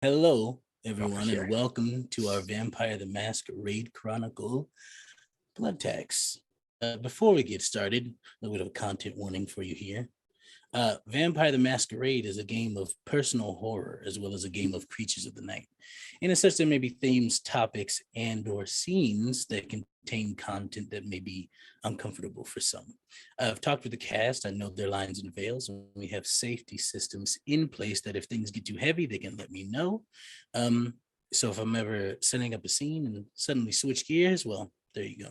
Hello, Over everyone, here. and welcome to our Vampire the Masquerade Chronicle Blood Tax. Before we get started, a little bit of a content warning for you here. Vampire the Masquerade is a game of personal horror as well as a game of creatures of the night. And as such, there may be themes, topics, and or scenes that contain content that may be uncomfortable for some. I've talked with the cast. I know their lines and veils, and we have safety systems in place that if things get too heavy, they can let me know. So if I'm ever setting up a scene and suddenly switch gears, well, there you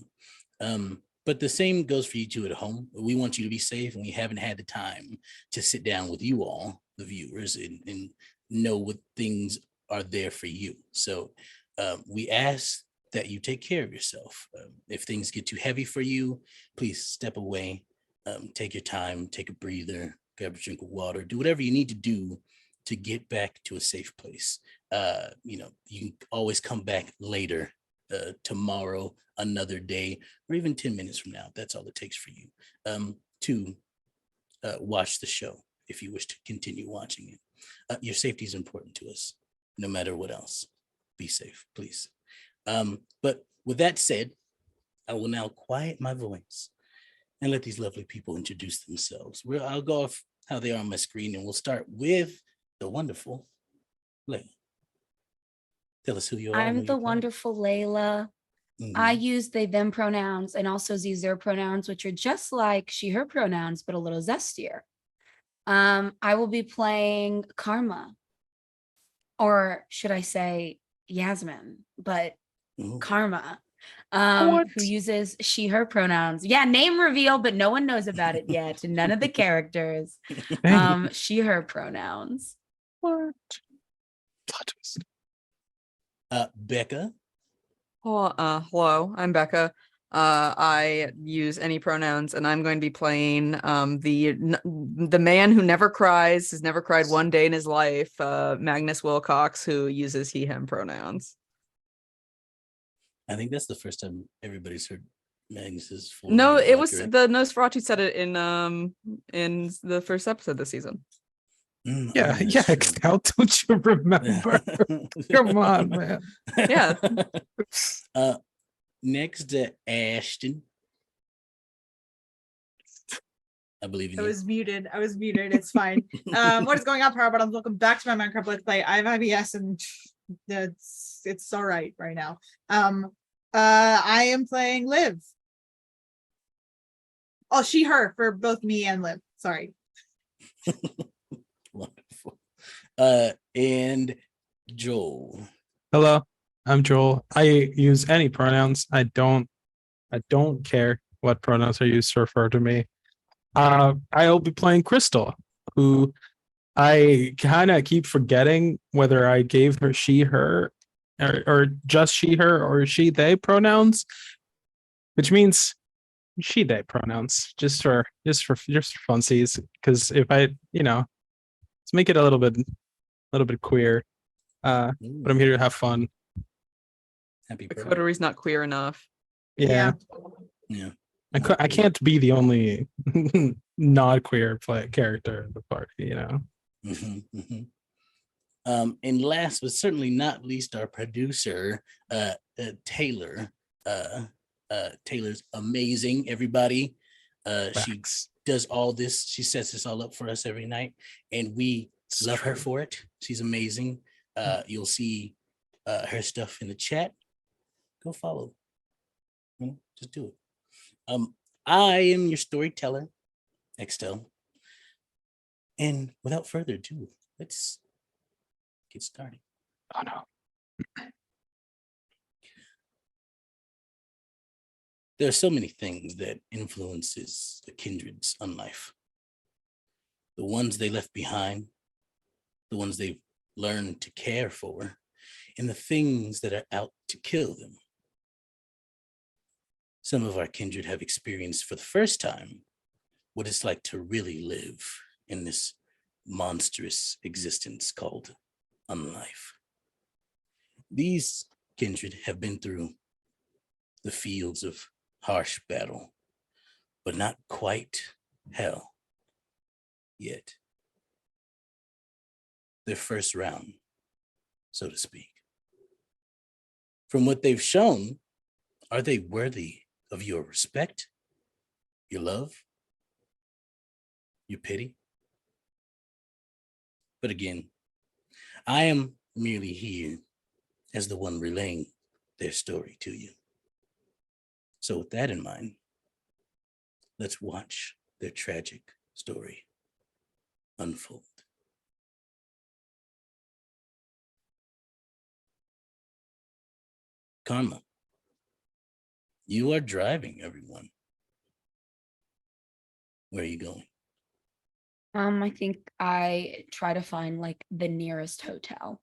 go. But the same goes for you two at home. We want you to be safe, and we haven't had the time to sit down with you all, the viewers, and know what things are there for you. So we ask that you take care of yourself. If things get too heavy for you, please step away, take your time, take a breather, grab a drink of water, do whatever you need to do to get back to a safe place. You can always come back later, tomorrow, another day, or even 10 minutes from now. That's all it takes for you to watch the show if you wish to continue watching it. Your safety is important to us, no matter what else. Be safe, please. But with that said, I will now quiet my voice and let these lovely people introduce themselves. I'll go off how they are on my screen, and we'll start with the wonderful Layla. Tell us who you are. I'm the wonderful Layla. I use they, them pronouns and also their pronouns, which are just like she, her pronouns, but a little zestier. I will be playing Karma, or should I say Yasmin, but Karma, who uses she, her pronouns. Yeah, name reveal, but no one knows about it yet. None of the characters. She, her pronouns. What? Plot twist. Becca. Hello, I'm Becca. I use any pronouns, and I'm going to be playing the man who never cries, has never cried one day in his life, Magnus Wilcox, who uses he, him pronouns. I think that's the first time everybody's heard Magnus's full No, name. it was the Nosferatu said it in the first episode this season. Yeah, how don't you remember? Come on, man. Yeah. Next to Ashton. I believe in you. I was muted. It's fine. What is going on, Power Buttons? Welcome back to my Minecraft Let's Play. I have IBS and it's all right now. I am playing Liv. Oh, she, her for both me and Liv. Sorry. Wonderful. And Joel. Hello, I'm Joel. I use any pronouns. I don't care what pronouns are used to refer to me. I'll be playing Crystal, who I kind of keep forgetting whether I gave her she, her, or just she, her, or she, they pronouns, which means she, they pronouns, just for funsies. Because if I, let's make it a little bit queer. But I'm here to have fun. Happy the coteries not queer enough. Yeah. I can't be the only not queer character in the party, And last but certainly not least, our producer, Taylor. Taylor's amazing, everybody. She does all this. She sets this all up for us every night, and we love her for it. She's amazing. You'll see her stuff in the chat. Go follow. Just do it. I am your storyteller, Extel. And without further ado, let's get started. Oh no. There are so many things that influences the kindred's unlife. The ones they left behind, the ones they've learned to care for, and the things that are out to kill them. Some of our kindred have experienced for the first time what it's like to really live in this monstrous existence called unlife. These kindred have been through the fields of harsh battle, but not quite hell yet. Their first round so to speak. From what they've shown, are they worthy of your respect, your love, your pity? But again, I am merely here as the one relaying their story to you. So with that in mind, let's watch their tragic story unfold. Karma, you are driving, everyone. Where are you going? I think I try to find like the nearest hotel.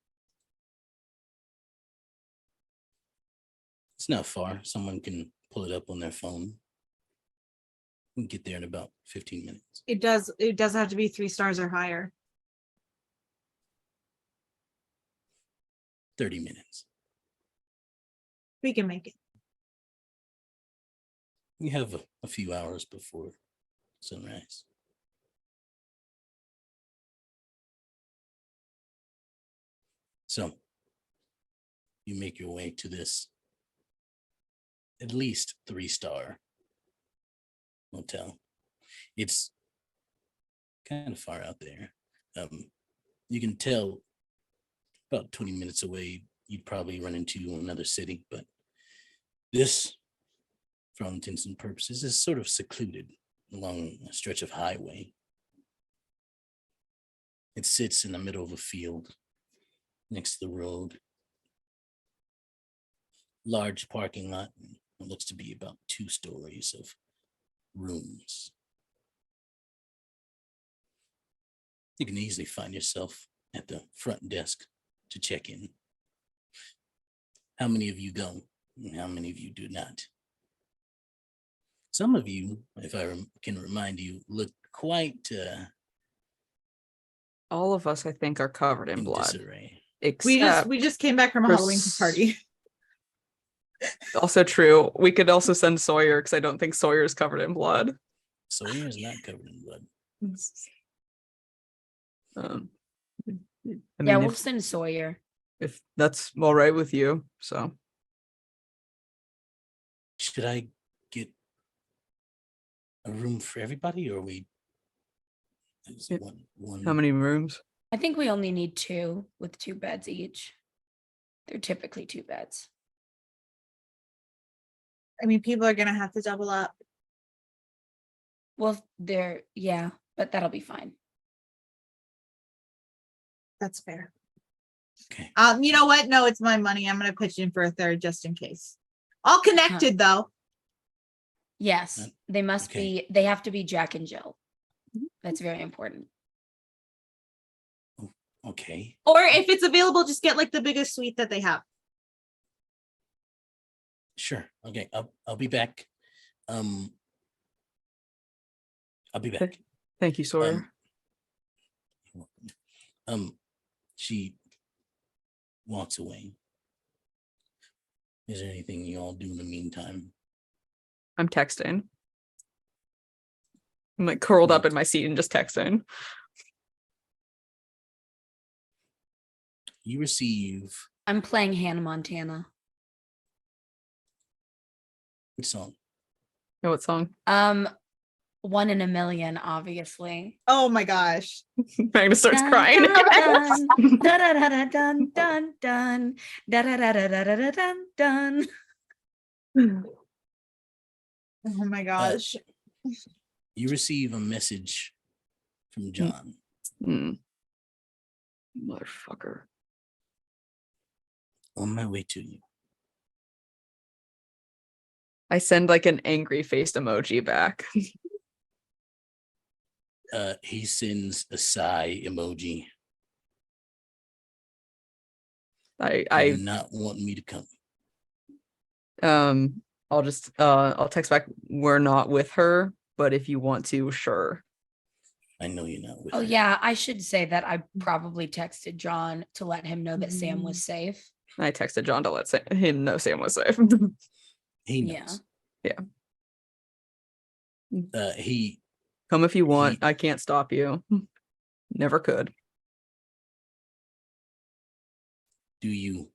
It's not far. Someone can pull it up on their phone. We can get there in about 15 minutes. It does have to be 3 stars or higher. 30 minutes. We can make it. We have a few hours before sunrise. So you make your way to this at least 3-star hotel. It's kind of far out there. You can tell about 20 minutes away, you'd probably run into another city, but this, for all intents and purposes, is sort of secluded along a stretch of highway. It sits in the middle of a field next to the road. Large parking lot. It looks to be about 2 stories of rooms. You can easily find yourself at the front desk to check in. How many of you go and how many of you do not? Some of you, if I can remind you, look quite All of us, I think, are covered in blood. disarray. Except We just came back from a for Halloween party. also true. We could also send Sawyer because I don't think Sawyer's covered in blood. Sawyer is not covered in blood. I Yeah, mean, we'll send Sawyer. if that's all right with you, so Should I get a room for everybody, or is Yeah. one? how many rooms? I think we only need 2 with 2 beds each. They're typically 2 beds. I mean, people are gonna have to double up. Well, yeah, but that'll be fine. That's fair. Okay. You know what? No, it's my money. I'm gonna pitch in for a 3rd just in case. All connected though. Yes, they must okay. be, they have to be Jack and Jill. That's very important. Okay. Or if it's available, just get like the biggest suite that they have. Sure. Okay. I'll be back. I'll be back. Thank you, Sawyer. She walks away. Is there anything you all do in the meantime? I'm texting. I'm like curled up in my seat and just texting. You receive I'm playing Hannah Montana. which song? Know what song? 1 in a Million, obviously. Oh my gosh. Magnus starts Dun, crying. dun, dun, da-da-da-da-dun, dun, dun, da-da-da-da-da-da-dun, dun. Oh my gosh. You receive a message from John. Motherfucker. On my way to you. I send like an angry faced emoji back. He sends a sigh emoji. I do not want me to come. I'll text back, we're not with her, but if you want to, sure. I know you're not with Oh her. yeah, I should say that I probably texted John to let him know that Sam was safe. I texted John to let him know Sam was safe. He Yeah. knows. Yeah. He Come if you want. I can't stop you. Never could. Do you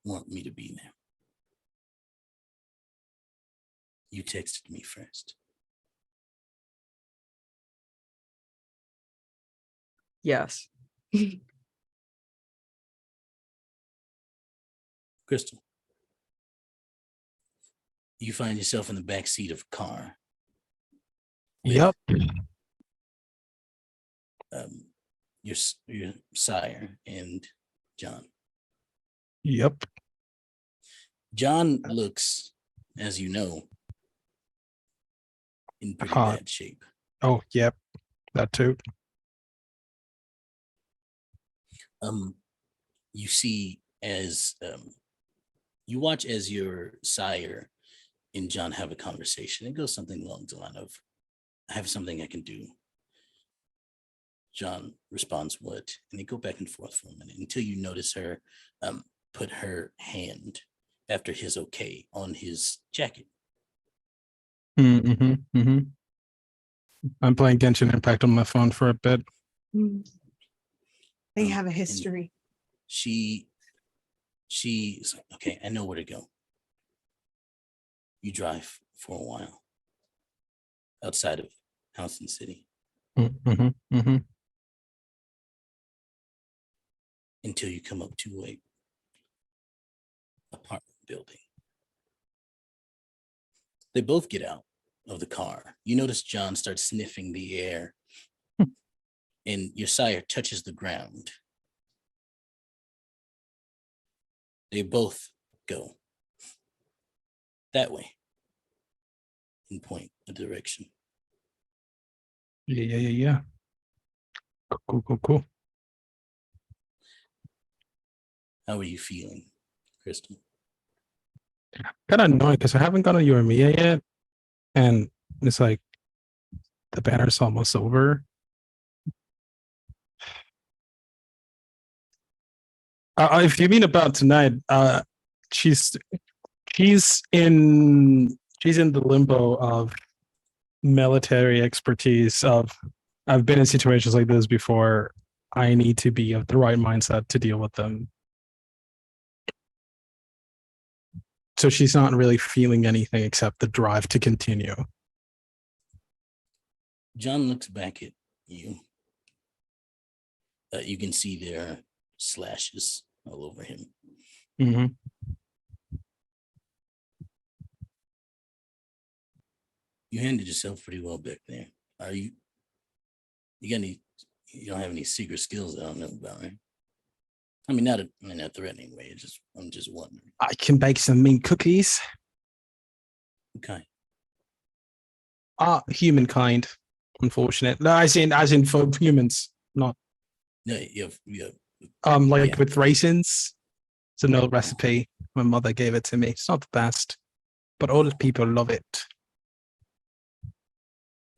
want me to be there? You texted me first. Yes. Crystal, you find yourself in the back seat of a car. with, Yep. Your sire and John. Yep. John looks, as you know, in pretty Hot. bad shape. Oh, yep. That too. You see as you watch as your sire and John have a conversation. It goes something along the line of, I have something I can do. John responds, what? And they go back and forth for a minute until you notice her put her hand after his okay on his jacket. Mm-hmm. Mm-hmm. I'm playing Genshin Impact on my phone for a bit. They have a And history. she's like, okay, I know where to go. You drive for a while outside of Houston City Mm-hmm. Mm-hmm. until you come up to a apartment building. They both get out of the car. You notice John starts sniffing the air and your sire touches the ground. They both go that way and point a direction. Yeah. Cool. How are you feeling, Crystal? Kind of annoying because I haven't gotten Yoimiya yet, and it's like the banner's almost over. If you mean about tonight, she's in the limbo of military expertise. Of I've been in situations like this before. I need to be of the right mindset to deal with them. So she's not really feeling anything except the drive to continue. John looks back at you. You can see there are slashes all over him. Mm-hmm. You handled yourself pretty well back there. Are you? You don't have any secret skills that I don't know about, right? I mean, not threatening way. I'm just wondering. I can bake some mean cookies. Okay. Humankind, unfortunate. No, as in for humans, not Yeah, yeah. like Yeah. with raisins. It's an old recipe. My mother gave it to me. It's not the best, but all the people love it.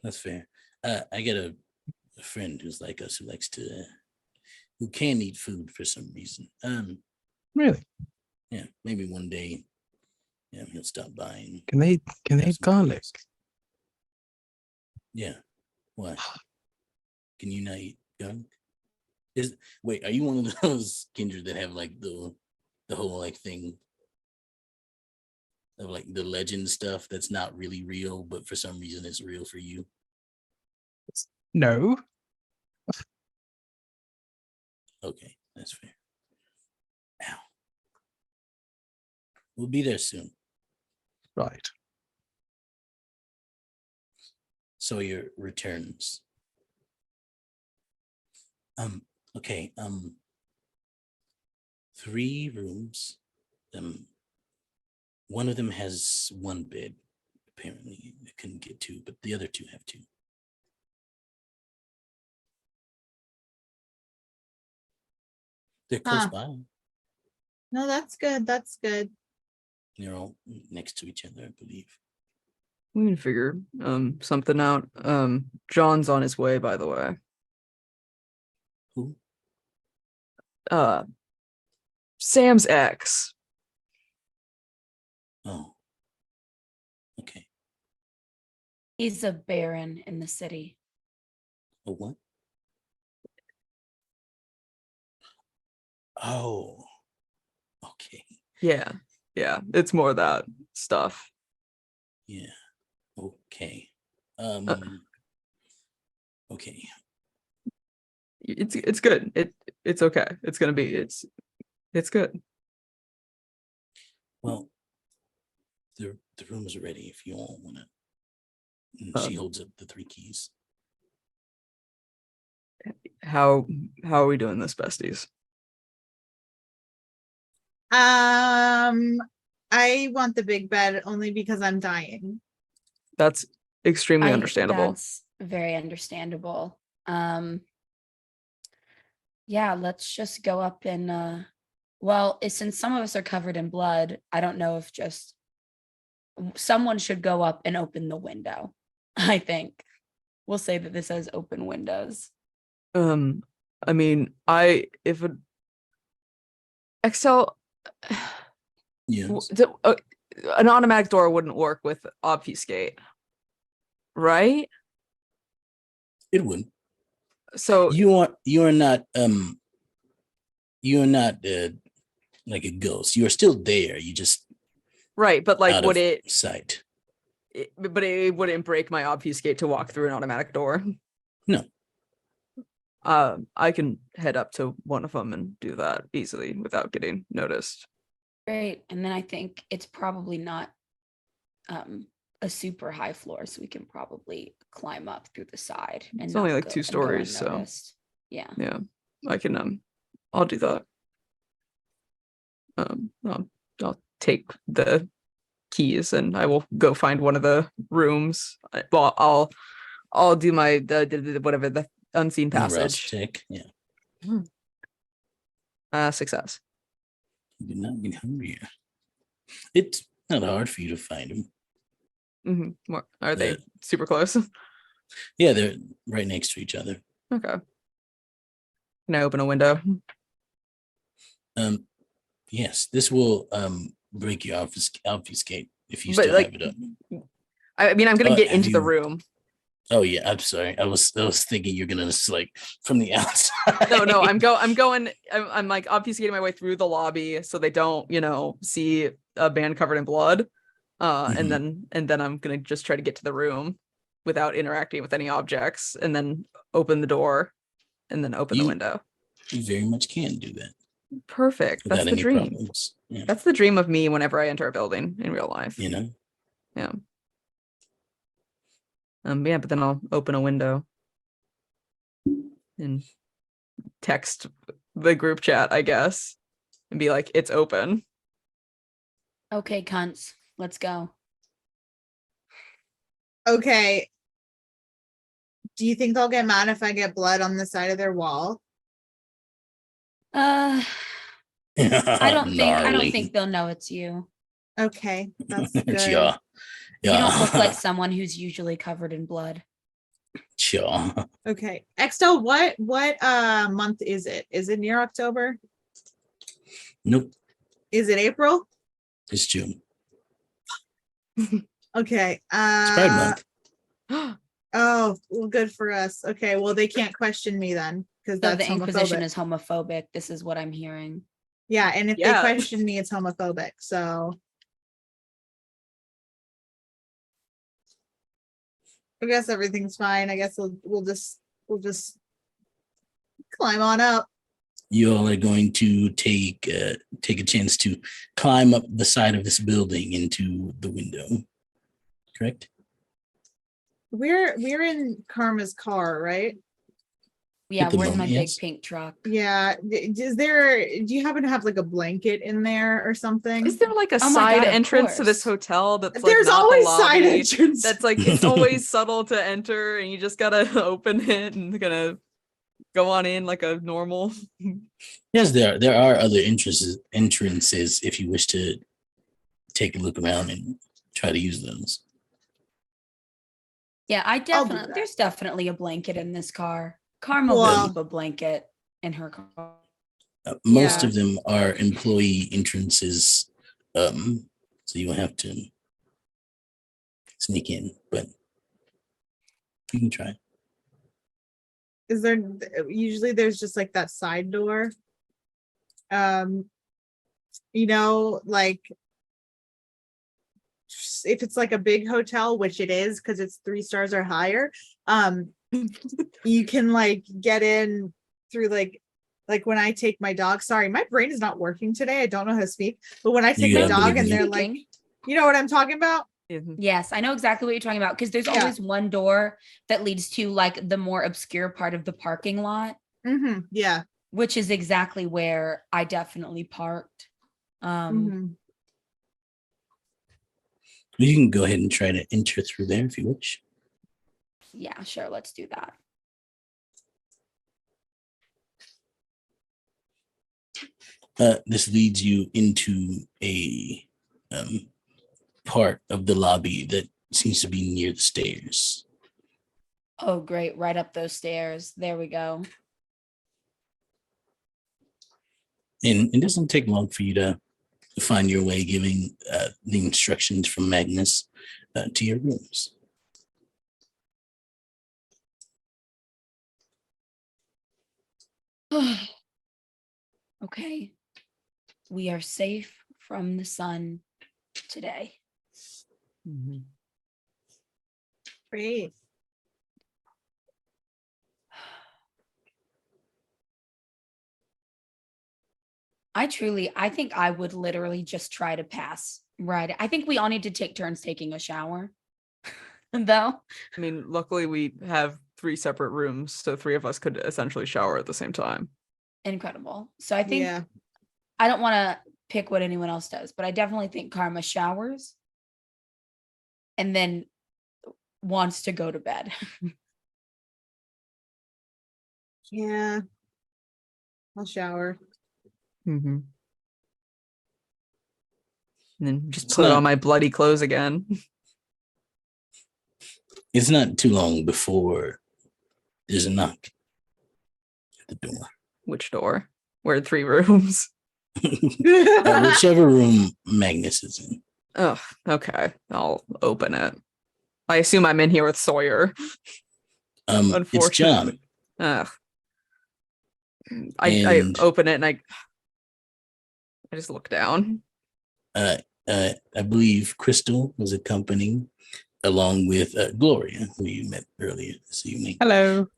That's fair. I got a friend who's like us who likes to, who can eat food for some reason. Really? Yeah, maybe one day, yeah, he'll stop by. And Can they have eat some garlic? cookies. Yeah. Why? Can you not eat garlic? Wait, are you one of those kindred that have like the whole like thing of like the legend stuff that's not really real, but for some reason it's real for you? No. Okay, that's fair. Ow. We'll be there soon. Right. Sawyer returns. Okay, 3 rooms. One of them has 1 bed. Apparently, I couldn't get 2, but the other 2 have 2. They're close by. No, that's good. That's good. They're all next to each other, I believe. We can figure something out. John's on his way, by the way. Who? Sam's ex. Oh. Okay. He's a baron in the city. A what? Oh. Yeah. It's more that stuff. Yeah. Okay. Uh. Okay. It's good. It's okay. It's gonna be it's good. Well, the room's ready if you all want to. She holds up the 3 keys. How are we doing this, besties? I want the big bed only because I'm dying. That's extremely understandable. That's very understandable. Yeah, let's just go up and well, since some of us are covered in blood, I don't know if just someone should go up and open the window. I think we'll say that this has open windows. I mean, if it Excel Yes. an automatic door wouldn't work with obfuscate, right? It wouldn't. So You're not like a ghost. You're still there. You just right, but like out would of sight. but it wouldn't break my obfuscate to walk through an automatic door. No. I can head up to one of them and do that easily without getting noticed. Great. And then I think it's probably not a super high floor, so we can probably climb up through the side. And It's only not like go- 2 and go stories, so unnoticed. Yeah. yeah, I can I'll do that. I'll take the keys and I will go find one of the rooms. Well, I'll do my the whatever the unseen Rouse passage. check. Yeah. Success. You did not get hungrier. It's not hard for you to find them. Are they super close? Yeah, they're right next to each other. Okay. Can I open a window? Yes, this will break your obfuscate if you But, still like, have it up. I mean, I'm gonna get have into the you- room. Oh yeah, I'm sorry. I was thinking you're gonna just like from the outside. No, I'm like obfuscating my way through the lobby so they don't, see a band covered in blood. And then I'm gonna just try to get to the room without interacting with any objects, and then open the door, and then open the window. You very much can do that. Perfect. Without That's the any dream. problems. Yeah. That's the dream of me whenever I enter a building in real life. Yeah. Yeah, but then I'll open a window and text the group chat, I guess, and be like, it's open. Okay, cunts, let's go. Okay. Do you think they'll get mad if I get blood on the side of their wall? I don't Gnarly. think they'll know it's you. Okay, that's good. Sure. You don't look like someone who's usually covered in blood. Sure. Okay, Extel, what month is it? Is it near October? Nope. Is it April? It's June. Okay. It's Pride Month. Oh, well, good for us. Okay, well, they can't question me then because So that's the Inquisition homophobic. is homophobic. This is what I'm hearing. Yeah, and if Yeah. they question me, it's homophobic. So I guess everything's fine. I guess we'll just climb on up. You all are going to take a chance to climb up the side of this building into the window. Correct? We're in Karma's car, right? Yeah, the we're in my moment, yes. big pink truck. Yeah. Do you happen to have like a blanket in there or something? Is there like a Oh my side God, of entrance to this course. hotel that's There's like not always the side lobby? entrance. That's like it's always subtle to enter, and you just gotta open it and gonna go on in like a normal. Yes, there are other entrances if you wish to take a look around and try to use those. Yeah, I'll do that. there's definitely a blanket in this car. Karma Well- will keep a blanket in her car. Most Yeah. of them are employee entrances, so you will have to sneak in, but you can try. Is there usually there's just like that side door? you know, like if it's like a big hotel, which it is because it's 3 stars or higher, you can like get in through like when I take my dog. Sorry, my brain is not working today. I don't know how to speak, but when I take my Yeah, I dog believe and you. they're like, you know what I'm talking about? Yes, I know exactly what you're talking about because there's Yeah. always one door that leads to like the more obscure part of the parking lot, Yeah. which is exactly where I definitely parked. Mhm. You can go ahead and try to enter through there if you wish. Yeah, sure, let's do that. This leads you into a part of the lobby that seems to be near the stairs. Oh, great, right up those stairs. There we go. And it doesn't take long for you to find your way, giving the instructions from Magnus to your rooms. Okay, we are safe from the sun today. Great. I think I would literally just try to pass. Right. I think we all need to take turns taking a shower. Though. I mean, luckily we have 3 separate rooms, so 3 of us could essentially shower at the same time. Incredible. So I think Yeah. I don't want to pick what anyone else does, but I definitely think Karma showers and then wants to go to bed. Yeah. I'll shower. And then just It's put not- on my bloody clothes again. It's not too long before there's a knock at the door. Which door? We're in 3 rooms. Whichever room Magnus is in. Oh, okay. I'll open it. I assume I'm in here with Sawyer. It's John. Ugh. I And- open it and I just look down. I believe Crystal was accompanying, along with Gloria, who you met earlier this evening. Hello.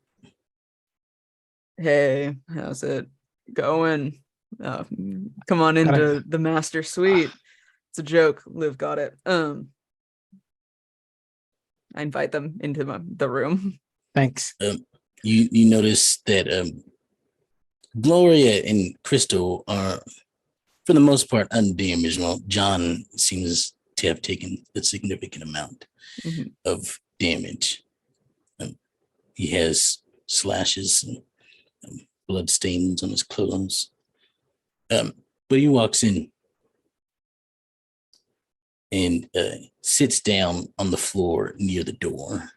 Hey, how's it going? Come on into the master suite. It's a joke. Liv got it. I invite them into the room. Thanks. You notice that Gloria and Crystal are, for the most part, undamaged. Well, John seems to have taken a significant amount of damage. He has slashes and blood stains on his clothes. But he walks in and sits down on the floor near the door.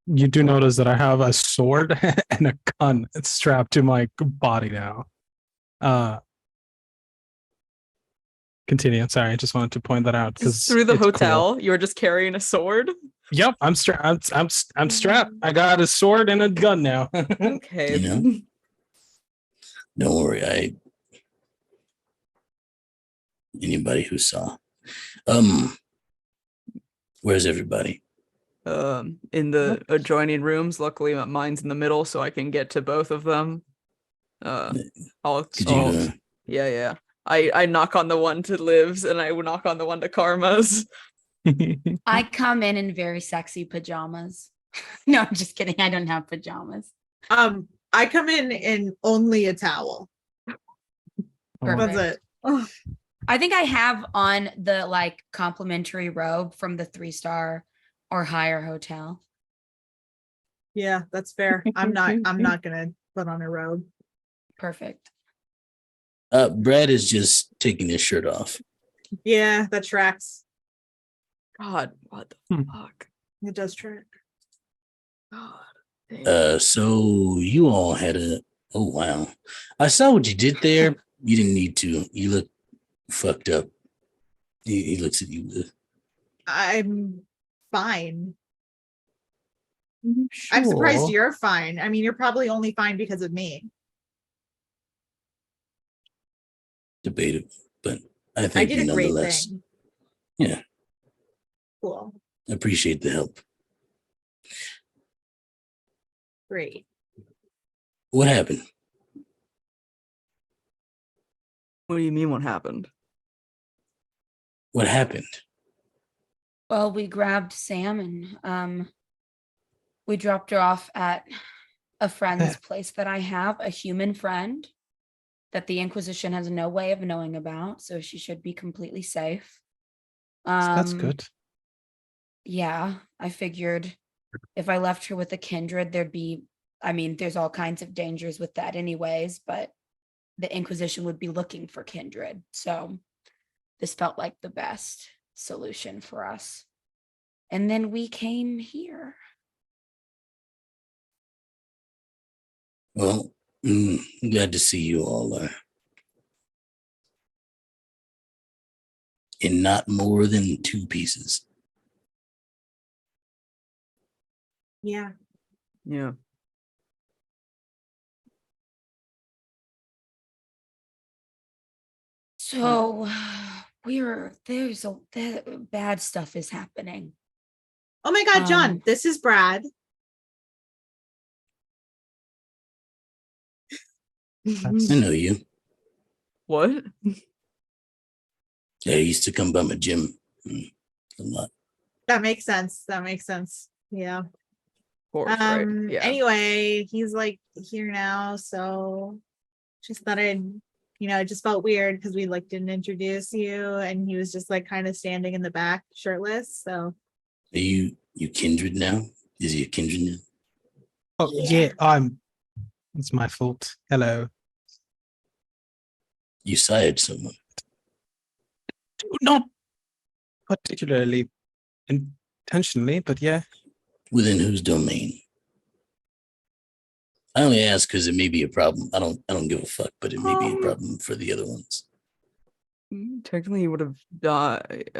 You do notice that I have a sword and a gun strapped to my body now. Continue. Sorry, I just wanted to point that out because Through the it's hotel, cool. you were just carrying a sword. Yep, I'm strapped. I'm strapped. I got a sword and a gun now. Okay. You know? Don't worry, anybody who saw. Where's everybody? In the adjoining rooms. Luckily, mine's in the middle, so I can get to both of them. Could you Yeah. I knock on the one to Liv's, and I knock on the one to Karma's. I come in very sexy pajamas. No, I'm just kidding. I don't have pajamas. I come in only a towel. That's Perfect. it. Oh, I think I have on the like complimentary robe from the 3-star or higher hotel. yeah, that's fair. I'm not gonna put on a robe. Perfect. Brad is just taking his shirt off. Yeah, that tracks. God, what the fuck? It does track. God. Damn. So you all had oh wow. I saw what you did there. You didn't need to. You look fucked up. He looks at you. I'm fine. I'm surprised you're fine. I mean, you're probably only fine because of me. debatable, but I I thank did you a great nonetheless. thing. Yeah, Cool. I appreciate the help. Great. What happened? What do you mean? What happened? What happened? Well, we grabbed Sam and we dropped her off at a friend's place that I have, a human friend that the Inquisition has no way of knowing about, so she should be completely safe. That's good. Yeah, I figured if I left her with a kindred, there's all kinds of dangers with that anyways, but the Inquisition would be looking for kindred. So this felt like the best solution for us. And then we came here. Well, glad to see you all in not more than 2 pieces. Yeah. Yeah. So bad stuff is happening. Oh my God, John, Um, this is Brad. I know you. What? Yeah, he used to come by my gym a lot. That makes sense. That makes sense. Yeah. Of course, right? Yeah. Anyway, he's like here now, so just thought it just felt weird because we like didn't introduce you, and he was just like kind of standing in the back shirtless. So Are you kindred now? Is he a kindred now? Oh yeah, it's my fault. Hello. You sired someone. Not particularly intentionally, but yeah. Within whose domain? I only ask because it may be a problem. I don't give a fuck, but it may be a problem for the other ones. Technically, he would have died.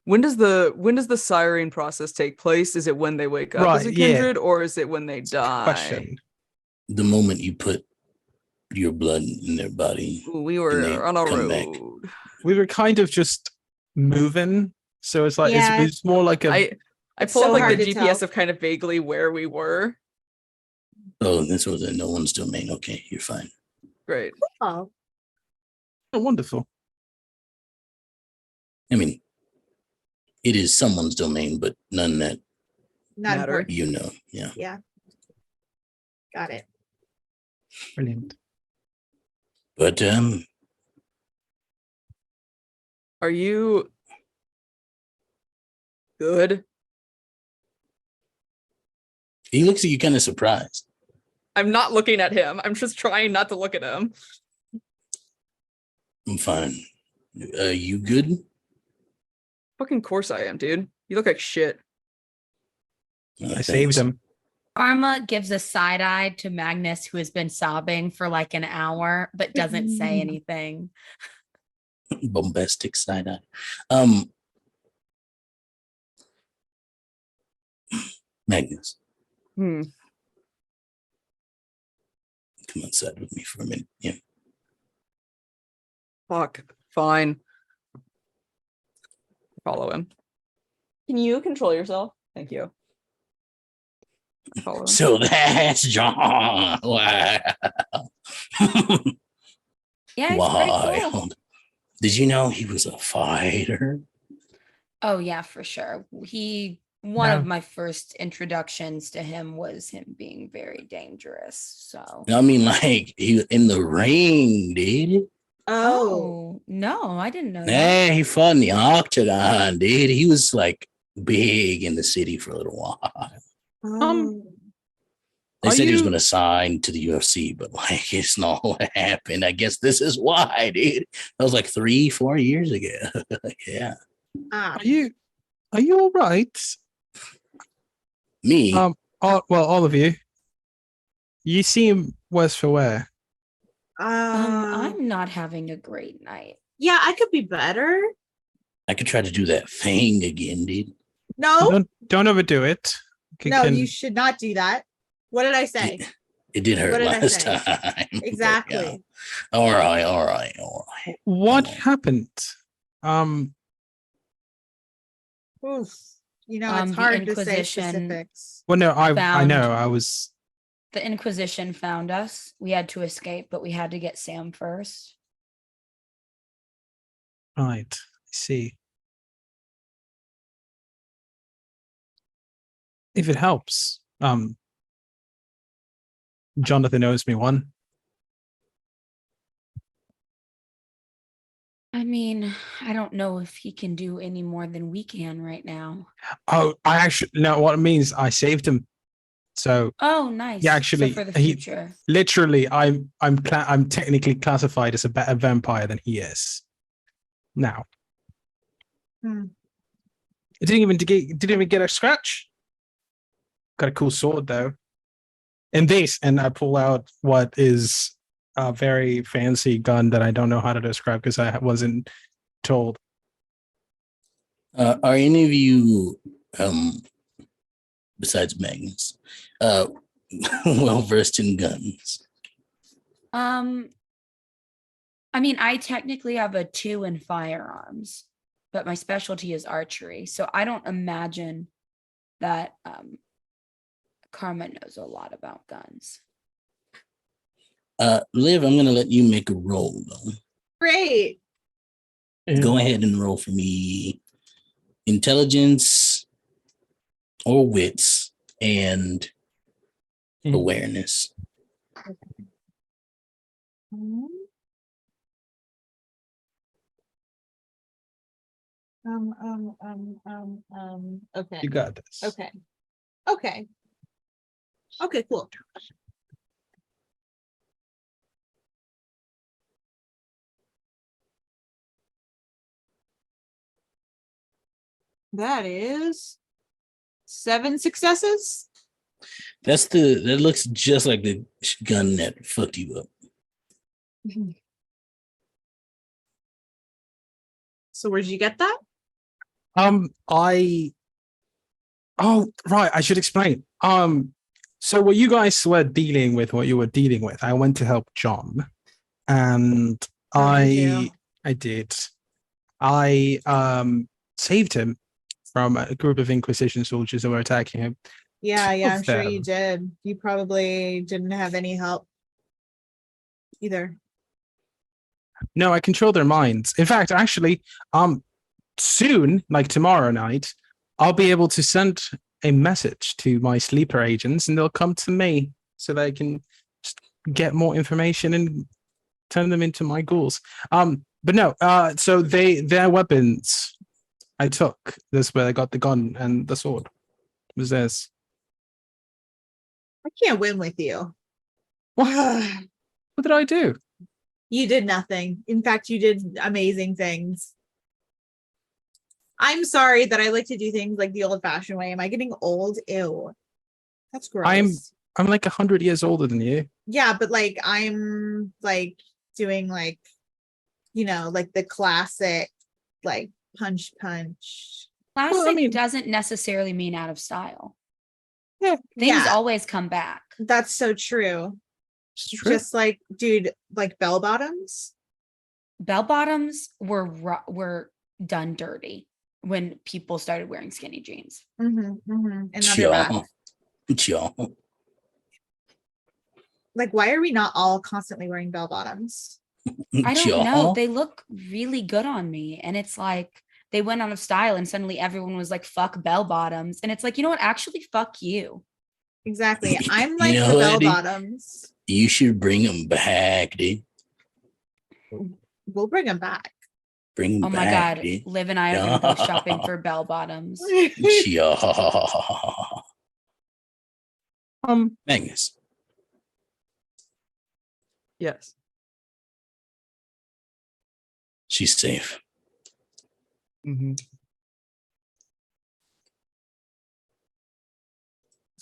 When does the siren process take place? Is it when they wake up as a Right, yeah. kindred, or is it when they die? Question. The moment you put your blood in their body, Ooh, we they were on a come back. road. We were kind of just moving, so it's like Yeah. it's more like a I It's pulled so like hard the to GPS tell. of kind of vaguely where we were. Oh, this was in no one's domain. Okay, you're fine. Great. oh, wonderful. I mean, it is someone's domain, but none that not Matter. important. you know. Yeah. Yeah. Got it. Brilliant. But Are you good? he looks at you kind of surprised. I'm not looking at him. I'm just trying not to look at him. I'm fine. You good? Fucking course I am, dude. You look like shit. I saved him. Arma gives a side eye to Magnus, who has been sobbing for like an hour, but doesn't say anything. Bombastic side eye. Magnus, Hmm. come outside with me for a minute. Yeah. Fuck. Fine. Follow him. Can you control yourself? Thank you. Follow him. So that's John. Wow. Yeah, he's pretty cool. Wild. Did you know he was a fighter? Oh yeah, for sure. One of No. my first introductions to him was him being very dangerous. So I mean, like he in the ring, dude. Oh, no, I didn't know that. Yeah, he fought in the octagon, dude. He was like big in the city for a little while. oh. They Are said he was you- going to sign to the UFC, but like it's not what happened. I guess this is why, dude. That was like 3-4 years ago. Yeah, Ah. Are you all right? me. All of you. You seem worse for wear. I'm not having a great night. Yeah, I could be better. I could try to do that thing again, dude. No, Don't overdo it. no, you should not do that. What did I say? It did hurt What did I last say? time. but Exactly. yeah. All right. What Oh. happened? Oof. You know, it's The hard to say Inquisition specifics. Well, no, I Found- know. I was The Inquisition found us. We had to escape, but we had to get Sam first. right. I see. If it helps, Jonathan owes me one. I mean, I don't know if he can do any more than we can right now. Oh, I actually no. What it means, I saved him. So Oh, nice. Yeah, So actually, for the he- future. literally, I'm technically classified as a better vampire than he is. Now, Hmm. it didn't even get a scratch. Got a cool sword though. And I pull out what is a very fancy gun that I don't know how to describe because I wasn't told. Are any of you, besides Magnus, well versed in guns? I mean, I technically have a 2 in firearms, but my specialty is archery. So I don't imagine that Karma knows a lot about guns. Liv, I'm gonna let you make a roll though. Great. Go ahead and roll for me. Intelligence or wits and Mhm. awareness. Okay. You got this. Okay. Okay. Okay, cool. That is 7 successes. That looks just like the gun that fucked you up. So where'd you get that? Oh, right. I should explain. So what you guys were dealing with, what you were dealing with, I went to help John, and Oh, did you? I did. I saved him from a group of Inquisition soldiers that were attacking him. Yeah, Two yeah, of I'm sure you them. did. You probably didn't have any help either. No, I control their minds. In fact, actually, soon, like tomorrow night, I'll be able to send a message to my sleeper agents, and they'll come to me so they can just get more information and turn them into my ghouls. But no, so their weapons I took. That's where I got the gun and the sword. It was theirs. I can't win with you. What did I do? You did nothing. In fact, you did amazing things. I'm sorry that I like to do things like the old-fashioned way. Am I getting old? Ew. That's gross. I'm like 100 years older than you. Yeah, but like I'm like doing like, you know, like the classic like punch. Classic doesn't necessarily mean out of style. Yeah. Things Yeah, always come back. that's so true. It's true. Just like, dude, like bell bottoms. Bell bottoms were done dirty when people started wearing skinny jeans. And under back. Y'all. Like, why are we not all constantly wearing bell bottoms? I don't know. They look really good on me. And it's like they went out of style and suddenly everyone was like, fuck bell bottoms. And it's like, you know what? Actually, fuck you. Exactly. I'm You like know the bell what, dude? bottoms. You should bring them back, dude. We'll bring them back. Bring them Oh my back, God. dude. Liv and I are going to go shopping for bell bottoms. Yeah. Magnus. Yes. She's safe. Mm-hmm. Is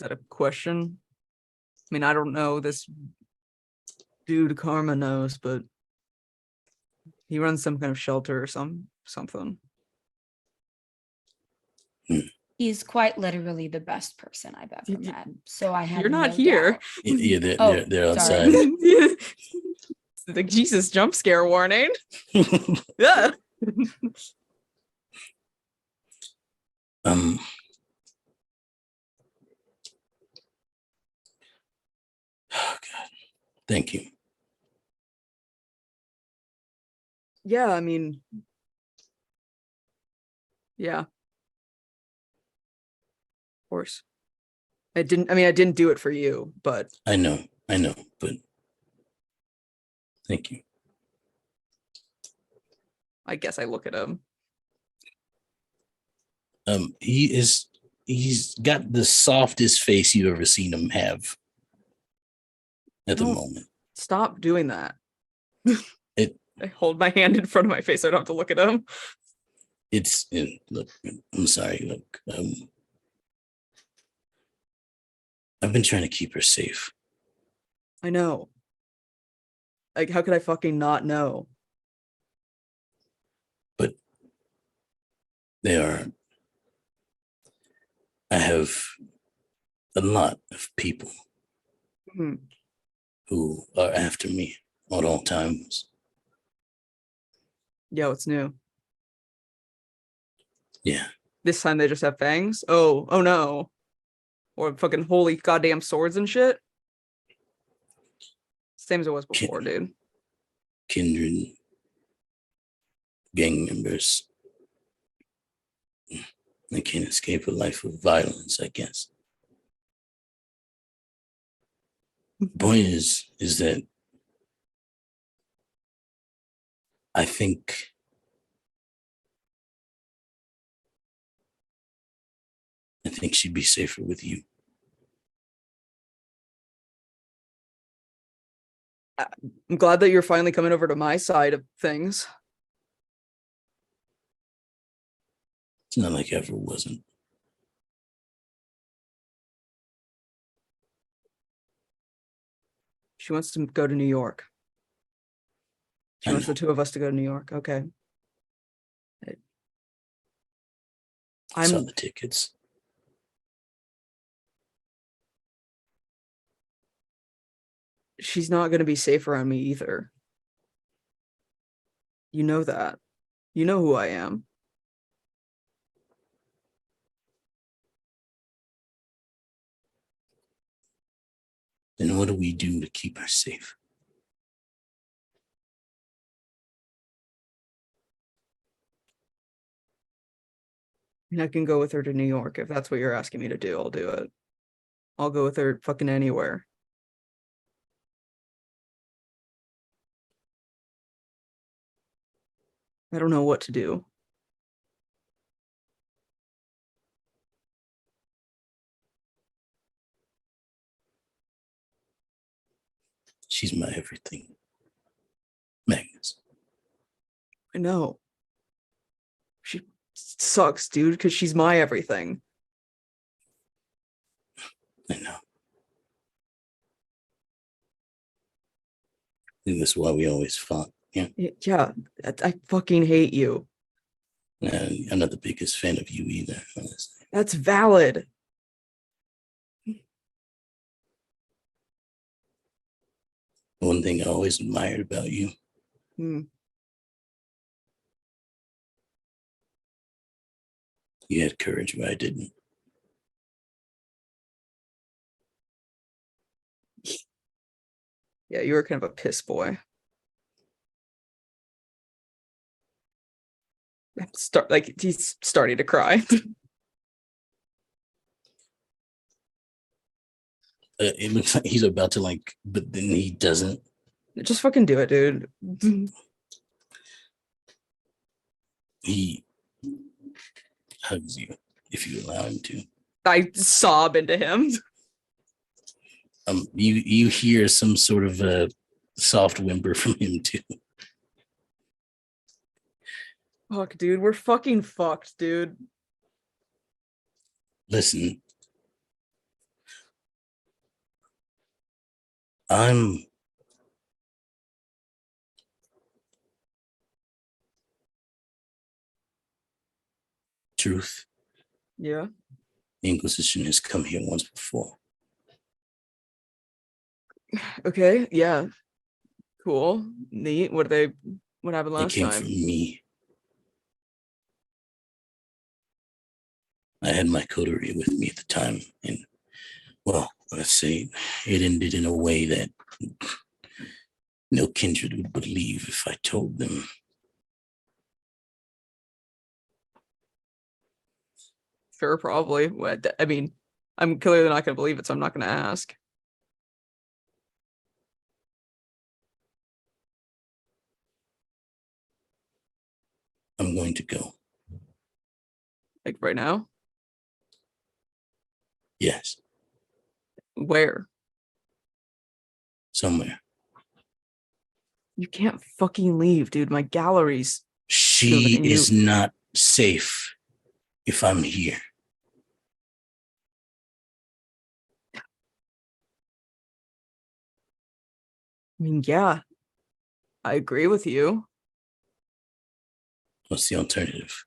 that a question? I mean, I don't know this dude Karma knows, but he runs some kind of shelter or something. He's quite literally the best person I've ever met. So I have You're not no here. doubt. Yeah, Oh, they're sorry. outside. The Jesus jump scare warning. Yeah. um, oh God, thank you. Yeah, I mean, yeah. Of course. I didn't do it for you, but I know, but thank you. I guess I look at him. He's got the softest face you've ever seen him have at the Don't moment. Stop doing that. It I hold my hand in front of my face. So I don't have to look at him. look, I'm sorry, look, I've been trying to keep her safe. I know. Like, how could I fucking not know? But I have a lot of people Hmm. who are after me at all times. Yeah, what's new? Yeah, This time they just have fangs? Oh no. Or fucking holy goddamn swords and shit. Same as it was before, dude. kindred, gang members. I can't escape a life of violence, I guess. Point is that I think she'd be safer with you. I'm glad that you're finally coming over to my side of things. It's not like I ever wasn't. She wants to go to New York. She I wants know. the two of us to go to New York. Okay. I saw the tickets. She's not going to be safe around me either. You know that. You know who I am. Then what do we do to keep her safe? And I can go with her to New York. If that's what you're asking me to do, I'll do it. I'll go with her fucking anywhere. I don't know what to do. She's my everything. Magnus. I know. She sucks, dude, because she's my everything. I know. I think that's why we always fought. Yeah. Yeah, I fucking hate you. I'm not the biggest fan of you either, honestly. That's valid. One thing I always admired about you, Hmm. you had courage where I didn't. Yeah, you were kind of a piss boy. He's starting to cry. It looks like he's about to but then he doesn't. Just fucking do it, dude. He hugs you if you allow him to. I sob into him. You hear some sort of a soft whimper from him too. Fuck, dude. We're fucking fucked, dude. Listen, I'm truth. Yeah. The Inquisition has come here once before. Okay. Yeah. Cool. Neat. What happened They last came time? for me. I had my coterie with me at the time, and well, let's say it ended in a way that no kindred would believe if I told them. Sure, probably. What? I mean, I'm clearly not going to believe it, so I'm not going to ask. I'm going to go. Like right now? Yes, Where? somewhere. You can't fucking leave, dude. My gallery's She and you- is not safe if I'm here. I mean, yeah. I agree with you. What's the alternative?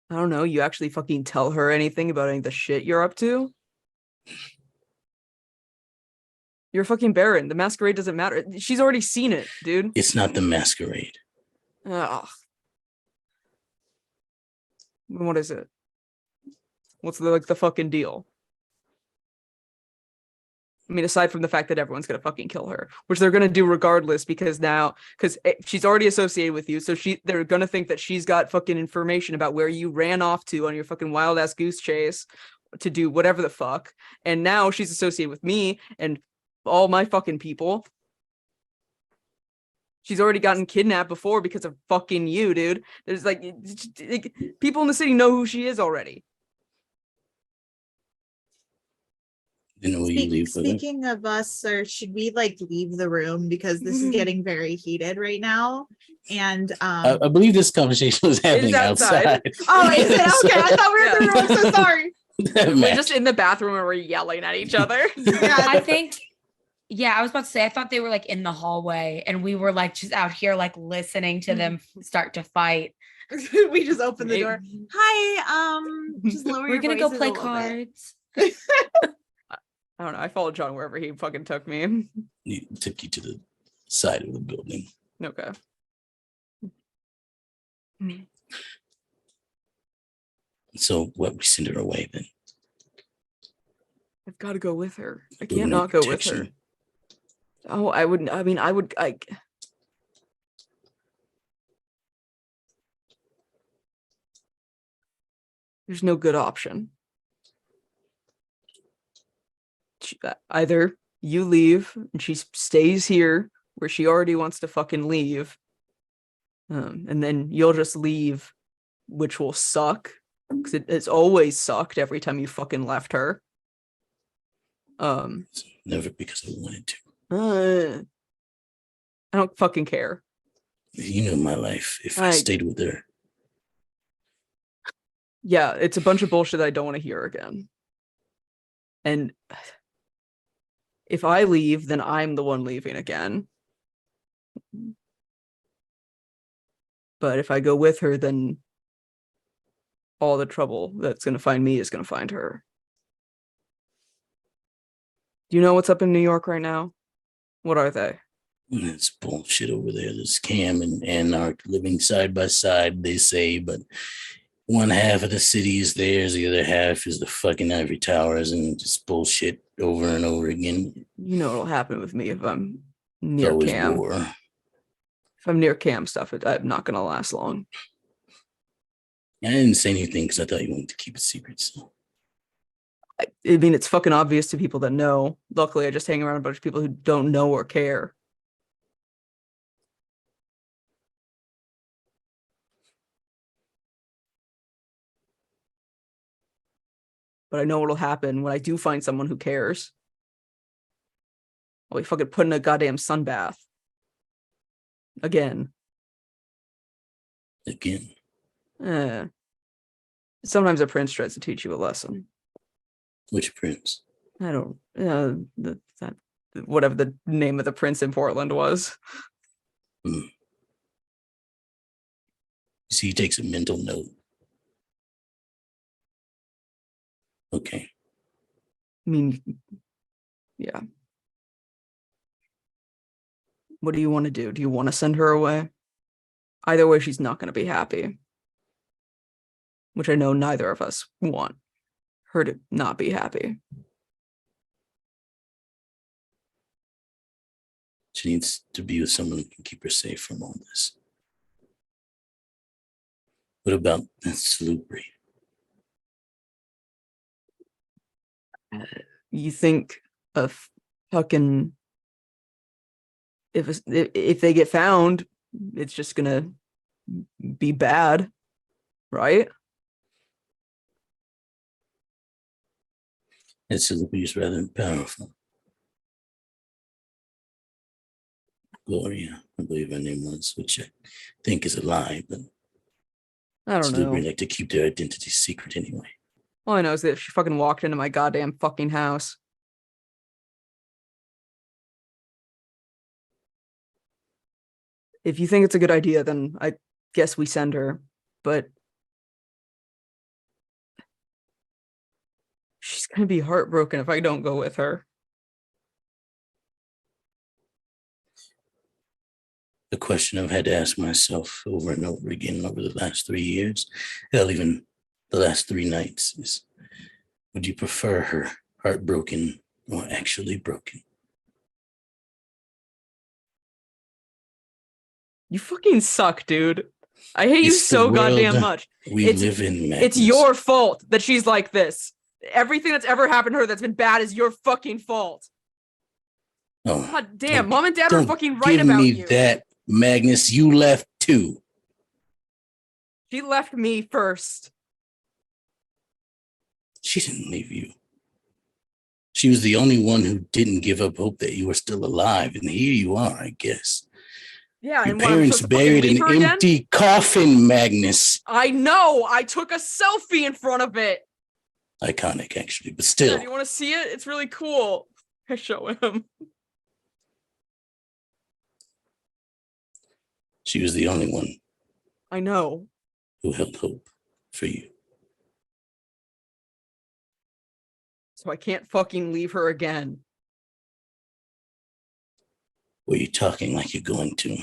I don't know. You actually fucking tell her anything about any of the shit you're up to? You're a fucking Baron. The masquerade doesn't matter. She's already seen it, dude. It's not the masquerade. Ugh. What is it? What's the fucking deal? I mean, aside from the fact that everyone's gonna fucking kill her, which they're gonna do regardless, because she's already associated with you, so they're gonna think that she's got fucking information about where you ran off to on your fucking wild ass goose chase to do whatever the fuck, and now she's associated with me and all my fucking people. She's already gotten kidnapped before because of fucking you, dude. There's like people in the city know who she is already. Then will you leave with her? Speaking of us, sir, should we like leave the room because this is getting very heated right now? And I believe this conversation was happening outside. outside. oh, is it okay? I thought we were in the room. I'm so sorry. We're just in the bathroom and we're yelling at each other. I think, yeah, I was about to say, I thought they were like in the hallway and we were like just out here like listening to them start to fight. We just opened the door. Hi, just lower We're your gonna go voices a play little bit. cards. I don't know. I followed John wherever he fucking took me. He took you to the side of the building. Okay. So what, we send her away then? I've got to go with her. I With can't no not go with her. protection. Oh, I wouldn't. I mean, I would. There's no good option. Either you leave and she stays here where she already wants to fucking leave, and then you'll just leave, which will suck because it's always sucked every time you fucking left her. It's never because I wanted to. I don't fucking care. You know my life. If I stayed with her, Yeah, it's a bunch of bullshit I don't want to hear again. And if I leave, then I'm the one leaving again. But if I go with her, then all the trouble that's going to find me is going to find her. Do you know what's up in New York right now? What are they? it's bullshit over there. There's Cam and Anarch living side by side, they say, but one half of the city is theirs, the other half is the fucking ivory towers, and just bullshit over and over again. You know what'll happen with me if I'm It's near always Cam. war. If I'm near Cam stuff, I'm not going to last long. I didn't say anything because I thought you wanted to keep it secret. So I mean, it's fucking obvious to people that know. Luckily, I just hang around a bunch of people who don't know or care. But I know what'll happen when I do find someone who cares. I'll be fucking put in a goddamn sunbath. Again. Sometimes a prince tries to teach you a lesson. which prince? I don't whatever the name of the prince in Portland was. You see, he takes a mental note. Okay. I mean, yeah. What do you want to do? Do you want to send her away? Either way, she's not going to be happy. Which I know neither of us want her to not be happy. She needs to be with someone who can keep her safe from all this. What about Salubri? You think of fucking if they get found, it's just gonna be bad, right? And Salubri's rather powerful. Gloria, I believe her name was, which I think is a lie, but I don't know. Salubri like to keep their identity secret anyway. All I know is that she fucking walked into my goddamn fucking house. If you think it's a good idea, then I guess we send her. But she's gonna be heartbroken if I don't go with her. The question I've had to ask myself over and over again over the last 3 years, hell, even the last 3 nights, is would you prefer her heartbroken or actually broken? You fucking suck, dude. I hate you It's the so goddamn world much. We It's- live in, Magnus. It's your fault that she's like this. Everything that's ever happened to her that's been bad is your fucking fault. Oh, God damn, don't- mom and dad were don't fucking right give about me you. that, Magnus. You left too. She left me first. She didn't leave you. She was the only one who didn't give up hope that you were still alive. And here you are, I guess. Yeah, Your and what, I'm parents supposed to fucking buried leave an her again? empty coffin, Magnus. I know. I took a selfie in front of it. Iconic, actually, but Yeah, still. do you want to see it? It's really cool. I show him. She was the only one I know. who held hope for you. So I can't fucking leave her again. Were you talking like you're going to?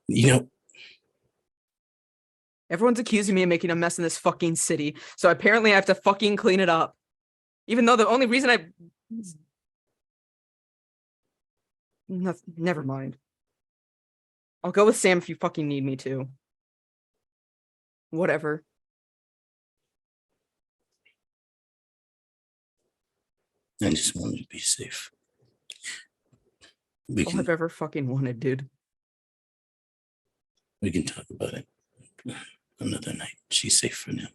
You know, Everyone's accusing me of making a mess in this fucking city. So apparently I have to fucking clean it up. Even though the only reason never mind. I'll go with Sam if you fucking need me to. Whatever. I just wanted to be safe. We All can I've ever fucking wanted, dude. talk about it another night. She's safe for now.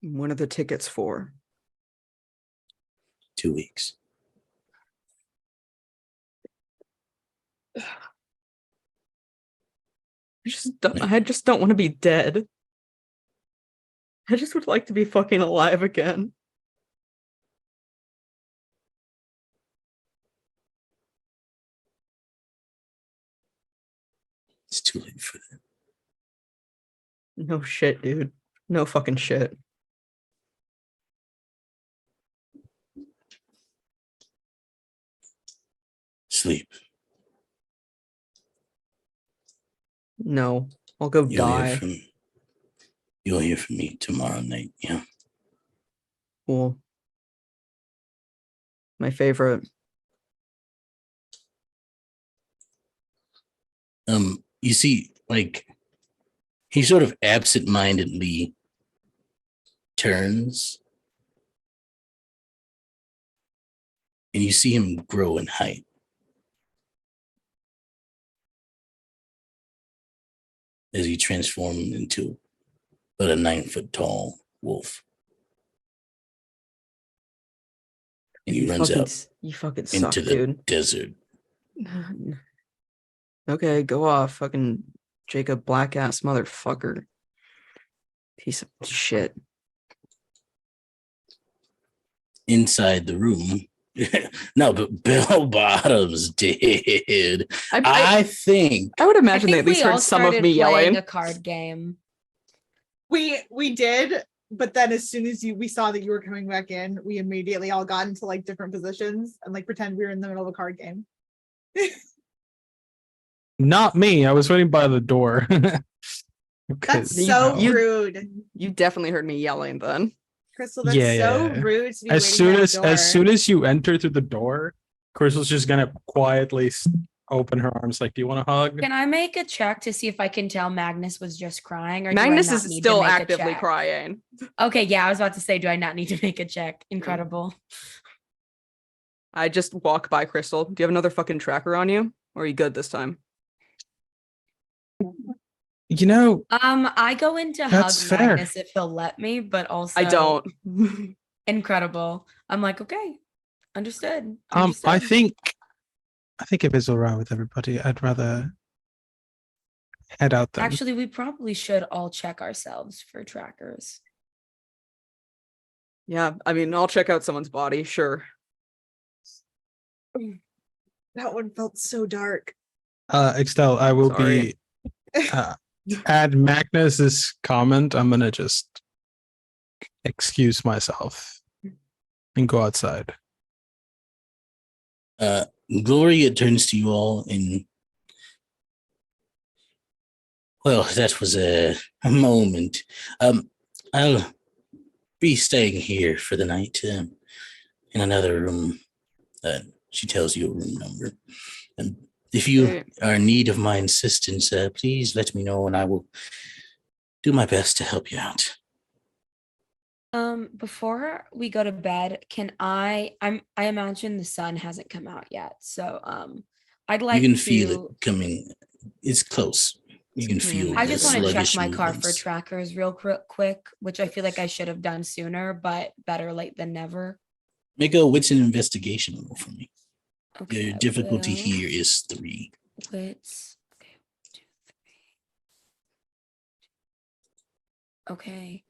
When are the tickets for? 2 weeks. I just don't want to be dead. I just would like to be fucking alive again. It's too late for that. No shit, dude. No fucking shit. Sleep. No. I'll go die. You'll hear from me tomorrow night. Yeah. Cool. My favorite. You see, like, he sort of absent-mindedly turns, and you see him grow in height. As he transforms into but a 9-foot tall wolf. And he runs out You fucking suck, into the dude. desert. Okay, go off, fucking Jacob black ass motherfucker. Piece of shit. Inside the room. No, but Bell Bottoms did. I think I would imagine I they think at least we all heard some of started me playing yelling. a card game. We did, but then as soon as we saw that you were coming back in, we immediately all got into like different positions and like pretend we were in the middle of a card game. Not me. I was waiting by the door. That's Because, so you- rude. You definitely heard me yelling then. Crystal, that's Yeah, so yeah. rude to be as waiting soon by the as door. as soon as you enter through the door, Crystal's just gonna quietly open her arms like, "Do you want a hug?" Can I make a check to see if I can tell Magnus was just crying? Or Magnus do I not is need to still make a actively check? crying. Okay, yeah, I was about to say, do I not need to make a check? Incredible. I just walk by Crystal. Do you have another fucking tracker on you? Or are you good this time? You know, I go in to hug That's fair. Magnus if he'll let me, but also I don't. incredible. I'm like, okay, understood. I understood. think if it's all right with everybody, I'd rather head out then. Actually, we probably should all check ourselves for trackers. Yeah, I mean, I'll check out someone's body, sure. That one felt so dark. Extel, I will Sorry. be add Magnus's comment. I'm gonna just excuse myself and go outside. Gloria turns to you all and, well, that was a moment. I'll be staying here for the night in another room. She tells you a room number. And if you Great. are in need of my assistance, please let me know and I will do my best to help you out. Before we go to bed, can I imagine the sun hasn't come out yet. So I'd like You can to feel it coming. It's close. You can feel I the just want to check sluggish my car for movements. trackers real quick, which I feel like I should have done sooner, but better late than never. Make a wits and investigation roll for me. Okay. Your I difficulty will. here is 3. Wits. Okay. 1, 2, 3. Okay.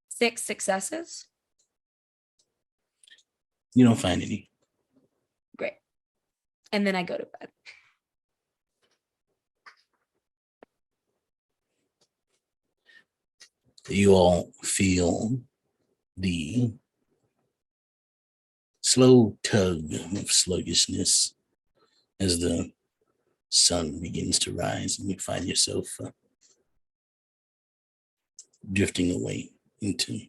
Six successes. You don't find any. Great. And then I go to bed. You all feel the slow tug of sluggishness as the sun begins to rise and you find yourself drifting away into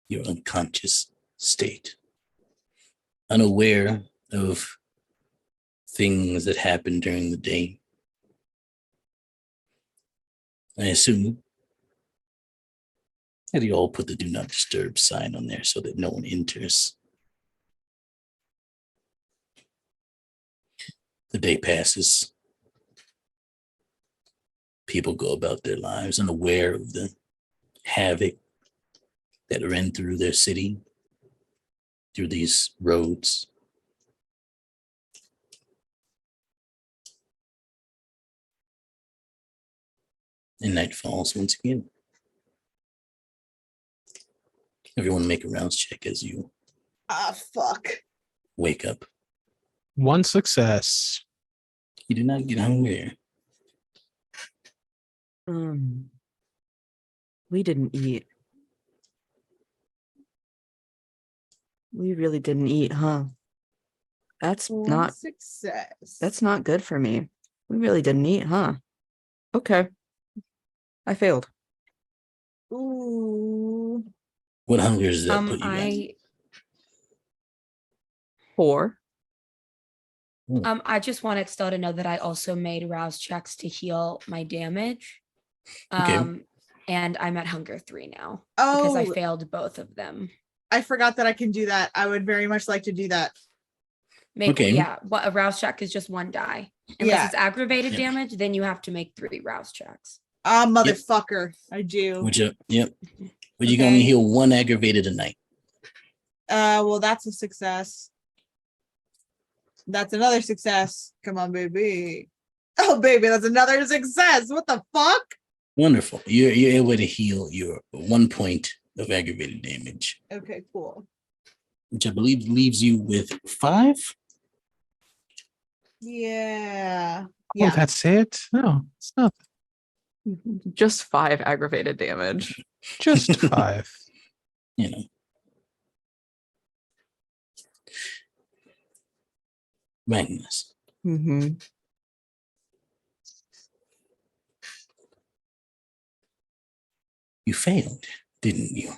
your unconscious state, unaware of things that happen during the day. I assume that you all put the do not disturb sign on there so that no one enters. The day passes. People go about their lives unaware of the havoc that ran through their city, through these roads. And night falls once again. Everyone make a rounds check as you Ah, fuck. wake up. One success. You did not get hungry. We didn't eat. We really didn't eat, huh? That's One not success. that's not good for me. We really didn't eat, huh? Okay. I failed. Ooh. What hunger does that put you at? I 4. I just wanted Stella to know that I also made rouse checks to heal my damage. Okay. And I'm at hunger 3 now because I Oh, failed both of them. I forgot that I can do that. I would very much like to do that. Okay. Yeah, what a rouse check is just 1 die. Unless Yeah. it's aggravated Yeah. damage, then you have to make 3 rouse checks. Ah, motherfucker. I do. Yep. But you can only Okay. heal 1 aggravated a night. Well, that's a success. That's another success. Come on, baby. Oh, baby, that's another success. What the fuck? Wonderful. You're able to heal your 1 point of aggravated damage, Okay, cool. which I believe leaves you with 5. Yeah. Yeah. Oh, that's it? No, it's not Just 5 aggravated damage. just 5. You know. Magnus. Mm-hmm. You failed, didn't you?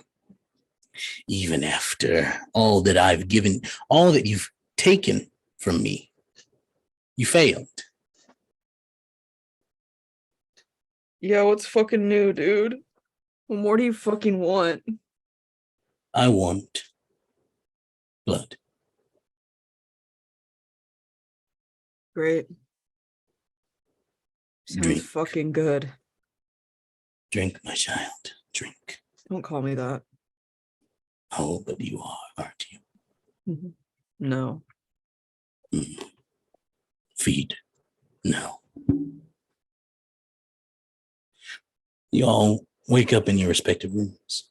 Even after all that I've given, all that you've taken from me, you failed. Yeah, what's fucking new, dude? What more do you fucking want? I want blood. Great. Sounds Drink. fucking good. Drink, my child. Drink. Don't call me that. Oh, but you are, aren't you? No. Feed. No. You all wake up in your respective rooms.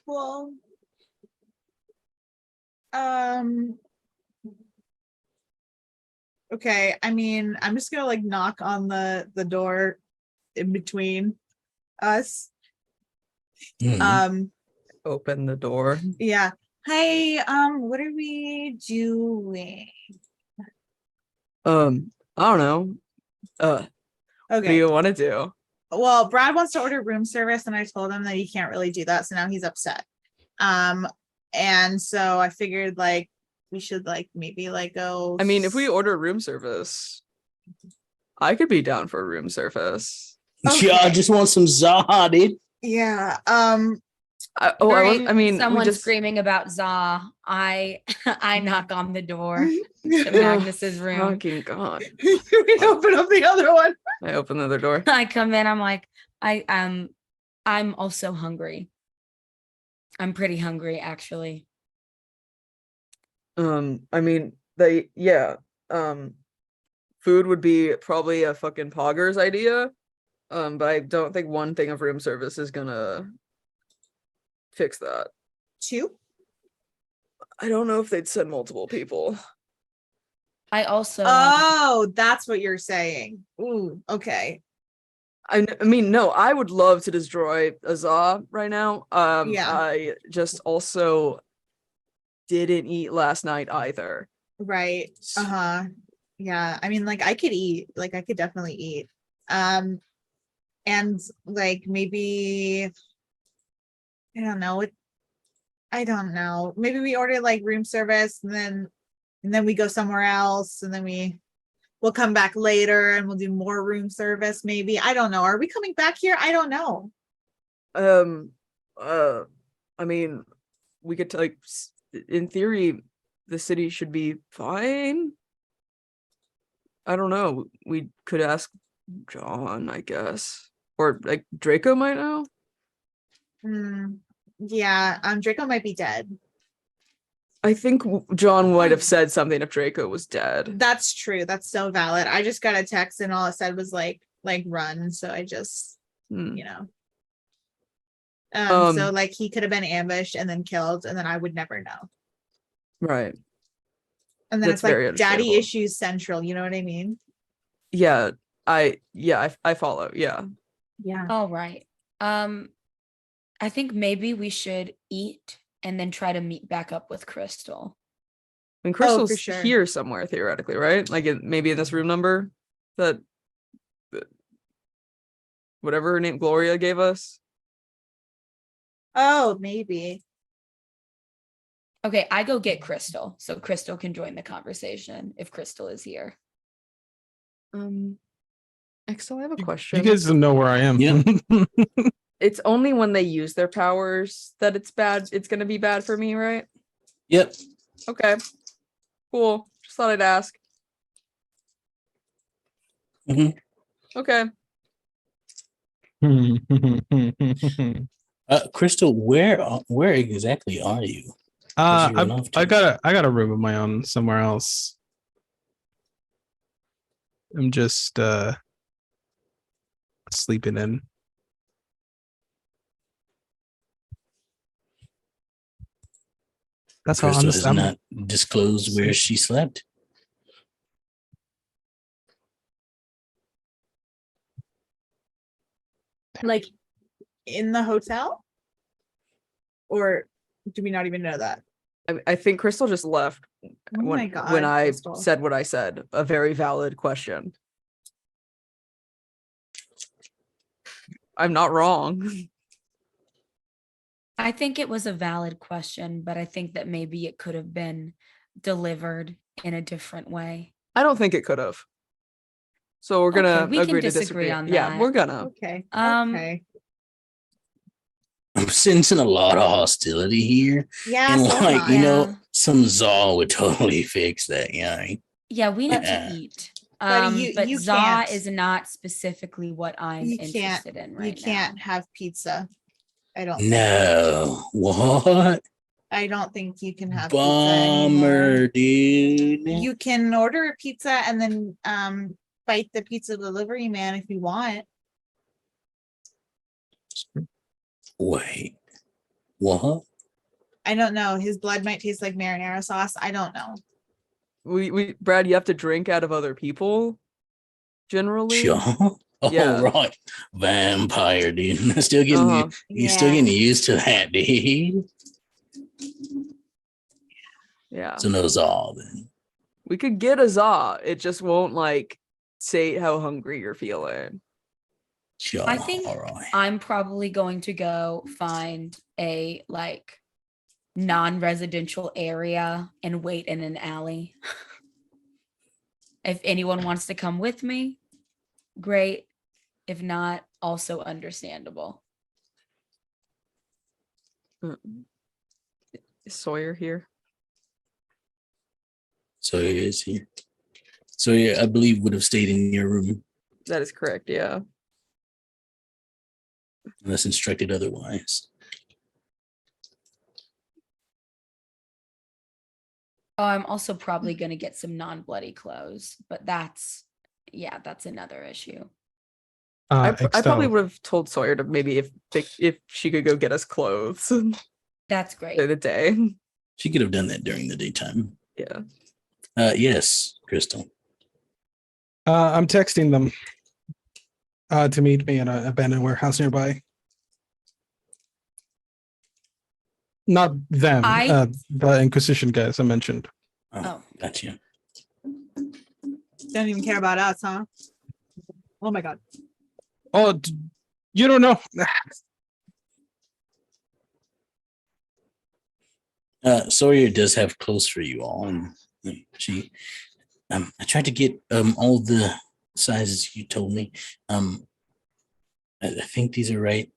Well, um, okay. I mean, I'm just gonna like knock on the door in between us. Mhm. Open the door. Yeah. Hey, what are we doing? I don't know. What do Okay. you want to do? Well, Brad wants to order room service, and I told him that he can't really do that, so now he's upset. And so I figured like we should like maybe like go. I mean, if we order room service, I could be down for a room service. Yeah, I just want some za, dude. Yeah. During we someone just screaming about Za, I I knock on the door to Magnus's room. Fucking God. we open up the other one. I open the other door. I come in, I'm like, I'm also hungry. I'm pretty hungry, actually. I mean, food would be probably a fucking pogger's idea. But I don't think one thing of room service is gonna fix that. 2. I don't know if they'd send multiple people. I also Oh, that's what you're saying. Ooh, okay. I mean, no, I would love to destroy Azah right now. Yeah. I just also didn't eat last night either. Right. Uh-huh. Yeah. I mean, like I could eat, like I could definitely eat. And like maybe I don't know. I don't know. Maybe we order like room service and then we go somewhere else and then we'll come back later and we'll do more room service maybe. I don't know. Are we coming back here? I don't know. I mean, we could like in theory the city should be fine. I don't know. We could ask John, I guess. Or like Draco might know. Yeah, Draco might be dead. I think John might have said something if Draco was dead. That's true. That's so valid. I just got a text and all it said was like run. So I just, you know. So like he could have been ambushed and then killed, and then I would never know. Right. And then That's it's like very daddy understandable. issues central, you know what I mean? Yeah, I follow. Yeah. Yeah. all right. I think maybe we should eat and then try to meet back up with Crystal. I mean, Crystal's sure. here somewhere theoretically, right? Like maybe in this room number that whatever her name Gloria gave us. Oh, maybe. Okay, I go get Crystal so Crystal can join the conversation if Crystal is here. Excel, I have a You question. guys know where I am. Yeah. It's only when they use their powers that it's bad. It's gonna be bad for me, right? Yep. Okay. Cool. Just thought I'd ask. Mhm. Okay. Crystal, where exactly are you? Where'd you run off I to? got a room of my own somewhere else. I'm just sleeping in. That's how Crystal has understandable. not disclosed where she slept. Like in the hotel? Or do we not even know that? I think Crystal just left Oh when my God, when I Crystal. said what I said. A very valid question. I'm not wrong. I think it was a valid question, but I think that maybe it could have been delivered in a different way. I don't think it could have. So we're gonna Okay, we can agree to disagree disagree. on Yeah, that. we're gonna. Okay. Um, Okay. I'm sensing a lot of hostility here. Yeah, And so am like, I. you know, Yeah. some Zaw would totally fix that, you know. Yeah, we need Yeah. to eat. But But you za can't. is not specifically what I'm You can't. interested in You right can't now. have pizza. I don't think. No. What? I don't think you can have pizza anymore. Bummer, dude. You can order a pizza and then fight the pizza delivery man if you want. Wait. What? I don't know. His blood might taste like marinara sauce. I don't know. We Brad, you have to drink out of other people. Generally. Sure. Oh, Yeah. right. Vampire, dude. Still getting Uh-huh. you still Yeah. getting used to that, dude. Yeah. So no Zaw then. We could get a za. It just won't like say how hungry you're feeling. Sure. I think All right. I'm probably going to go find a like non-residential area and wait in an alley. If anyone wants to come with me, great. If not, also understandable. Is Sawyer here? So he is here. So yeah, I believe would have stayed in your room That is correct, yeah. unless instructed otherwise. Oh, I'm also probably going to get some non-bloody clothes, but that's another issue. I probably External. would have told Sawyer to maybe if she could go get us clothes That's for great. the day. She could have done that during the daytime. Yeah. Yes, Crystal. I'm texting them to meet me in an abandoned warehouse nearby. Not them, the Inquisition guys I mentioned. Oh. Gotcha. Don't even care about us, huh? Oh my God. Oh, you don't know. Sawyer does have clothes for you all, and she. I tried to get all the sizes you told me. I think these are right.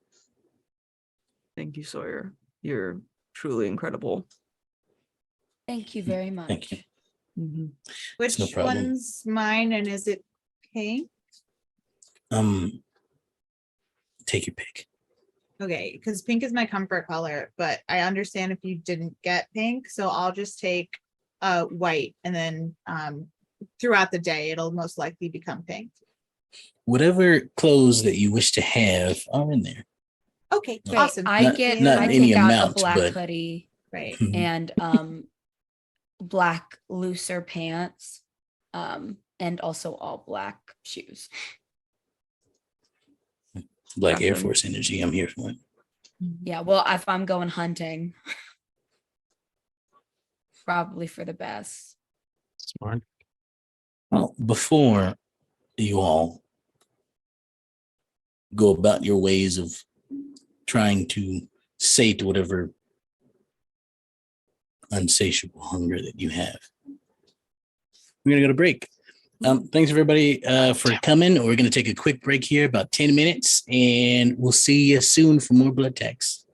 Thank you, Sawyer. You're truly incredible. Thank you very much. Thank you. Mhm. Which no problem. one's mine and is it pink? Take your pick. Okay, because pink is my comfort color, but I understand if you didn't get pink, so I'll just take white and then throughout the day it'll most likely become pink. Whatever clothes that you wish to have are in there. Okay, Great. awesome. I Not- get not I any pick out amount, a black but- hoodie Right. and black looser pants and also all black shoes. Black Air Gotcha. Force energy. I'm here for it. Yeah, well, if I'm going hunting, probably for the best. Smart. Well, before you all go about your ways of trying to sate whatever unsatiable hunger that you have, we're gonna go to break. Thanks everybody for coming. We're gonna take a quick break here, about 10 minutes, and we'll see you soon for more blood tax.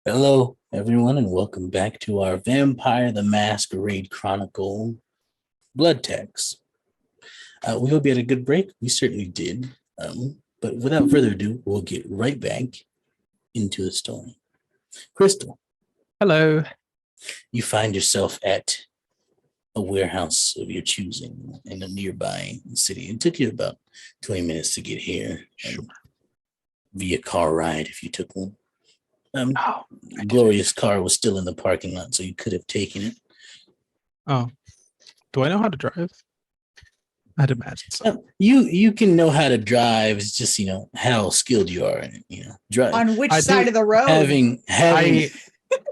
Hello, everyone, and welcome back to our Vampire the Masquerade Chronicle blood text. We hope you had a good break. We certainly did. But without further ado, we'll get right back into the story. Crystal, Hello. you find yourself at a warehouse of your choosing in a nearby city. It took you about 20 minutes to get here. Sure. Via car ride, if you took one. Oh, Gloria's car was still in the parking lot, so you could have taken it. oh. Do I know how to drive? I'd imagine so. You can know how to drive. It's just how skilled you are in it. Drive. On which I side do- of the road?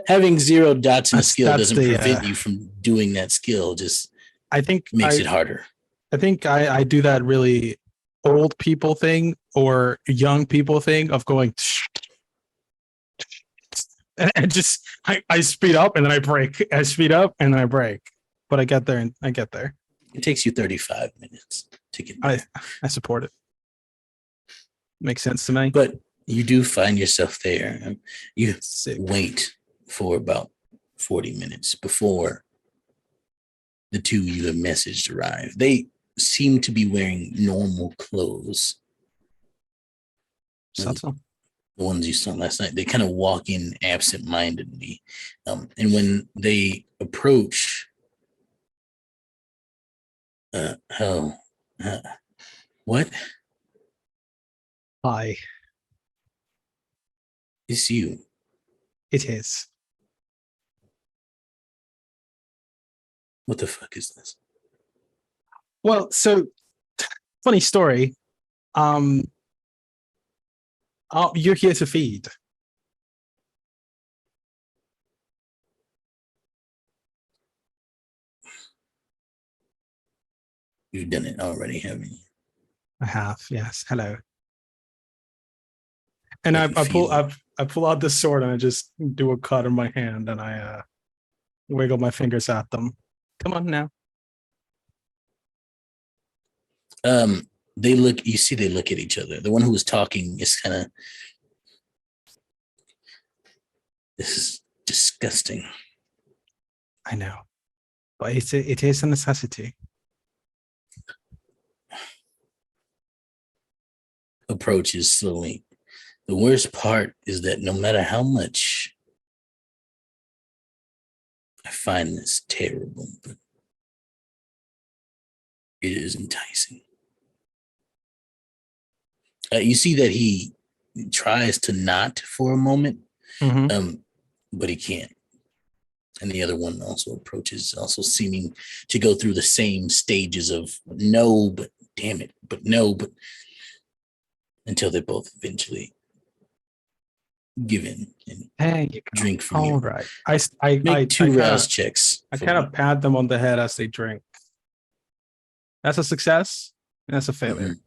Having 0 dots in a That's- skill that's doesn't the, prevent you from doing that skill. Just I think makes it harder. I think I do that really old people thing or young people thing of going and just I speed up and then I brake. I speed up and then I brake. But I get there and I get there. It takes you 35 minutes to get there. I support it. Makes sense to me. But you do find yourself there. You Sick. wait for about 40 minutes before the two you have messaged arrive. They seem to be wearing normal clothes. So. The ones you saw last night. They kind of walk in absent-mindedly. And when they approach, what? Hi. It's you. It is. What the fuck is this? Well, so funny story. You're here to feed. You've done it already, haven't you? I have, yes. Hello. And How I do you pull feel? I pull out the sword and I just do a cut in my hand and I wiggle my fingers at them. Come on now. They look at each other. The one who was talking is kind of, this is disgusting. I know. But it is a necessity. Approaches slowly. The worst part is that no matter how much I find this terrible, but it is enticing. You see that he tries to not for a moment, but he can't. And the other one also approaches, also seeming to go through the same stages of no, but damn it, but no, but until they both eventually give in and There you go. drink from All you. right. I Make two rouse checks. I for kind me. of pat them on the head as they drink. That's a success. And that's a failure. Mhm.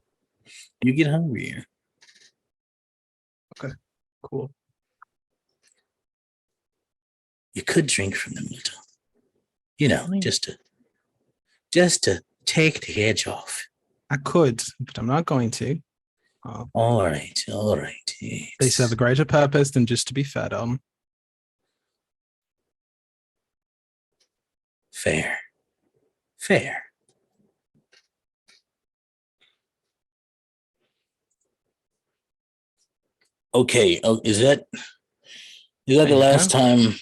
You get hungrier. Cool. You could drink from them a little. Mm. Just to take the edge off. I could, but I'm not going to. All right. They serve a greater purpose than just to be fed on. Fair. Okay. Oh, is that There the you last go. time?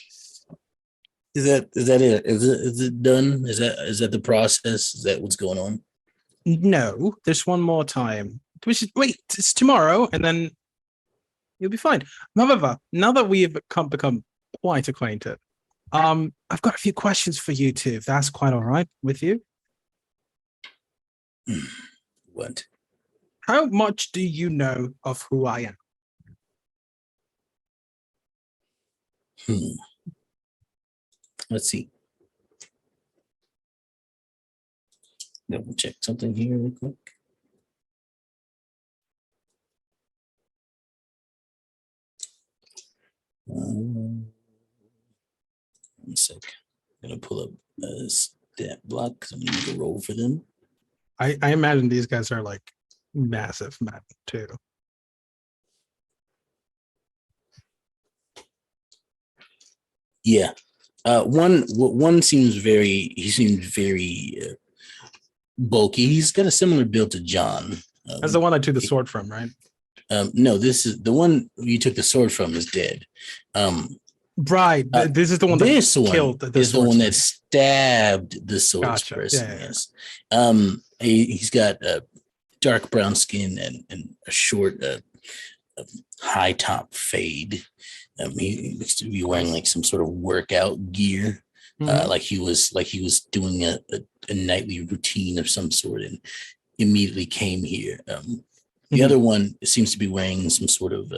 Is that it? Is it done? Is that the process? Is that what's going on? No, there's one more time. Wait, it's tomorrow, and then you'll be fine. However, now that we have become quite acquainted, I've got a few questions for you too, if that's quite all right with you. What? How much do you know of who I am? Let's see. Double check something here real quick. One sec. I'm gonna pull up a stat block because I'm gonna need to roll for them. I imagine these guys are like massive men too. Yeah. One seems very. He seems very bulky. He's got a similar build to John. That's the one I took the sword from, right? No, this is the one you took the sword from is dead. Right. This is the one This that one killed is the one that swordsman. stabbed the swords Gotcha. person. Yeah, yeah. Yes. He's got dark brown skin and a short, high top fade. He looks to be wearing like some sort of workout gear, Mhm. like he was doing a nightly routine of some sort, and immediately came here. The Mhm. other one seems to be wearing some sort of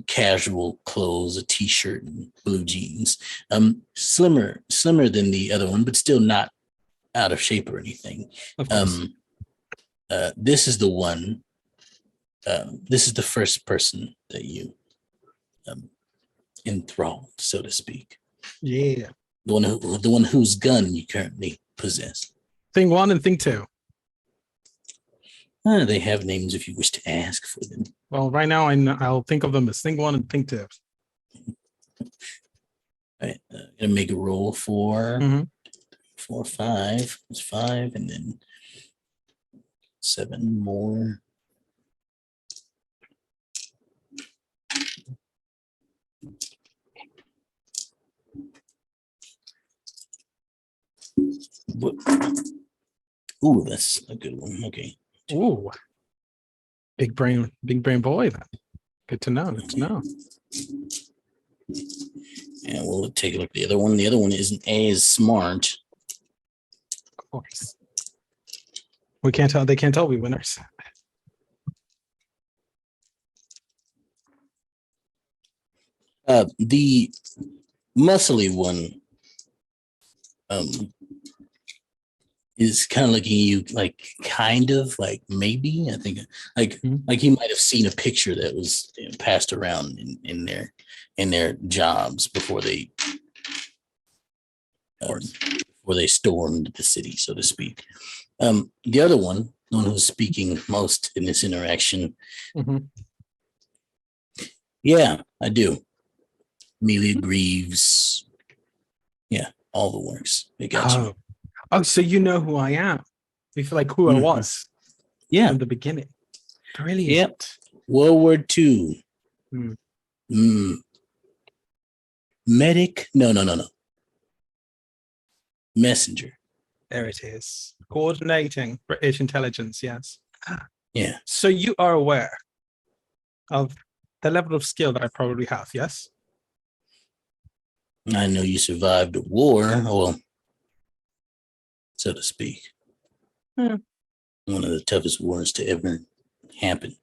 casual clothes, a t-shirt and blue jeans. Slimmer than the other one, but still not out of shape or anything. Of course. This is the one. This is the first person that you enthralled, so to speak. Yeah. The one whose gun you currently possess. Thing 1 and thing 2. They have names if you wish to ask for them. Well, right now I'll think of them as thing 1 and thing 2. All right, gonna make a roll for Mhm. 4, 5. It's 5, and then 7 more. What? Ooh, that's a good one. Okay. Ooh. Big brain boy then. Good to know. Good to know. And we'll take a look at the other one. The other one isn't as smart. Of course. We can't tell. They can't tell we winners. The muscly one is kind of looking at you like kind of like maybe. I think like he might have seen a picture that was passed around in their jobs before they stormed the city, so to speak. The other one, the one who's speaking most in this interaction. Mhm. Yeah, I do. Amelia Greaves. Yeah, all the works. They got you. Oh, so you know who I am. You feel like who I Mhm. was Yeah. from the beginning. Brilliant. Yep. World War II. Hmm. Medic. No. Messenger. There it is. Coordinating British intelligence. Yes. Yeah. So you are aware of the level of skill that I probably have. Yes. I know you survived a war, well, so to speak. Hmm. One of the toughest wars to ever happen.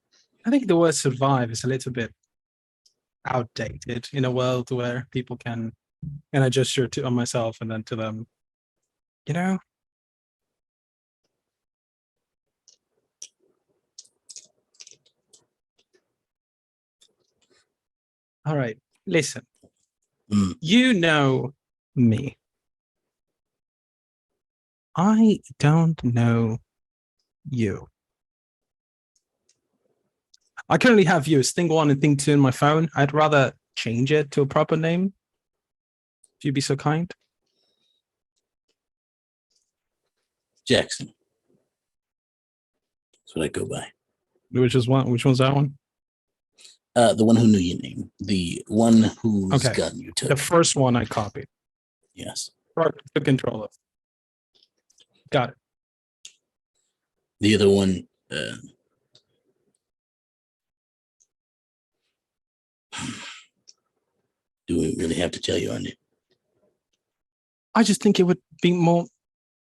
I think the word survive is a little bit outdated in a world where people can, and I gesture on myself and then to them, you know. All right, listen. You know me. I don't know you. I currently have you as thing 1 and thing 2 in my phone. I'd rather change it to a proper name. If you'd be so kind. Jackson. That's what I go by. Which one's that one? The one who knew your name. The one whose gun you took. The first one I copied. Yes. Took control of. Got it. The other one, do we really have to tell you on it? I just think it would be more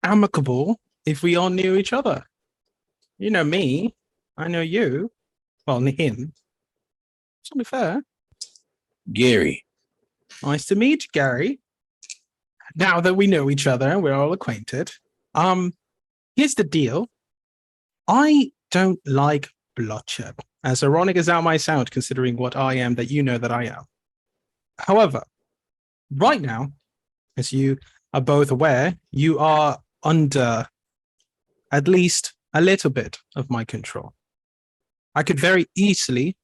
amicable if we all knew each other. You know me. I know you. Well, him. It's only fair. Gary. Nice to meet you, Gary. Now that we know each other and we're all acquainted, here's the deal. I don't like bloodshed, as ironic as that might sound, considering what I am that you know that I am. However, right now, as you are both aware, you are under at least a little bit of my control. I could very easily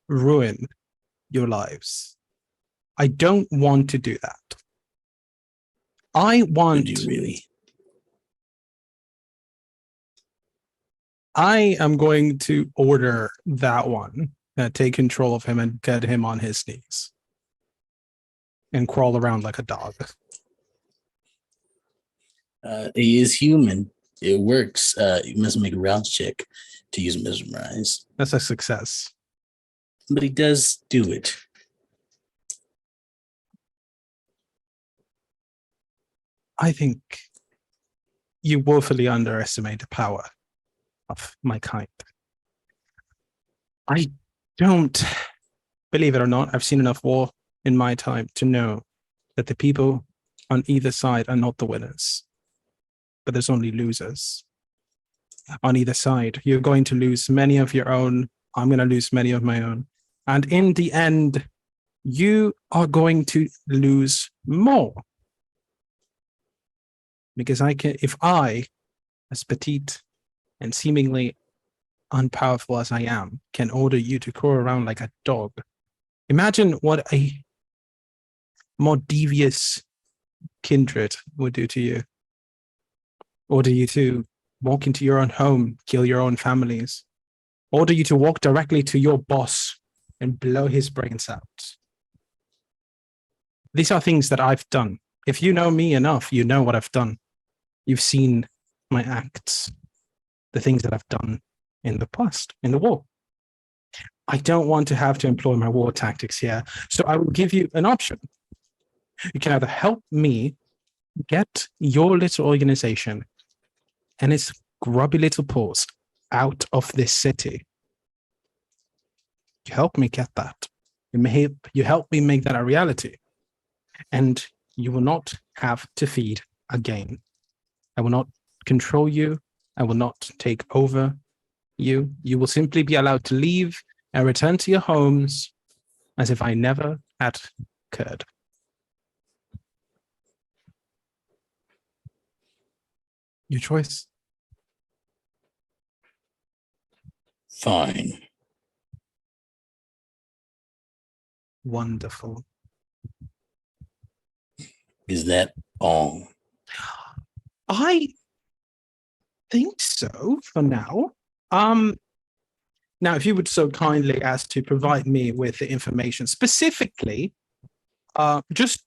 ruin your lives. I don't want to do that. I want. Would you really? I am going to order that one, take control of him and get him on his knees and crawl around like a dog. He is human. It works. You must make a rouse check to use mesmerize. That's a success. But he does do it. I think you woefully underestimate the power of my kind. I don't, believe it or not, I've seen enough war in my time to know that the people on either side are not the winners, but there's only losers. On either side, you're going to lose many of your own. I'm going to lose many of my own. And in the end, you are going to lose more. Because if I, as petite and seemingly unpowerful as I am, can order you to crawl around like a dog, imagine what a more devious kindred would do to you. Order you to walk into your own home, kill your own families. Order you to walk directly to your boss and blow his brains out. These are things that I've done. If you know me enough, you know what I've done. You've seen my acts, the things that I've done in the past, in the war. I don't want to have to employ my war tactics here, so I will give you an option. You can either help me get your little organization and its grubby little paws out of this city. You help me get that. You help me make that a reality. And you will not have to feed again. I will not control you. I will not take over you. You will simply be allowed to leave and return to your homes as if I never had occurred. Your choice. Fine. Wonderful. Is that all? I think so for now. Now, if you would so kindly as to provide me with the information, specifically, just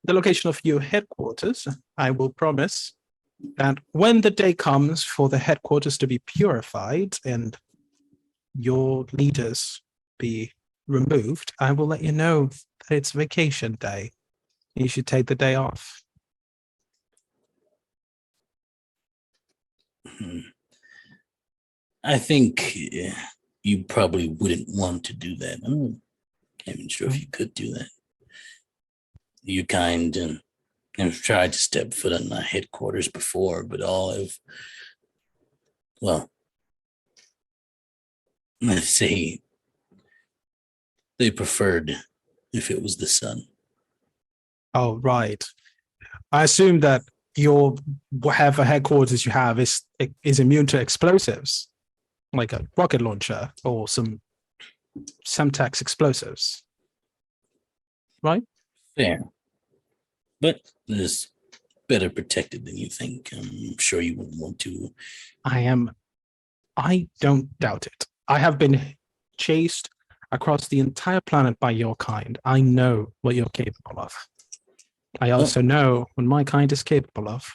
the location of your headquarters, I will promise that when the day comes for the headquarters to be purified and your leaders be removed, I will let you know that it's vacation day. You should take the day off. I think you probably wouldn't want to do that. I'm not even sure if you could do that. You kind and have tried to step foot on my headquarters before, but let's say they preferred if it was the sun. Oh, right. I assume that your whatever headquarters you have is immune to explosives, like a rocket launcher or some Semtex explosives, right? Fair. But it's better protected than you think. I'm sure you wouldn't want to. I don't doubt it. I have been chased across the entire planet by your kind. I know what you're capable of. I also know what my kind is capable of.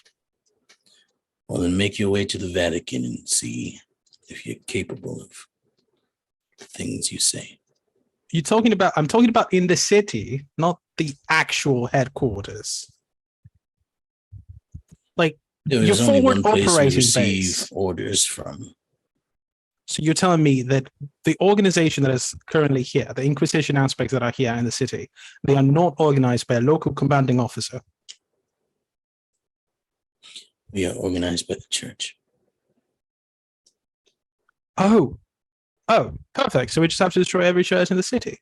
Well, then make your way to the Vatican and see if you're capable of the things you say. I'm talking about in the city, not the actual headquarters. Like your There's only forward one place we operating receive base. orders from. So you're telling me that the organization that is currently here, the Inquisition aspects that are here in the city, they are not organized by a local commanding officer. We are organized by the church. Oh, perfect. So we just have to destroy every church in the city.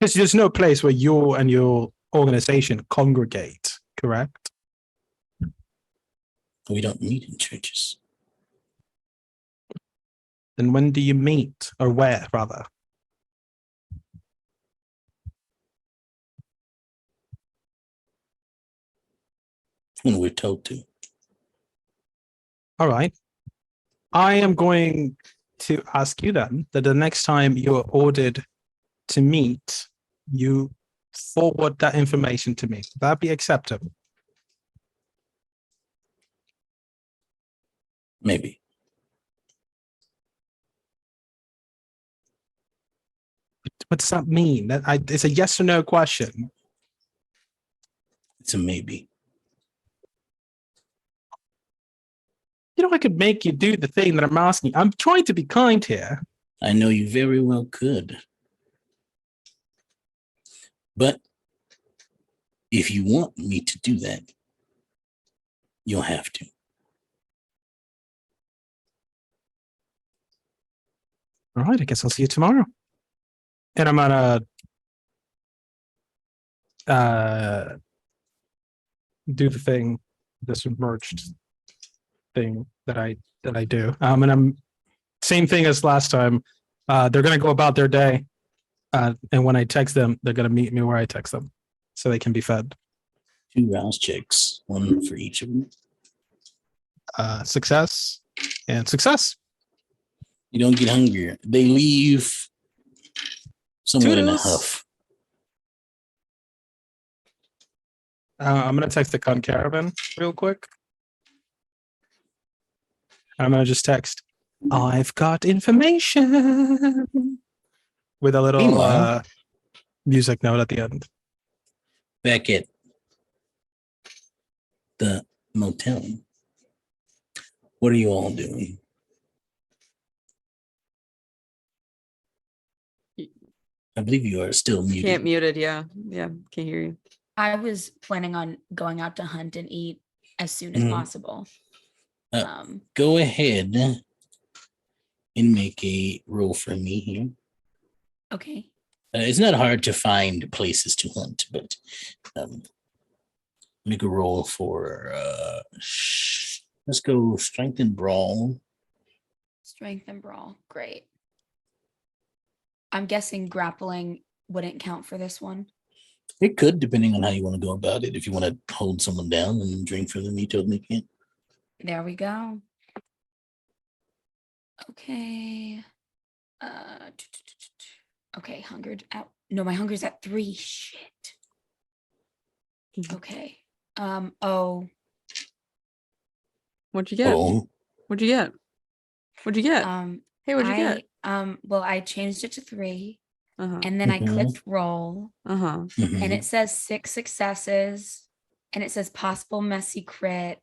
Because there's no place where you and your organization congregate, correct? We don't meet in churches. Then when do you meet? Or where, rather? when we're told to. All right. I am going to ask you then that the next time you're ordered to meet, you forward that information to me. Would that be acceptable? Maybe. What does that mean? It's a yes or no question. It's a maybe. You know, I could make you do the thing that I'm asking. I'm trying to be kind here. I know you very well could. But if you want me to do that, you'll have to. All right, I guess I'll see you tomorrow. And I'm gonna do the thing, this merged thing that I do. And I'm same thing as last time. They're gonna go about their day. And when I text them, they're gonna meet me where I text them so they can be fed. 2 rouse checks, 1 for each of them. Success and success. You don't get hungrier. They leave somewhat in a Toodles. huff. I'm gonna text the con caravan real quick. I'm gonna just text, I've got information with a little Meanwhile- music note at the end. Back at the motel, what are you all doing? I believe you are still muted. Can't mute it. Yeah. Yeah. Can't hear you. I was planning on going out to hunt and eat as soon as Mhm. possible. Uh, Go ahead and make a roll for me here. Okay. It's not hard to find places to hunt, but make a roll for let's go strength and brawl. Strength and brawl. Great. I'm guessing grappling wouldn't count for this one. It could, depending on how you want to go about it. If you want to hold someone down and drink from them, you totally can. There we go. Okay. Okay, hungered out. No, my hunger's at 3. Shit. Okay. Oh. What'd you get? Oh, What'd you get? What'd you get? Hey, what'd you get? Well, I changed it to 3 Uh-huh. and then I Mhm. clicked roll Uh-huh. mhm. and it says 6 successes and it says possible messy crit.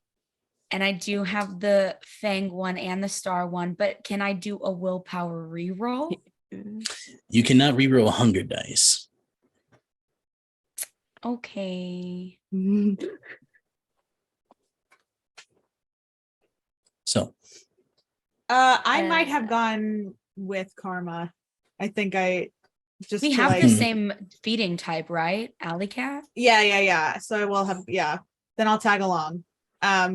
And I do have the Fang one and the Star one, but can I do a willpower reroll? You cannot reroll hunger dice. Okay. So I might have Uh, gone with Karma. I think I just We to, have like, the same feeding type, right? Alley cat? yeah. So I will have then I'll tag along. I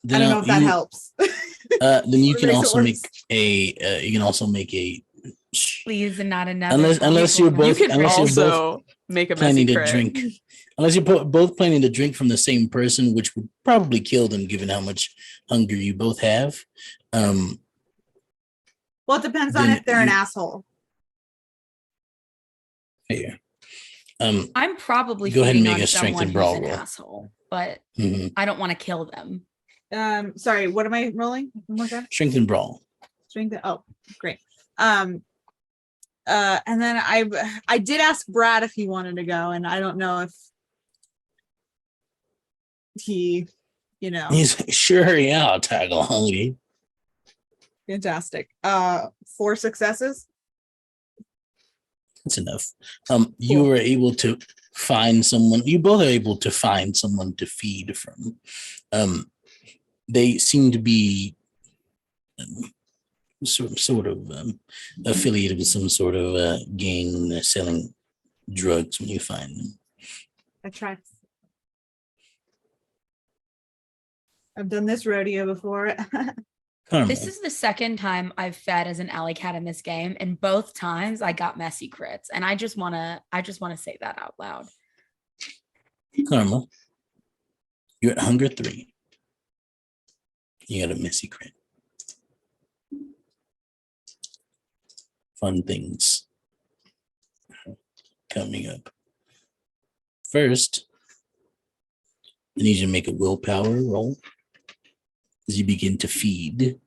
then don't know if that helps. Then you Or can makes it also make worse. a you can also make a Please, not another. unless you're possible You both can unless you're both also make a messy planning to crit. drink. Unless you're both planning to drink from the same person, which would probably kill them given how much hunger you both have. Well, it depends on Then if they're an you- asshole. Here. I'm probably Go ahead and feeding make on a strength someone and who's brawl an roll. asshole, but Mhm. I don't want to kill them. Sorry, what am I rolling? One more time. Strength and brawl. Strength. Oh, great. And then I did ask Brad if he wanted to go, and I don't know if he, He's like, sure, yeah, I'll tag along with you. fantastic. 4 successes. That's enough. You were able to find someone. You both are able to find someone to feed from. They seem to be sort of affiliated with some sort of gang selling drugs when you find them. I try. I've done this rodeo before. Karma. This is the second time I've fed as an alley cat in this game, and both times I got messy crits. And I just wanna say that out loud. Karma. You're at hunger 3. You got a messy crit. Fun things coming up. First, I need you to make a willpower roll as you begin to feed.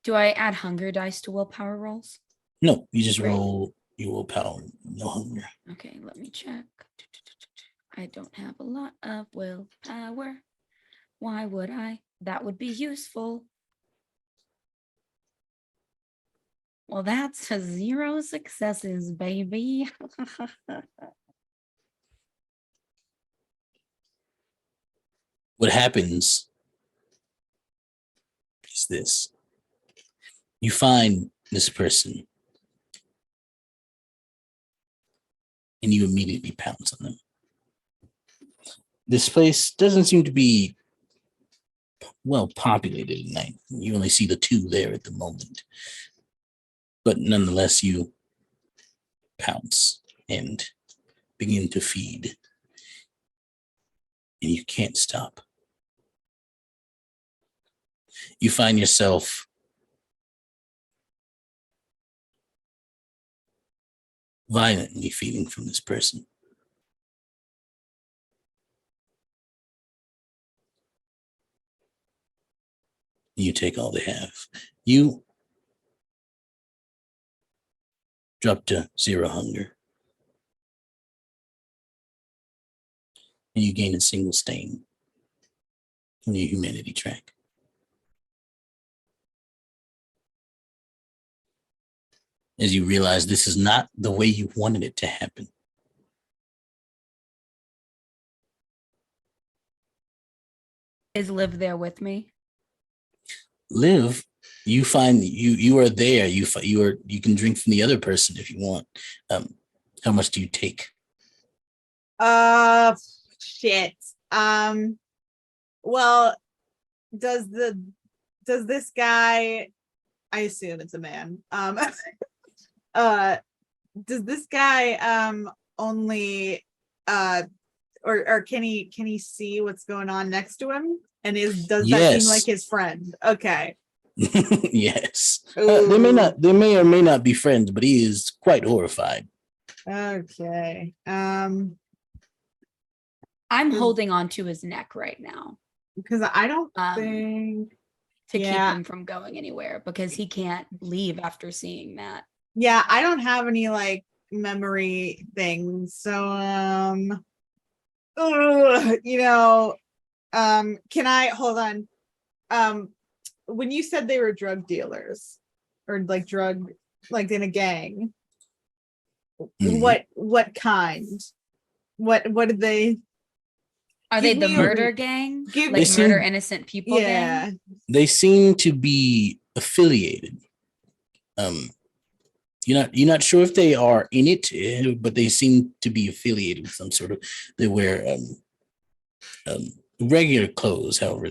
Do I add hunger dice to willpower rolls? No, you just Right. roll your willpower, no hunger. Okay, let me check. I don't have a lot of willpower. Why would I? That would be useful. Well, that's a 0 successes, baby. What happens is this. You find this person and you immediately pounce on them. This place doesn't seem to be well populated at night. You only see the 2 there at the moment. But nonetheless, you pounce and begin to feed. And you can't stop. You find yourself violently feeding from this person. You take all they have. You drop to 0 hunger. And you gain a single stain on your humanity track. As you realize this is not the way you wanted it to happen. Is Liv there with me? Liv, you find you are there. You can drink from the other person if you want. How much do you take? Shit. Well, does this guy, I assume it's a man. Does this guy only or can he see what's going on next to him? And does that seem Yes. like his friend? Okay. Yes. They may or may not be friends, but he is quite horrified. Okay. I'm Is- holding on to his neck right now because I don't Um, think to keep Yeah. him from going anywhere because he can't leave after seeing that. yeah, I don't have any like memory things. So can I hold on? When you said they were drug dealers or like in a gang, Mhm. what kind? What did they Are Give they the me a murder re- gang? give Like me- murder innocent people yeah. gang? They seem to be affiliated. You're not sure if they are in it, but they seem to be affiliated with some sort of. They wear regular clothes. However,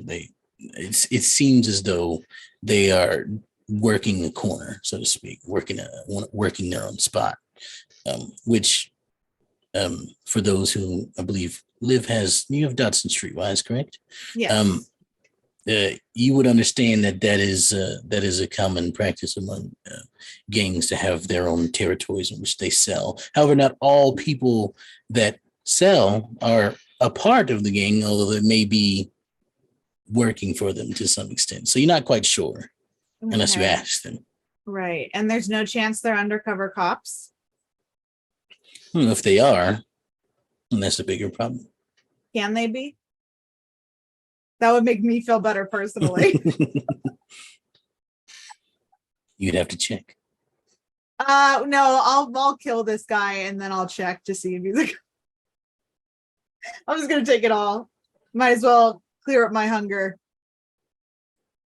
it seems as though they are working the corner, so to speak, working their own spot. Which, for those who I believe you have Dodson Streetwise, correct? Yes. You would understand that is a common practice among gangs to have their own territories in which they sell. However, not all people that sell are a part of the gang, although they may be working for them to some extent. So you're not quite sure unless you Okay. ask them. Right. And there's no chance they're undercover cops. If they are, then that's a bigger problem. Can they be? That would make me feel better personally. You'd have to check. No, I'll kill this guy and then I'll check to see if he's like I'm just gonna take it all. Might as well clear up my hunger.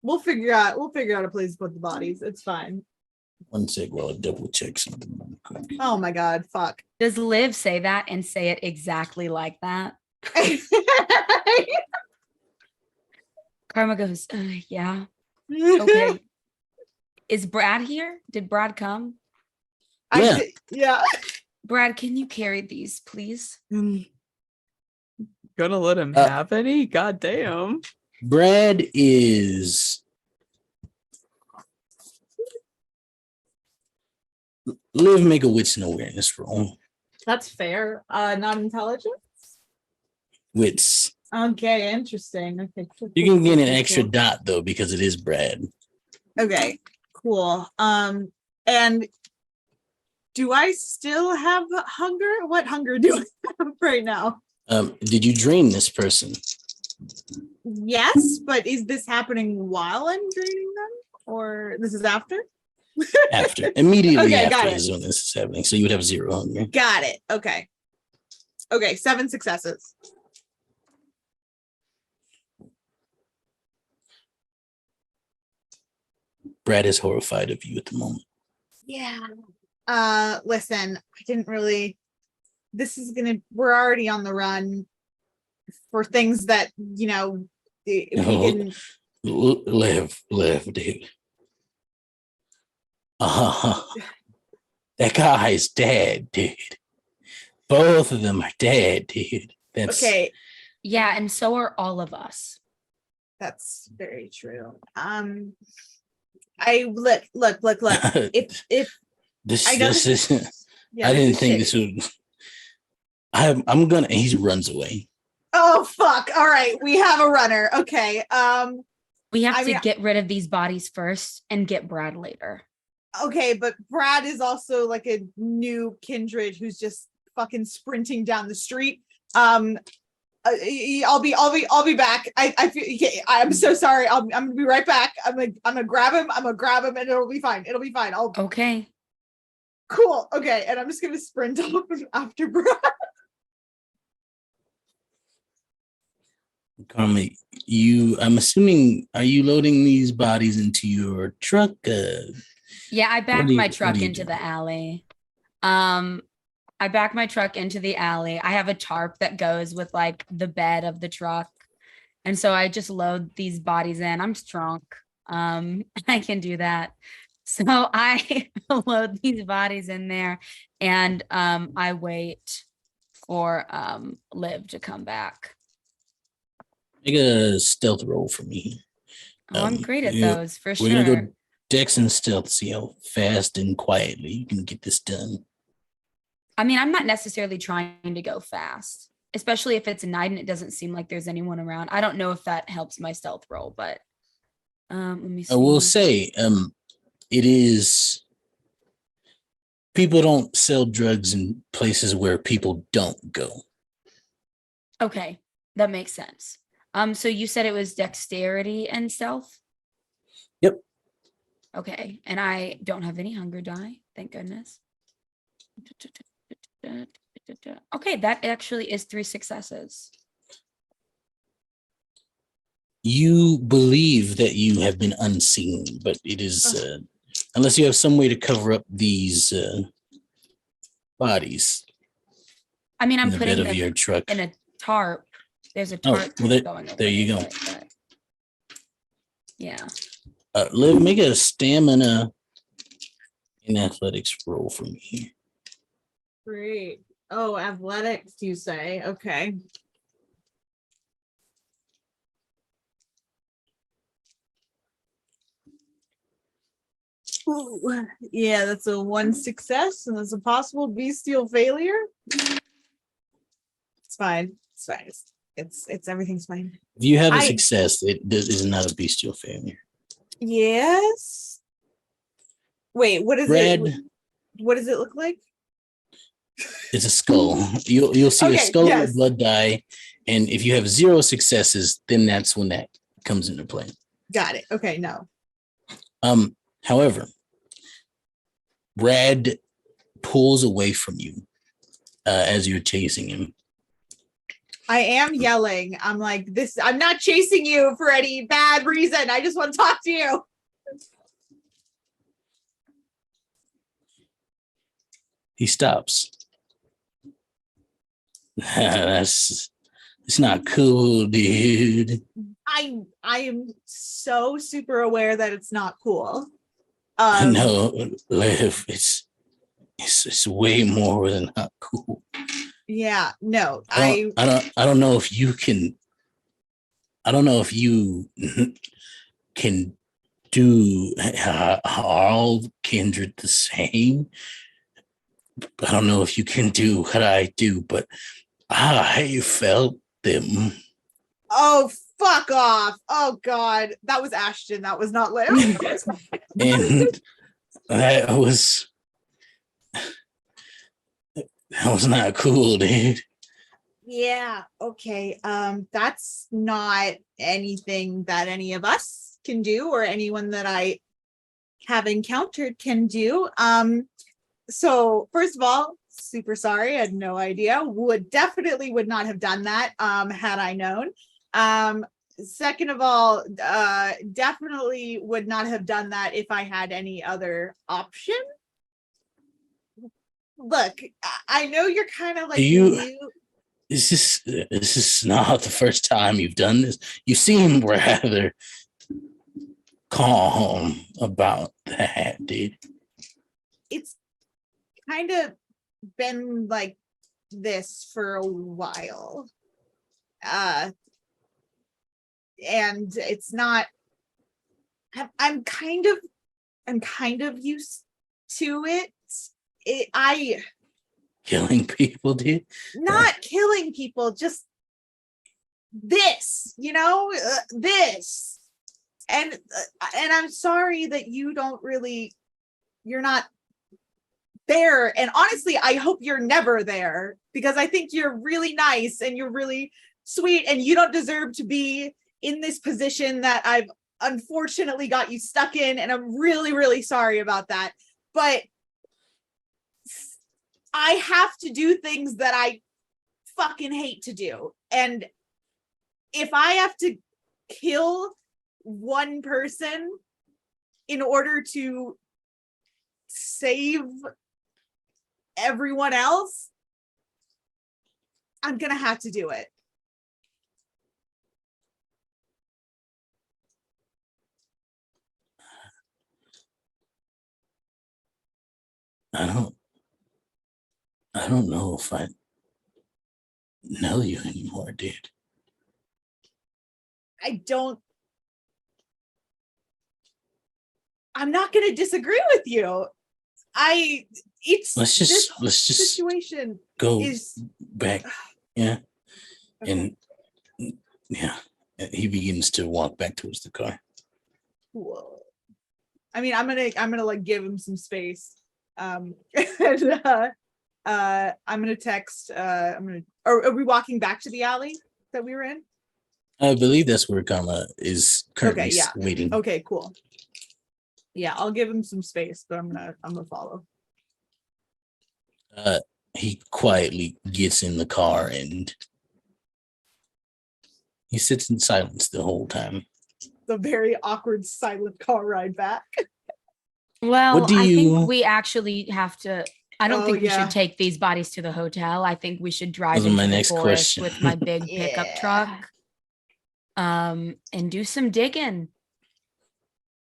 We'll figure out a place to put the bodies. It's fine. One sec while I double check something really quick. Oh my god, fuck. Does Liv say that and say it exactly like that? Karma goes, yeah. Okay. Is Brad here? Did Brad come? Yeah. Yeah. Brad, can you carry these, please? Gonna let him Uh, have any? God damn. Brad is Liv, make a wits and awareness roll. That's fair. Not intelligent. Wits. Okay, interesting. Okay, cool, You cool, can get cool, an cool, extra cool. dot though because it is Brad. Okay, cool. And do I still have hunger? What hunger do I have right now? Did you drain this person? Yes, but is this happening while I'm draining them, or this is after? After. Immediately Okay, got after it. is when this is happening. So you would have 0 hunger. Got it. Okay. Okay, 7 successes. Brad is horrified of you at the moment. Yeah. Listen, I didn't really. This is gonna. We're already on the run for things that we Oh. didn't. Live, dude. That guy's dead, dude. Both of them are dead, dude. That's Okay, Yeah, and so are all of us. that's very true. I look. If this I know this is yeah, I this didn't is think shitty. this would I'm gonna he runs away. Oh fuck! All right, we have a runner. Okay. We have I to mean- get rid of these bodies first and get Brad later. Okay, but Brad is also like a new kindred who's just fucking sprinting down the street. I'll be back. I feel I'm so sorry. I'm gonna be right back. I'm gonna grab him. And it'll be fine. I'll Okay. cool. Okay, and I'm just gonna sprint off after Brad. Carmen, I'm assuming, are you loading these bodies into your truck? Yeah, I backed do you- my what truck do you into do? the alley. I backed my truck into the alley. I have a tarp that goes with like the bed of the truck. And so I just load these bodies in. I'm drunk. I can do that. So I load these bodies in there and I wait for Liv to come back. Make a stealth roll for me. Oh, I'm great at you- those for We're gonna sure. go Dex and stealth, see how fast and quietly you can get this done. I mean, I'm not necessarily trying to go fast, especially if it's night and it doesn't seem like there's anyone around. I don't know if that helps my stealth roll, but let me see. I will say, it is people don't sell drugs in places where people don't go. Okay, that makes sense. So you said it was dexterity and stealth? Yep. Okay, and I don't have any hunger die, thank goodness. Okay, that actually is 3 successes. You believe that you have been unseen, but it is unless you have some way to cover up these bodies I mean, in I'm the putting bed of them your truck. in a tarp. There's a Oh, tarp well, going over there you go. it, but yeah. Liv, make a stamina and athletics roll for me. Great. Oh, athletics, you say? Okay. Ooh, yeah, that's a 1 success, and there's a possible bestial failure. It's fine. It's fine. It's everything's fine. If you have a I- success, it is not a bestial failure. Yes. Wait, what is Brad, it? What does it look like? it's a skull. You'll see a Okay, skull yes. with blood die, and if you have 0 successes, then that's when that comes into play. Got it. Okay, no. However, Brad pulls away from you as you're chasing him. I am yelling. I'm like, this, I'm not chasing you for any bad reason. I just want to talk to you. He stops. It's not cool, dude. I am so super aware that it's not cool. No, Liv, it's way more than not cool. Yeah, no, I don't know if you can. I don't know if you can do all kindred the same. I don't know if you can do what I do, but I felt them. Oh, fuck off. Oh God. That was Ashton. That was not Liv. And that was not cool, dude. Yeah, okay. That's not anything that any of us can do or anyone that I have encountered can do. So first of all, super sorry. I had no idea. Would not have done that had I known. Second of all, definitely would not have done that if I had any other option. Look, I know you're kind of like new. This is not the first time you've done this. You seem rather calm about that, dude. It's kind of been like this for a while. And it's not, I'm kind of used to it. Killing people, dude. Not killing people, just this, this. And I'm sorry that you're not there. And honestly, I hope you're never there, because I think you're really nice and you're really sweet and you don't deserve to be in this position that I've unfortunately got you stuck in. And I'm really, really sorry about that. But I have to do things that I fucking hate to do. And if I have to kill one person in order to save everyone else, I'm gonna have to do it. I don't know if I know you anymore, dude. I'm not gonna disagree with you. Let's just situation go is back. Yeah. okay. And yeah, he begins to walk back towards the car. Cool. I mean, I'm gonna like give him some space. And I'm gonna text. Are we walking back to the alley that we were in? I believe that's where Karma is currently waiting. Okay, cool. Yeah, I'll give him some space, but I'm gonna follow. He quietly gets in the car and he sits in silence the whole time. The very awkward, silent car ride back. Well, I think we actually have to. I don't think we yeah. should take these bodies to the hotel. I think we should drive Those are into my the next forest question. with my big pickup truck, and do some digging.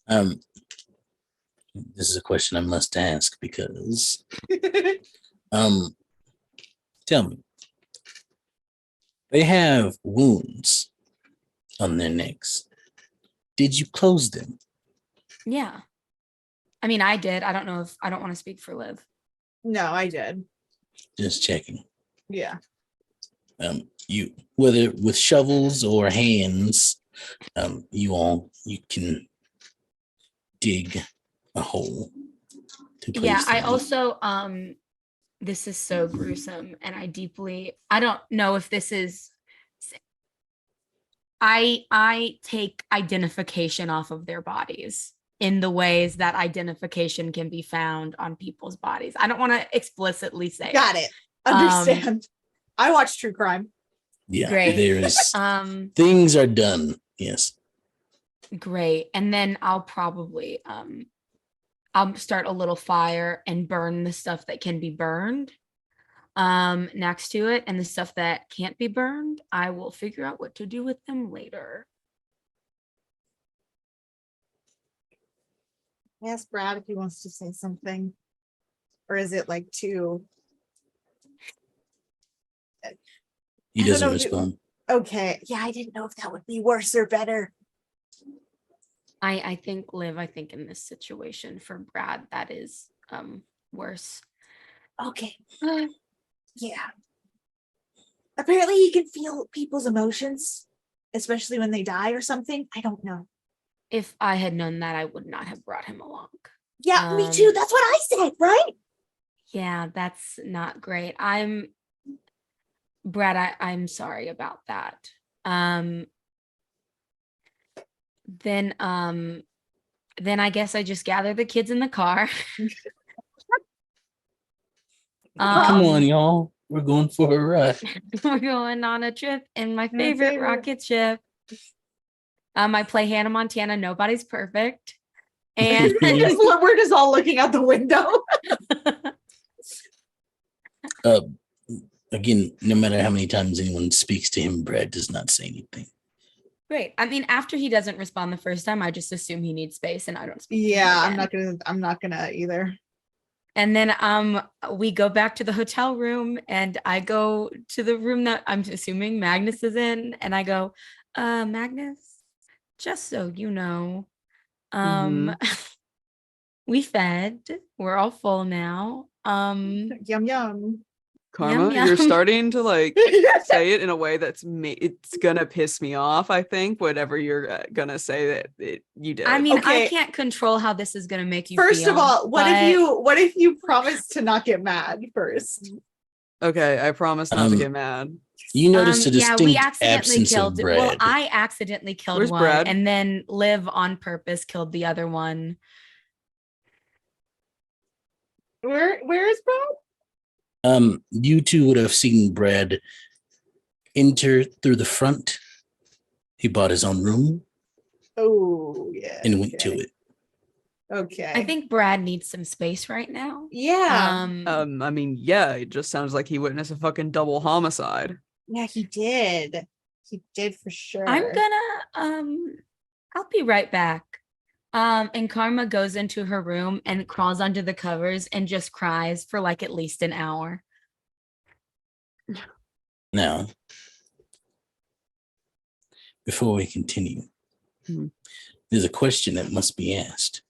This is a question I must ask because tell me, they have wounds on their necks. Did you close them? Yeah. I mean, I did. I don't know if I don't want to speak for Liv. No, I did. Just checking. Yeah. You, whether with shovels or hands, you can dig a hole to place Yeah, I them. also this is so gruesome, and I don't know if this is. I take identification off of their bodies in the ways that identification can be found on people's bodies. I don't want to explicitly say. Got it. Understand. I watch true crime. Yeah, great. There's things are done. Yes. Great. And then I'll probably I'll start a little fire and burn the stuff that can be burned next to it, and the stuff that can't be burned, I will figure out what to do with them later. Ask Brad if he wants to say something. Or is it like too? He I don't doesn't know, respond. Okay. Yeah, I didn't know if that would be worse or better. I think Liv, I think in this situation for Brad, that is worse. Okay. Yeah. Apparently he can feel people's emotions, especially when they die or something. I don't know. If I had known that, I would not have brought him along. Yeah, me too. That's what I said, right? Yeah, that's not great. Brad, I'm sorry about that. Then I guess I just gather the kids in the car. Come on, y'all. We're going for a ride. We're going on a trip in my favorite favorite. rocket ship. I play Hannah Montana. Nobody's perfect. And We're just all looking out the window. Again, no matter how many times anyone speaks to him, Brad does not say anything. great. I mean, after he doesn't respond the first time, I just assume he needs space and I don't speak. to him Yeah, again. I'm not gonna either. And then we go back to the hotel room and I go to the room that I'm assuming Magnus is in, and I go, Magnus, just so you know, we fed, we're all full now. Yum yum. Karma, Yum, you're yum. starting to like say it in a way that's it's gonna piss me off. I think whatever you're gonna say you did. I mean, Okay. I can't control how this is gonna make you First feel. of all, what but if you promise to not get mad first? Okay, I promise not to get mad. You noticed a yeah, we distinct accidentally absence killed of Brad. well, I accidentally killed Where's one Brad? and then Liv on purpose killed the other one. Where is Brad? You two would have seen Brad enter through the front. He bought his own room Oh yeah. and went to it. Okay. I think Brad needs some space right now. Yeah. I mean, yeah, it just sounds like he witnessed a fucking double homicide. Yeah, he did. He did for sure. I'm gonna I'll be right back. And Karma goes into her room and crawls under the covers and just cries for like at least an hour. Now, before we continue, there's a question that must be asked.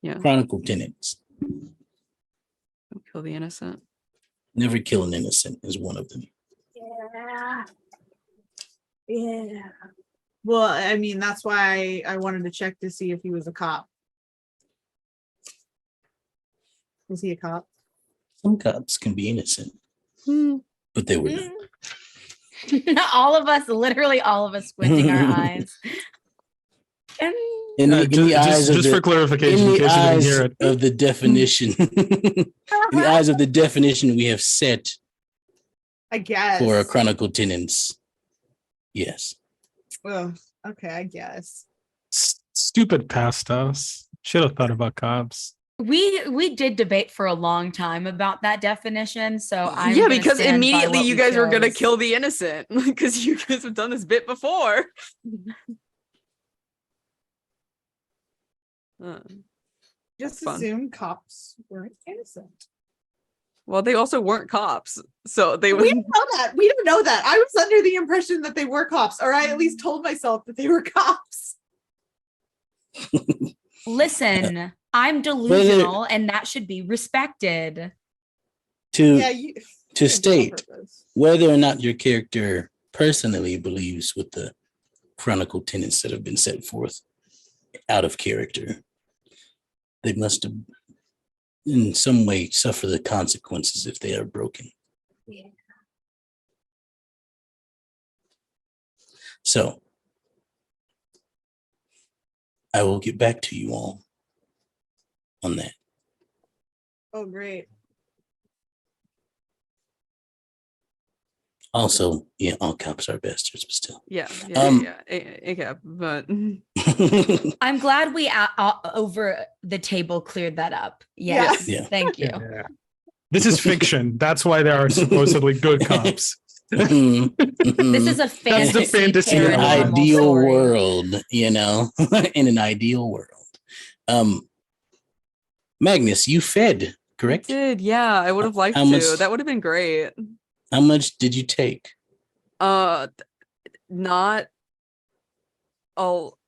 Yeah. Chronicle tenants. Don't kill the innocent. Never kill an innocent is one of them. Yeah. Yeah. Well, I mean, that's why I wanted to check to see if he was a cop. Was he a cop? Some cops can be innocent, but they were not. All of us, literally all of us squinting our eyes. And In the eyes of just for clarification, in the case you didn't eyes hear it. of the definition, in the eyes of the definition we have set I guess. for a chronicle tenants, yes. Ugh, okay, I guess. Stupid past us. Should have thought about cops. we did debate for a long time about that definition. So I'm yeah, gonna because stand by immediately what you we guys were gonna chose. kill the innocent because you guys have done this bit before. Just fun. assume cops weren't innocent. Well, they also weren't cops, so they We don't know that. We don't know that. I was under the impression that they were cops, or I at least told myself that they were cops. Listen, I'm delusional and that should be respected. You To did it on state purpose. whether or not your character personally believes with the chronicle tenets that have been set forth out of character, they must have in some way suffer the consequences if they are broken. Yeah. So I will get back to you all on that. Oh, great. Also, yeah, all cops are bastards, but still. yeah. But I'm glad we over the table cleared that up. Yes. Yeah. Thank you. Yeah. This is fiction. That's why there are supposedly good cops. This is a fantasy. the fantasy in an paranormal ideal story. world, in an ideal world. Magnus, you fed, I correct? did, yeah. I would have liked How to. much- That would have been great. How much did you take? Not all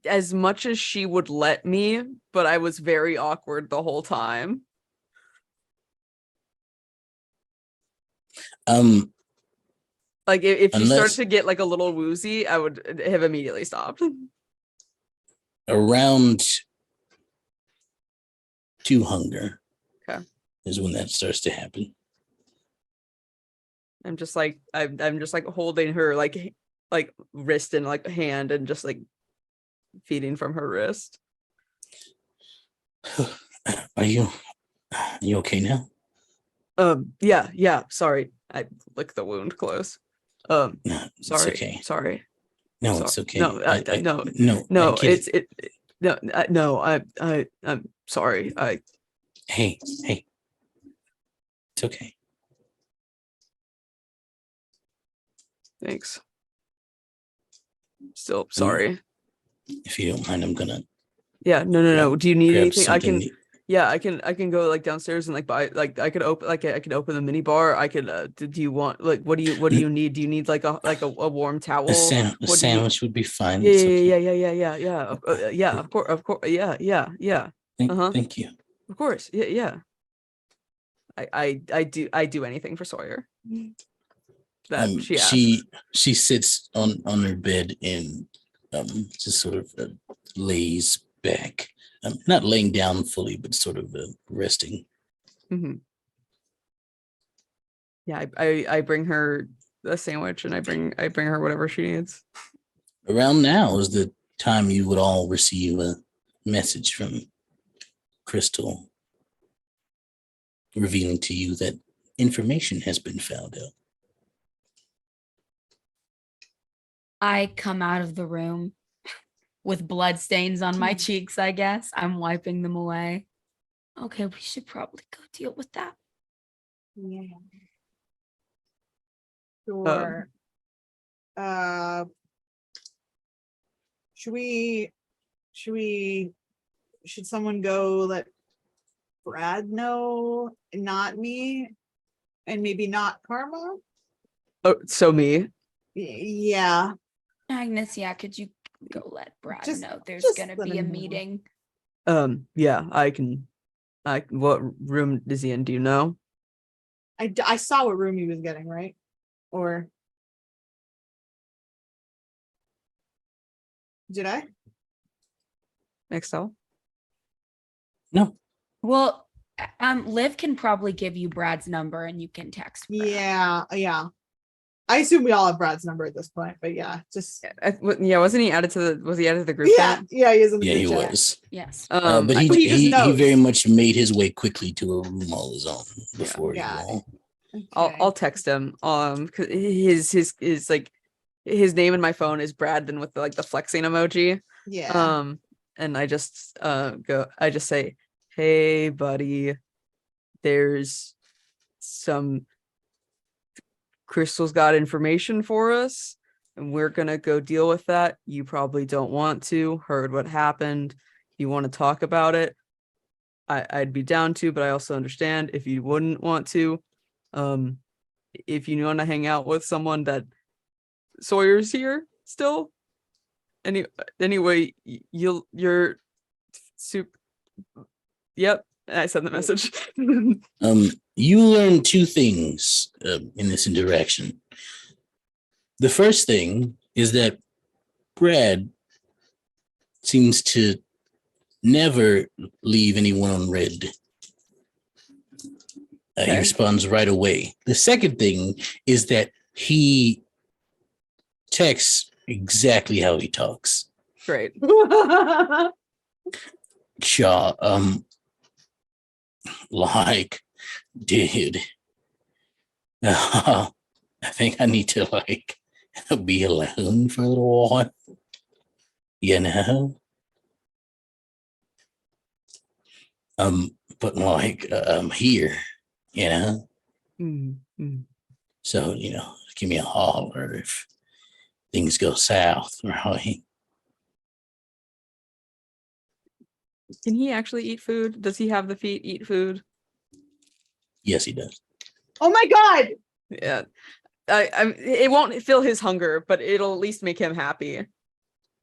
as much as she would let me, but I was very awkward the whole time. Like if she started Unless- to get like a little woozy, I would have immediately stopped. Around 2 hunger. Okay. Is when that starts to happen. I'm just like I'm just like holding her like wrist and like hand and just like feeding from her wrist. Are you okay now? Yeah, sorry. I licked the wound close. No, it's Sorry. okay. Sorry. No, Sorry. it's okay. No, No, I get it. No, I'm sorry. Hey, it's okay. Thanks. Still sorry. If you don't mind, I'm gonna Yeah, no. Do you need grab anything? I something. can. Yeah, I can go like downstairs and like buy like I could open the mini bar. I could. Do you want like what do you need? Do you need like a warm towel? A What do you- sandwich would be fine. Yeah, It's okay. yeah. Of course. Yeah. Thank you. Of course. Yeah. I do anything for Sawyer. That she asks. She sits on her bed and just sort of lays back, not laying down fully, but sort of resting. Mm-hmm. Yeah, I bring her a sandwich and I bring her whatever she needs. Around now is the time you would all receive a message from Crystal revealing to you that information has been found out. I come out of the room with blood stains on my cheeks, I guess. I'm wiping them away. Okay, we should probably go deal with that. Yeah. Sure. Should someone go let Brad know, not me, and maybe not Karma? Oh, so me. Yeah. Magnus, yeah, could you go let Brad Just- know there's just gonna let be a him know. meeting? Yeah, I can. What room is he in? Do you know? I saw what room he was getting, right? Or did I? Excel. No, Well, Liv can probably give you Brad's number and you can text Brad. Yeah. I assume we all have Brad's number at this point, but yeah, just Yeah, wasn't he added to the? Was he added to the group yeah, chat? yeah, he is in the yeah, group he chat. was. Yes. But he But he just he knows. very much made his way quickly to a room all his own before you got all. Okay. I'll text him. 'Cause his like his name in my phone is Brad, then with the, like the flexing emoji. Yeah. And I just say, hey buddy, there's some Crystal's got information for us and we're gonna go deal with that. You probably don't want to. Heard what happened. You want to talk about it? I'd be down to, but I also understand if you wouldn't want to. If you want to hang out with someone that Sawyer's here still. Anyway, you're super. Yep, I sent the message. You learn 2 things in this interaction. The first thing is that Brad seems to never leave anyone on red. He Okay. responds right away. The second thing is that he texts exactly how he talks. Great. Shaw, like, dude, I think I need to like be alone for a little while. You know? But like, I'm here, you know? Mm-hmm. So, you know, give me a holler if things go south, right? Can he actually eat food? Does he have the feet eat food? Yes, he does. Oh my god. Yeah. It won't fill his hunger, but it'll at least make him happy.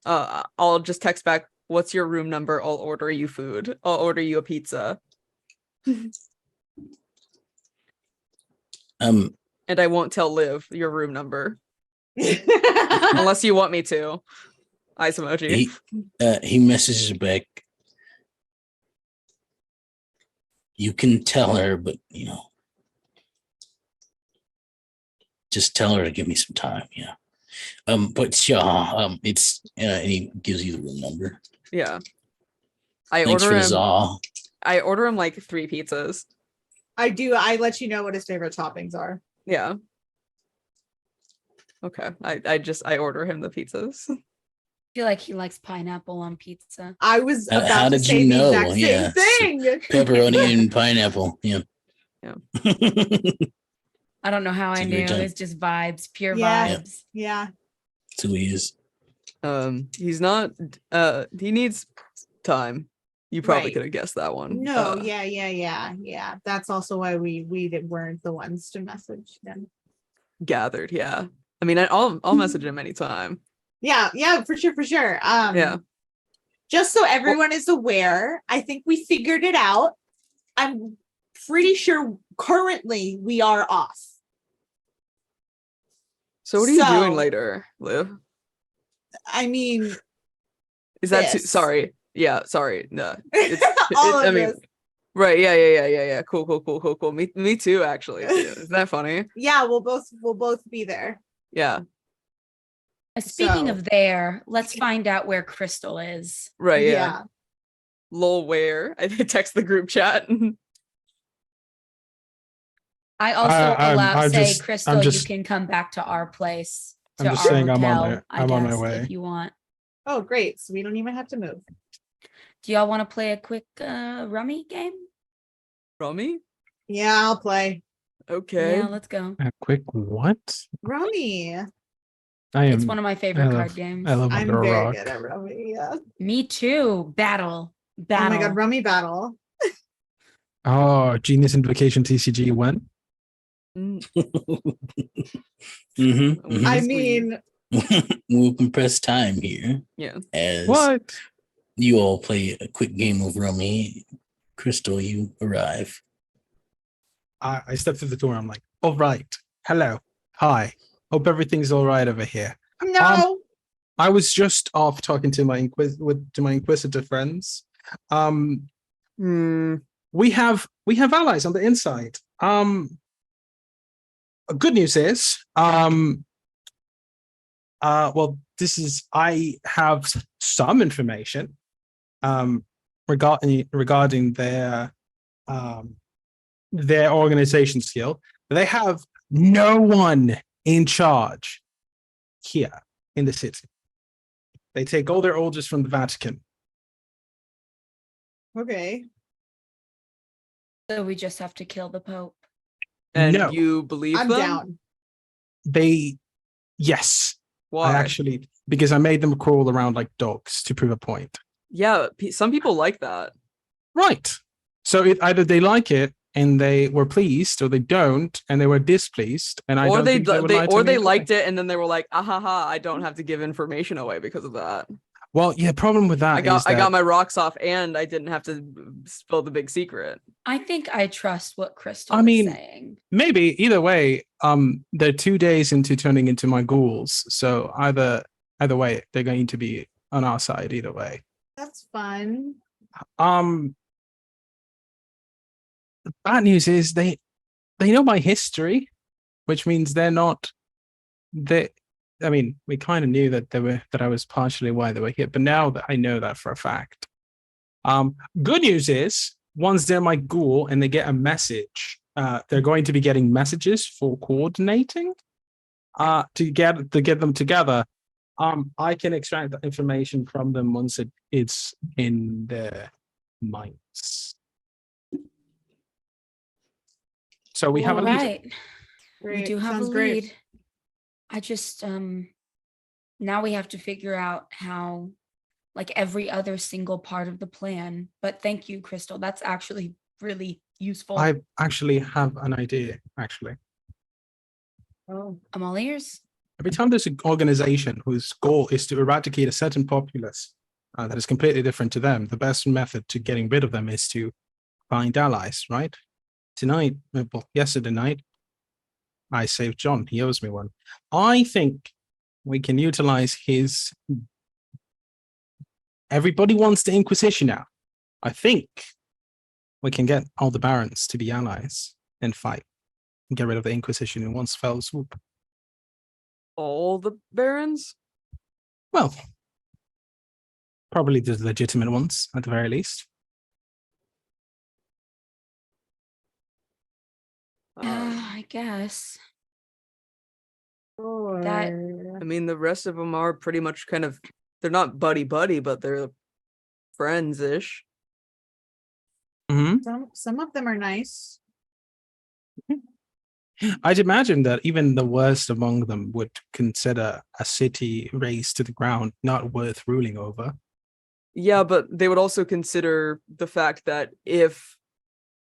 I'll just text back, what's your room number? I'll order you food. I'll order you a pizza. Um, And I won't tell Liv your room number. Unless you want me to. Ice emoji. he messages back. You can tell her, but just tell her to give me some time. Yeah. But yeah, it's and he gives you the room number. Yeah. I Thanks for order the him. zaw. I order him like 3 pizzas. I let you know what his favorite toppings are. Yeah. Okay. I order him the pizzas. I feel like he likes pineapple on pizza. I was How about to did say you the know? exact same Yeah, thing. Pepperoni and pineapple. Yeah. Yeah. I don't know how It's I a knew. great time. It's just vibes, pure Yeah. vibes. Yeah. That's who he is. He's not he needs time. You probably Right. could have guessed that one. No, yeah. That's also why we weren't the ones to message them. Gathered, yeah. I mean, I'll message him anytime. Yeah, for sure. Yeah. Just so everyone is aware, I think we figured it out. I'm pretty sure currently we are off. So what are you doing So- later, Liv? I mean, Is that too, this. sorry? Yeah, sorry. No, all of I mean, this. right? Yeah. Cool. Me too, actually. Too. Isn't that funny? Yeah, we'll both be there. Yeah. Speaking So- of there, let's find out where Crystal is. Right. Yeah. Lol, where? I text the group chat. I also I'm say, just- Crystal, I'm you just- can come back to our place. I'm To just our saying I'm on hotel, my- I'm on my guess, way. if you want. Oh, great. So we don't even have to move. Do y'all want to play a quick rummy game? Rummy? Yeah, I'll play. Okay. Yeah, let's go. A quick what? Rummy. I am. It's one of my favorite card games. I love I'm Under a very Rock. good at Rummy. Yeah. Me too. Battle. Oh my god, Battle. Rummy battle. Oh, Genius Invocation TCG when? Mm, Mm-hmm. I Yes, mean, We'll compress time here Yeah. as What? you all play a quick game of Rummy. Crystal, you arrive. I step through the door. I'm like, all right. Hello. Hi. Hope everything's all right over here. no. I was just off talking to my inquisitive friends. We have allies on the inside. Good news is, well, I have some information regarding their organization skill. They have no one in charge here in the city. They take all their orders from the Vatican. Okay. So we just have to kill the Pope. And No. you believe I'm them? down. Yes, Why? I actually, because I made them crawl around like dogs to prove a point. Yeah, some people like that. Right. So either they like it and they were pleased, or they don't and they were displeased. And I Or don't they think would lie to me they either liked way. it and then they were like, ahaha, I don't have to give information away because of that. Well, yeah. Problem with that I is got that my rocks off and I didn't have to spill the big secret. I think I trust what Crystal I is mean, saying. maybe either way. They're 2 days into turning into my ghouls, so either way, they're going to be on our side either way. That's fun. The bad news is they know my history, which means they're not. I mean, we kind of knew that I was partially why they were here, but now that I know that for a fact. Good news is once they're my ghoul and they get a message, they're going to be getting messages for coordinating. To get them together. I can extract the information from them once it's in their minds. So we have a All leader. right. We Great. do have Sounds a great. lead. I just now we have to figure out how like every other single part of the plan. But thank you, Crystal. That's actually really useful. I actually have an idea, actually. Oh. I'm all ears. Every time there's an organization whose goal is to eradicate a certain populace that is completely different to them, the best method to getting rid of them is to find allies, right? Tonight, well, yesterday night, I saved John. He owes me one. I think we can utilize his. Everybody wants the Inquisition now. I think we can get all the barons to be allies and fight and get rid of the Inquisition in one fell swoop. All the barons? Well, probably the legitimate ones at the very least. I guess. That I mean, the rest of them are pretty much kind of, they're not buddy-buddy, but they're friends-ish. Hmm. Some of them are nice. I'd imagine that even the worst among them would consider a city razed to the ground not worth ruling over. Yeah, but they would also consider the fact that if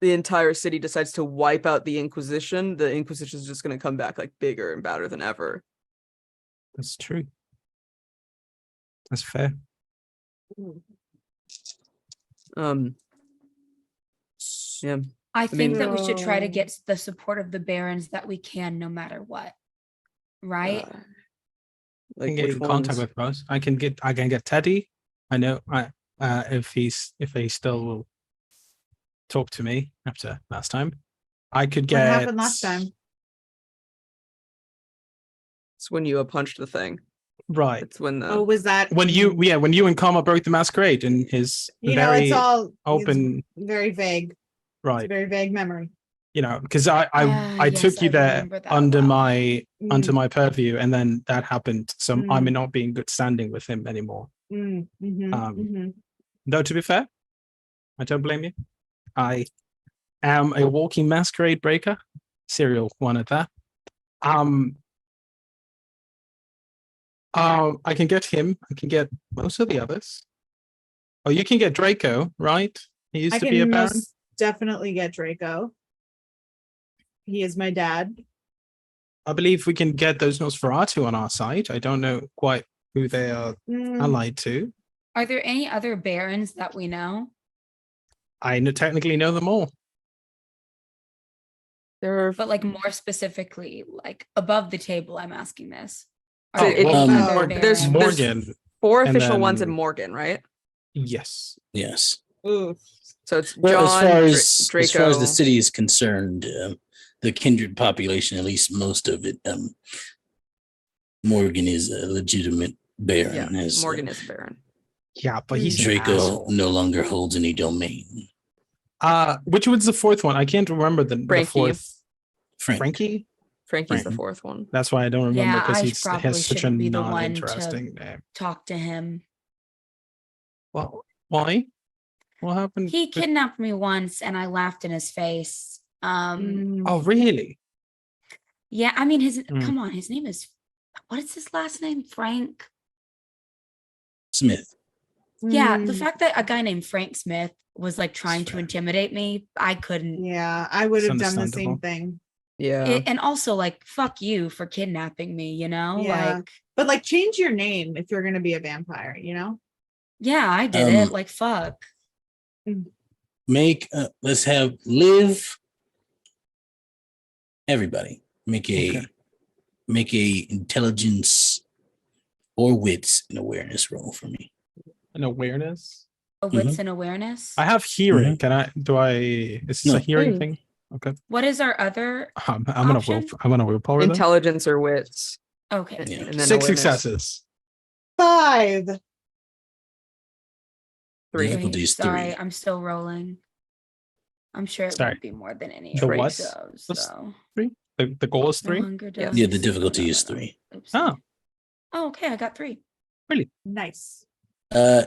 the entire city decides to wipe out the Inquisition is just going to come back like bigger and badder than ever. That's true. That's fair. Yeah. I think that we should try to No. get the support of the barons that we can, no matter what. Right? I Like can get which in contact ones? with Rose. I can get Teddy. I know if he still will talk to me after last time. I could What get happened last time? It's when you punched the thing. Right. It's when the Oh, was that When you and Karma broke the Masquerade and his You know, very it's all open it's very vague. It's a right. very vague memory. You know, because I Yes, took you I there remember that under well. my under Mm, my purview, and then that happened. So I may Mm. not be in good standing with him anymore. mhm, mhm. Though to be fair, I don't blame you. I am a walking masquerade breaker, serial one at that. I can get him. I can get most of the others. Oh, you can get Draco, right? He used I to be a can baron. most definitely get Draco. He is my dad. I believe we can get those Nosferatu on our side. I don't know quite who they are Mm, allied to. Are there any other barons that we know? I technically know them all. there are But like more specifically, like above the table, I'm asking this. Are Oh, there any well, other Morgan- there's barons? Morgan. four and official ones in then- Morgan, right? Yes. Yes. oof. So it's Well, John, as far as the Draco. city is concerned, the kindred population, at least most of it, Morgan is a legitimate baron. Yeah, as, Morgan is a baron. Yeah, but he's an Draco asshole. no longer holds any domain. Which one's the fourth one? I can't remember the Frankie. fourth. Frank. Frankie? Frankie's the Frank. fourth one. That's why I don't remember Yeah, because I he probably has such a shouldn't be the one to- non-interesting name. Talk to him. Well, why? What happened? He with- kidnapped me once and I laughed in his face. Mm, Oh, really? Yeah, I mean Mm. come on, his name is what is his last name? Frank. Smith. Yeah, the mm, fact that a guy named Frank Smith was like trying to fair. intimidate me, I couldn't. Yeah, I would It's have done the same understandable. thing. Yeah. And also like fuck you for kidnapping me, you know? Yeah. Like But like change your name if you're gonna be a vampire, you know? yeah, I did it. Like fuck. Make let's have Liv. Everybody make a Okay. make a intelligence or wits and awareness roll for me. An awareness? A wits and awareness. I have hearing. Can I? Do I? Is this No. a hearing Mm. thing? Okay. What is our other? I'm gonna Option? will. I'm gonna willpower them. Intelligence or wits. Okay. And, Yeah. and then 6 awareness. successes. 5. 3. Difficulty Wait, is sorry, 3. I'm still rolling. I'm sure it Sorry. won't be more than any The of what? those, What's- though. The goal is 3. No hunger Yes. Yeah, the dice. difficulty No, is no, no. 3. Oopsie. Oh. Oh, okay, I got 3. Nice.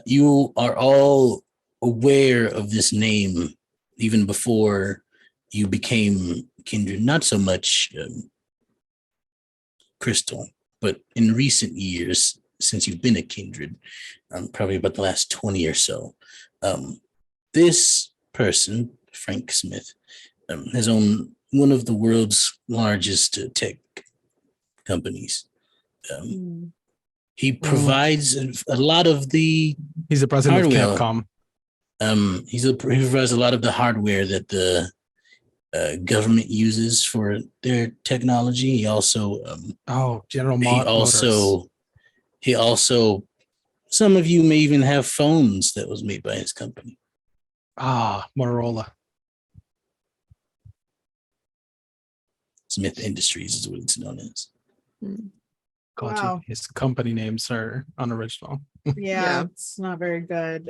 You are all aware of this name even before you became kindred. Not so much Crystal, but in recent years, since you've been a kindred, probably about the last 20 or so. This person, Frank Smith, has owned one of the world's largest tech companies. He provides a lot of the He's the president hardware. of Capcom. He provides a lot of the hardware that the government uses for their technology. He also General Motors. He also some of you may even have phones that was made by his company. Motorola. Smith Industries is what it's known as. God, Wow. his company names are unoriginal. Yeah, it's not very good.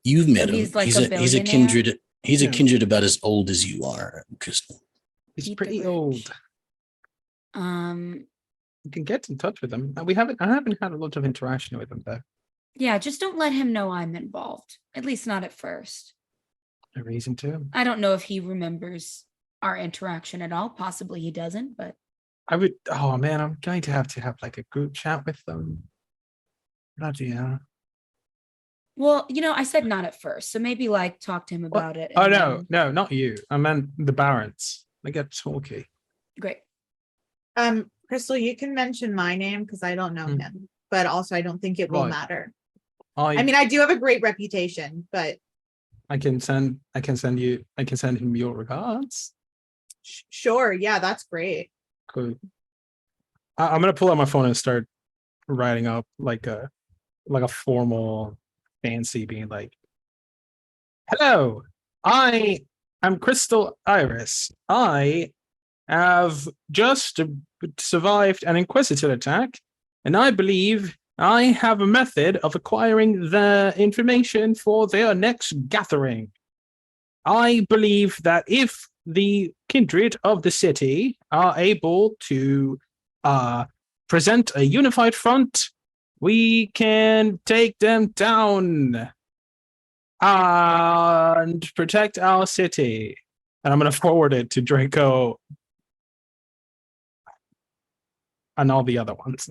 You've met him. He's like he's a a billionaire? kindred. He's a Yeah. kindred about as old as you are, Crystal. He's Eat the pretty rich. old. You can get in touch with him. I haven't had a lot of interaction with him though. Yeah, just don't let him know I'm involved. At least not at first. No reason to. I don't know if he remembers our interaction at all. Possibly he doesn't, but I would. Oh man, I'm going to have like a group chat with them. Bloody hell. well, I said not at first. So maybe like talk to him What? about it. Oh and no, then- no, not you. I meant the barons. They get talky. Great. Crystal, you can mention my name because I don't know Hmm. him, but also I don't think it will Right. matter. I I mean, I do have a great reputation, but can send him your regards. sure, yeah, that's great. Cool. I'm gonna pull out my phone and start writing up like a formal fancy being like, hello, I am Crystal Iris. I have just survived an Inquisitor attack, and I believe I have a method of acquiring the information for their next gathering. I believe that if the kindred of the city are able to present a unified front, we can take them down and protect our city. And I'm going to forward it to Draco and all the other ones.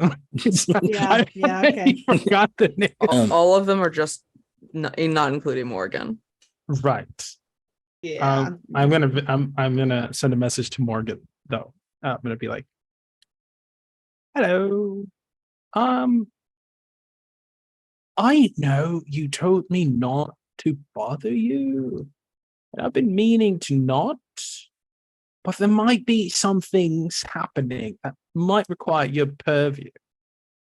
Yeah, okay. I forgot the name. All of them are just not including Morgan. Right. Yeah. I'm gonna send a message to Morgan though. I'm gonna be like, hello. I know you told me not to bother you. And I've been meaning to not, but there might be some things happening that might require your purview.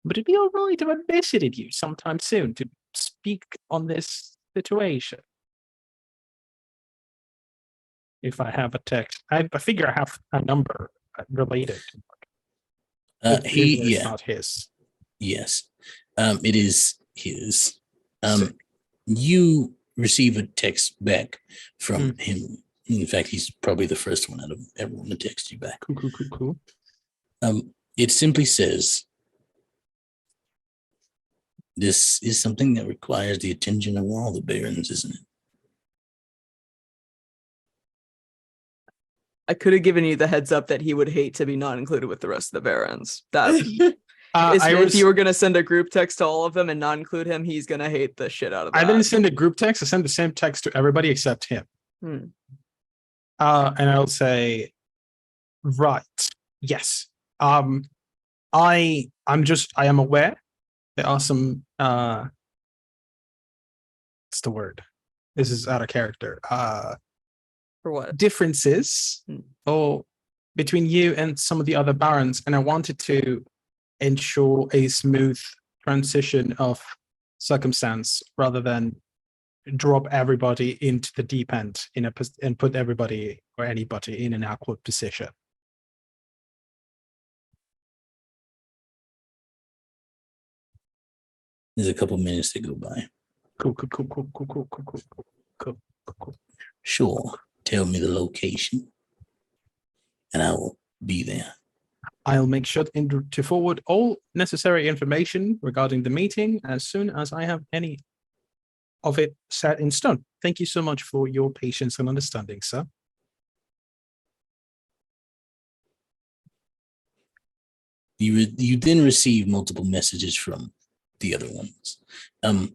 Would it be all right if I visited you sometime soon to speak on this situation? If I have a text, I figure I have a number related. Even though it's not his. Yes, it is his. Sick. You receive a text back from him. In fact, he's probably the first one out of everyone to text you back. Cool. It simply says, "This is something that requires the attention of all the barons, isn't it?" I could have given you the heads up that he would hate to be not included with the rest of the barons. That if you were gonna send a group text to all of them and not include him, he's gonna hate the shit out of that. I didn't send a group text. I sent the same text to everybody except him. And I'll say, right, yes. I am aware there are some what's the word? This is out of character. For what? Differences or between you and some of the other barons, and I wanted to ensure a smooth transition of circumstance rather than drop everybody into the deep end and put everybody or anybody in an awkward position. There's a couple minutes that go by. Cool. Sure. Tell me the location, and I will be there. I'll make sure to forward all necessary information regarding the meeting as soon as I have any of it set in stone. Thank you so much for your patience and understanding, sir. You then receive multiple messages from the other ones,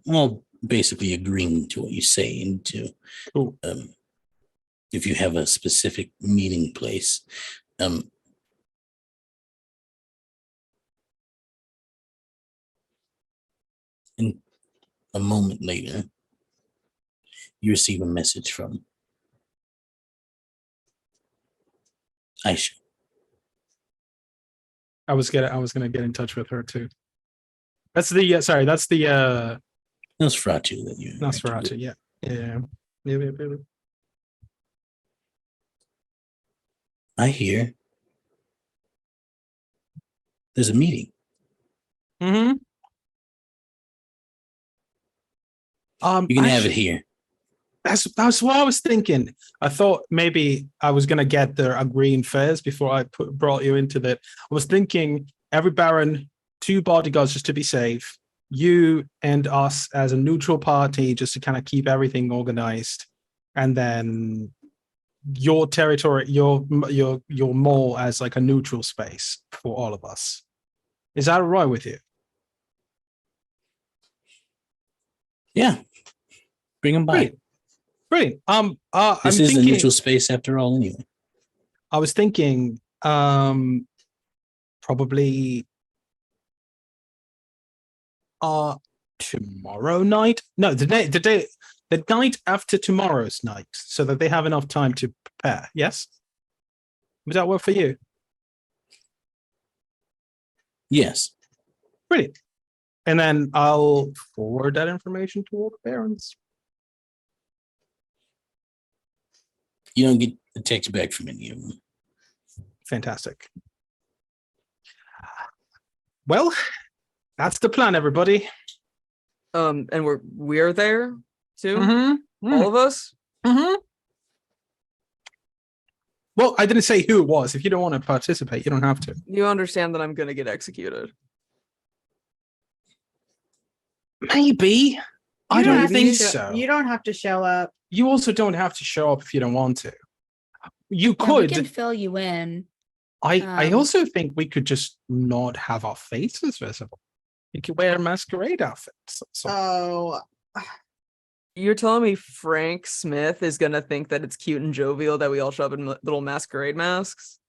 all basically agreeing to what you say and to Cool. if you have a specific meeting place. And a moment later, you receive a message from Aisha. I was gonna get in touch with her too. That's the sorry. That's the Nosferatu that you interacted Nosferatu. with. Yeah. Yeah. I hear there's a meeting. Mm-hmm. You can have it actually, here. That's what I was thinking. I thought maybe I was gonna get the agreeing fares before I brought you into that. I was thinking every Baron, 2 bodyguards just to be safe. You and us as a neutral party, just to kind of keep everything organized, and then your territory, your mall as like a neutral space for all of us. Is that all right with you? Yeah. Bring them by. Brilliant. This I'm is thinking, a neutral space after all, anyway. I was thinking, probably tomorrow night. No, the night after tomorrow's night, so that they have enough time to prepare. Yes, would that work for you? Yes. Brilliant. And then I'll forward that information to all the parents. You don't get a text back from any of them. Fantastic. Well, that's the plan, everybody. And we're there too. Mm-hmm. All of us. Mm-hmm. Well, I didn't say who it was. If you don't want to participate, you don't have to. You understand that I'm gonna get executed. Maybe. I You don't have to think show- so. You don't have to show up. You also don't have to show up if you don't want to. You Yeah, we could. can fill you in. I um, also think we could just not have our faces visible. You could wear masquerade outfits. Oh, You're telling me Frank Smith is gonna think that it's cute and jovial that we all show up in little masquerade masks?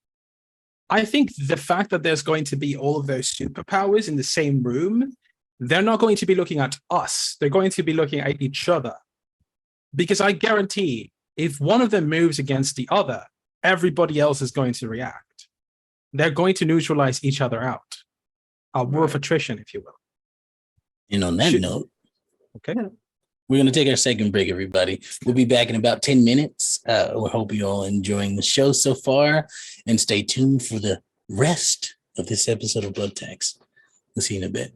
I think the fact that there's going to be all of those superpowers in the same room, they're not going to be looking at us. They're going to be looking at each other. Because I guarantee if one of them moves against the other, everybody else is going to react. They're going to neutralize each other out. A war of attrition, if you will. And on that Should- note, Okay. we're going to take our second break, everybody. We'll be back in about 10 minutes. We hope you all enjoying the show so far, and stay tuned for the rest of this episode of Blood Tax. We'll see you in a bit.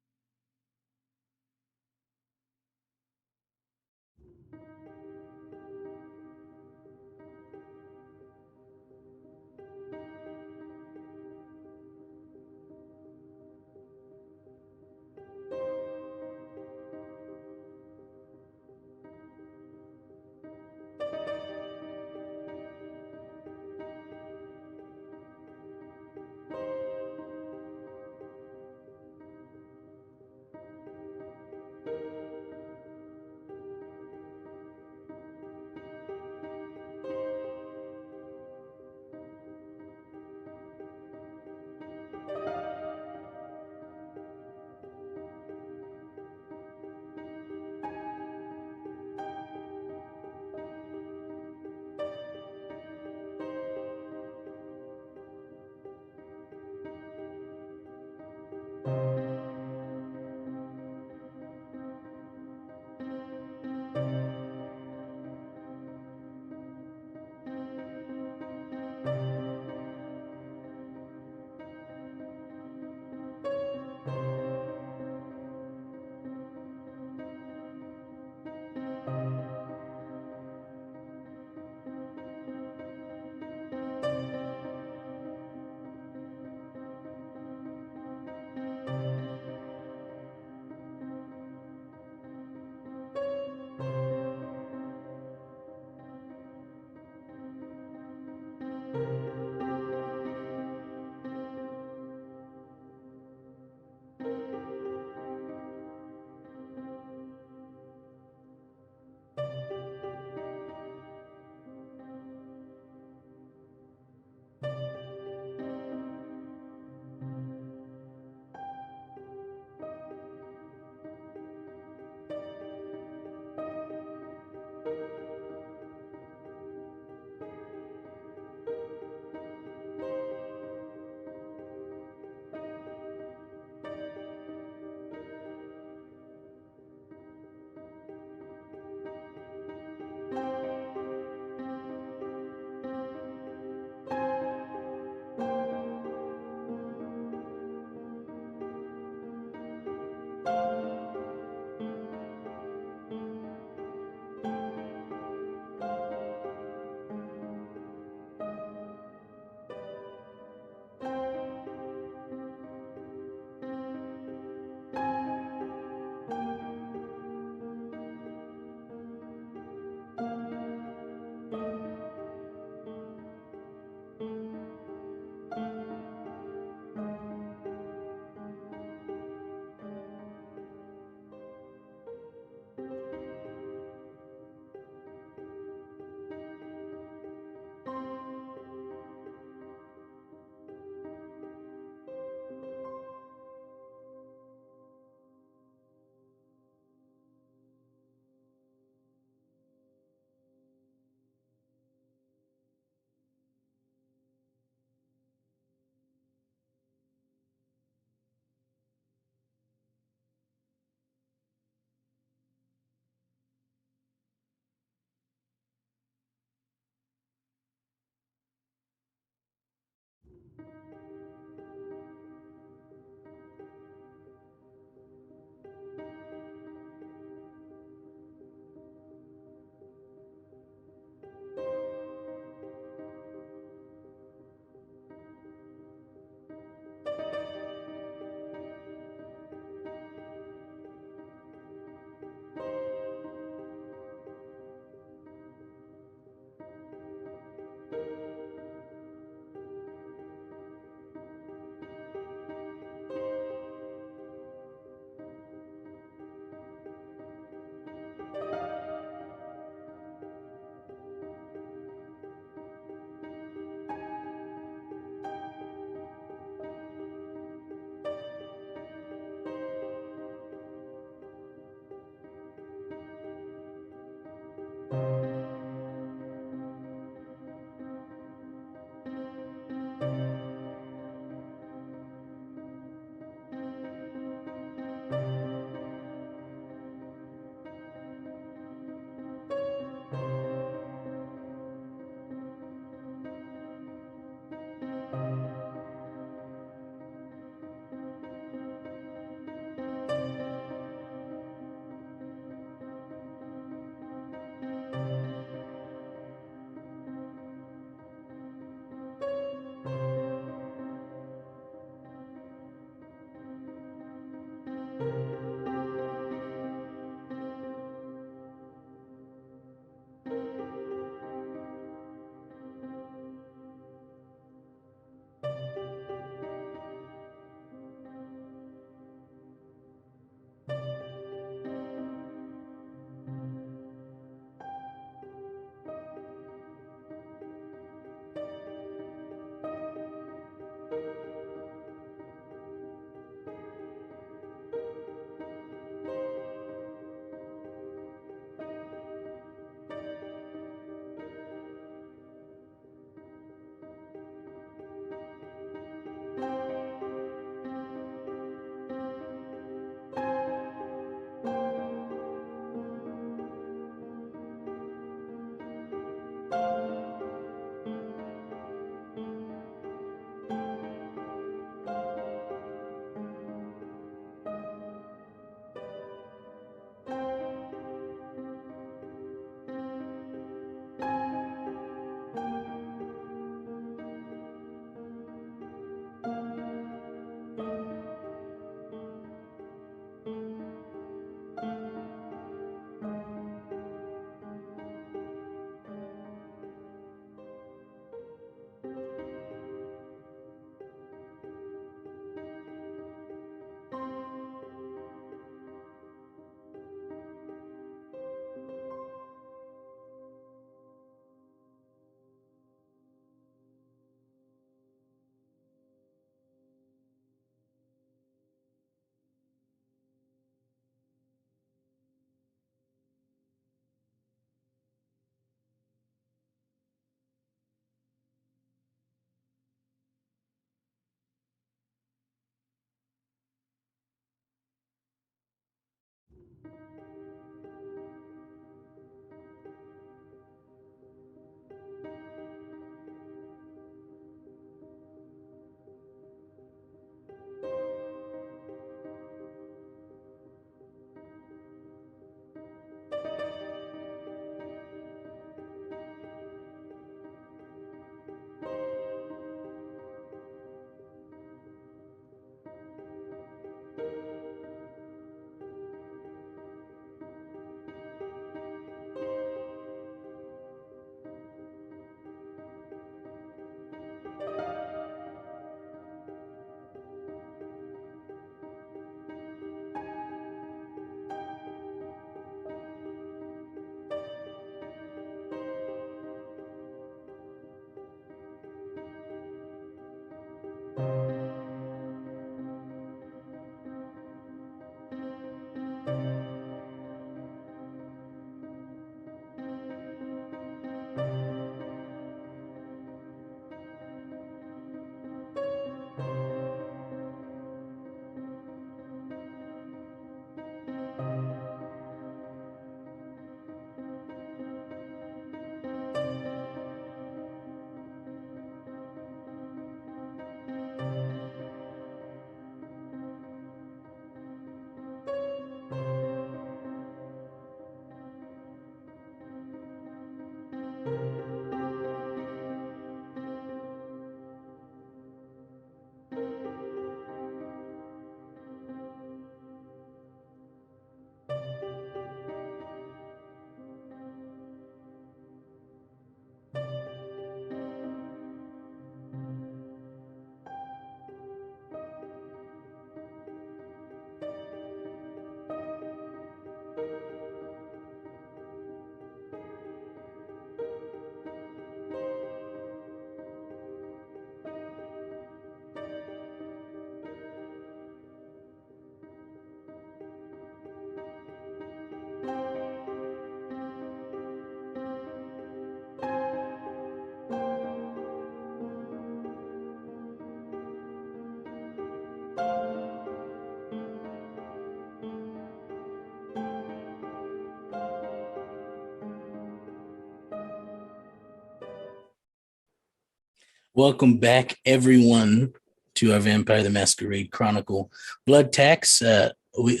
Welcome back, everyone, to our Vampire the Masquerade Chronicle Blood Tax. We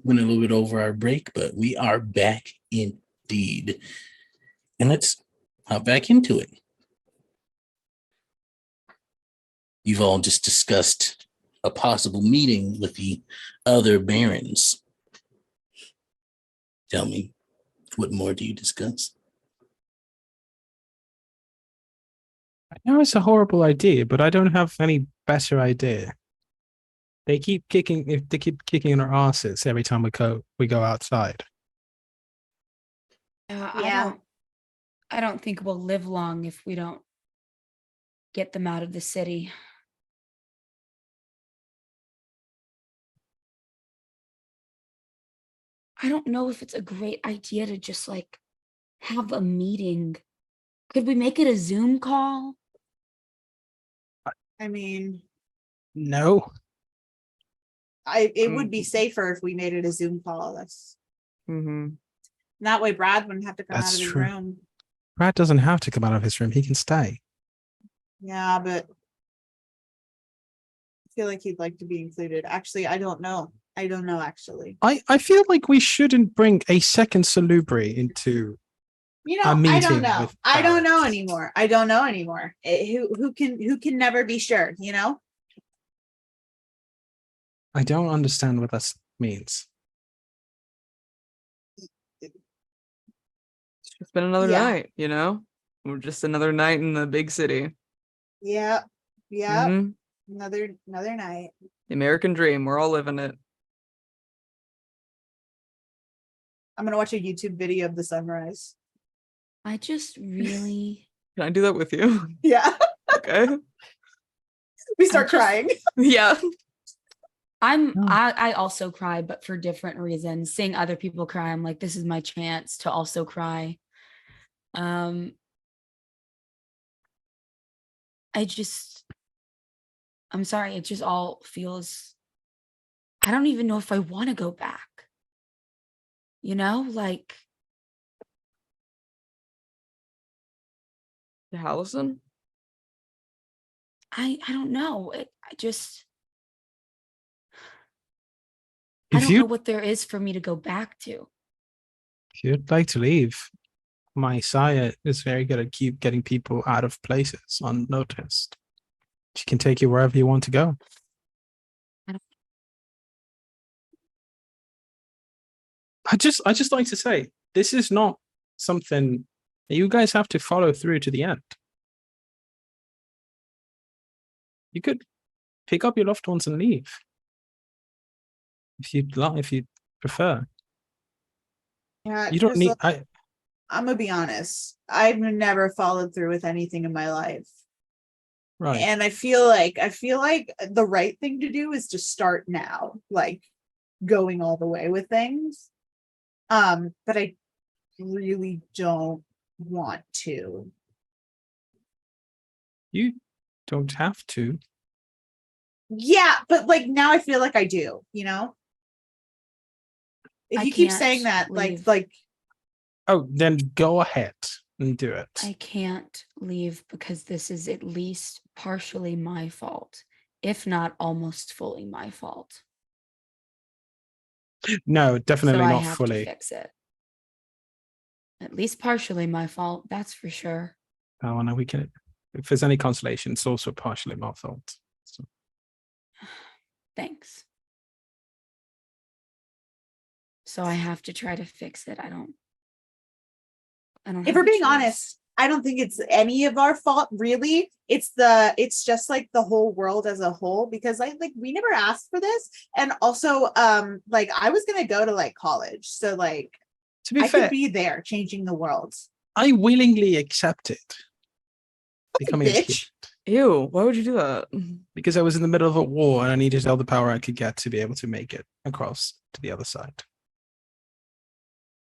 went a little bit over our break, but we are back indeed. And let's hop back into it. You've all just discussed a possible meeting with the other barons. Tell me, what more do you discuss? I know it's a horrible idea, but I don't have any better idea. They keep kicking in our asses every time we go outside. Yeah. I don't think we'll live long if we don't get them out of the city. I don't know if it's a great idea to just like have a meeting. Could we make it a Zoom call? I mean, No. it would be safer if we made it a Zoom call. That's Mm-hmm. that way Brad wouldn't have to come out That's of his true. room. Brad doesn't have to come out of his room. He can stay. Yeah, but I feel like he'd like to be included. Actually, I don't know. I don't know actually. I feel like we shouldn't bring a second Salubri into You a know, I meeting don't know. with I don't know barons. anymore. I don't know anymore. Who can never be sure, you know? I don't understand what that means. It's been another Yeah. night, you know? We're just another night in the big city. Yeah. Yeah. Mhm. Another night. The American dream. We're all living it. I'm gonna watch a YouTube video of the sunrise. I just really Can I do that with you? Yeah. Okay. We start just- crying. Yeah. I also cry, but for different reasons. Seeing other people cry, I'm like, this is my chance to also cry. I'm sorry, it just all feels, I don't even know if I want to go back. You know, like To Hallison? I don't know. I If don't know you what there is for me to go back to. if you'd like to leave, my sire is very good at keep getting people out of places unnoticed. She can take you wherever you want to go. I just like to say, this is not something that you guys have to follow through to the end. You could pick up your loved ones and leave. If you prefer. Yeah, You don't just need look, I'm gonna be honest. I've never followed through with anything in my life. right. And I feel like the right thing to do is to start now, like going all the way with things. But I really don't want to. You don't have to. Yeah, but like now I feel like I do, you know? If I you keep can't saying that, leave. like Oh, then go ahead and do it. I can't leave because this is at least partially my fault, if not almost fully my fault. No, definitely So I not have to fully. fix it. At least partially my fault, that's for sure. Oh, no, we can. If there's any consolation, it's also partially my fault. So, Thanks. So I have to try to fix it. I don't if have we're a being choice. honest, I don't think it's any of our fault really. It's just like the whole world as a whole, because we never asked for this. And also like I was gonna go to like college. So like to be I fair, could be there changing the world. I willingly accepted becoming a bitch. kid Ew. Why would you do that? because I was in the middle of a war and I needed all the power I could get to be able to make it across to the other side.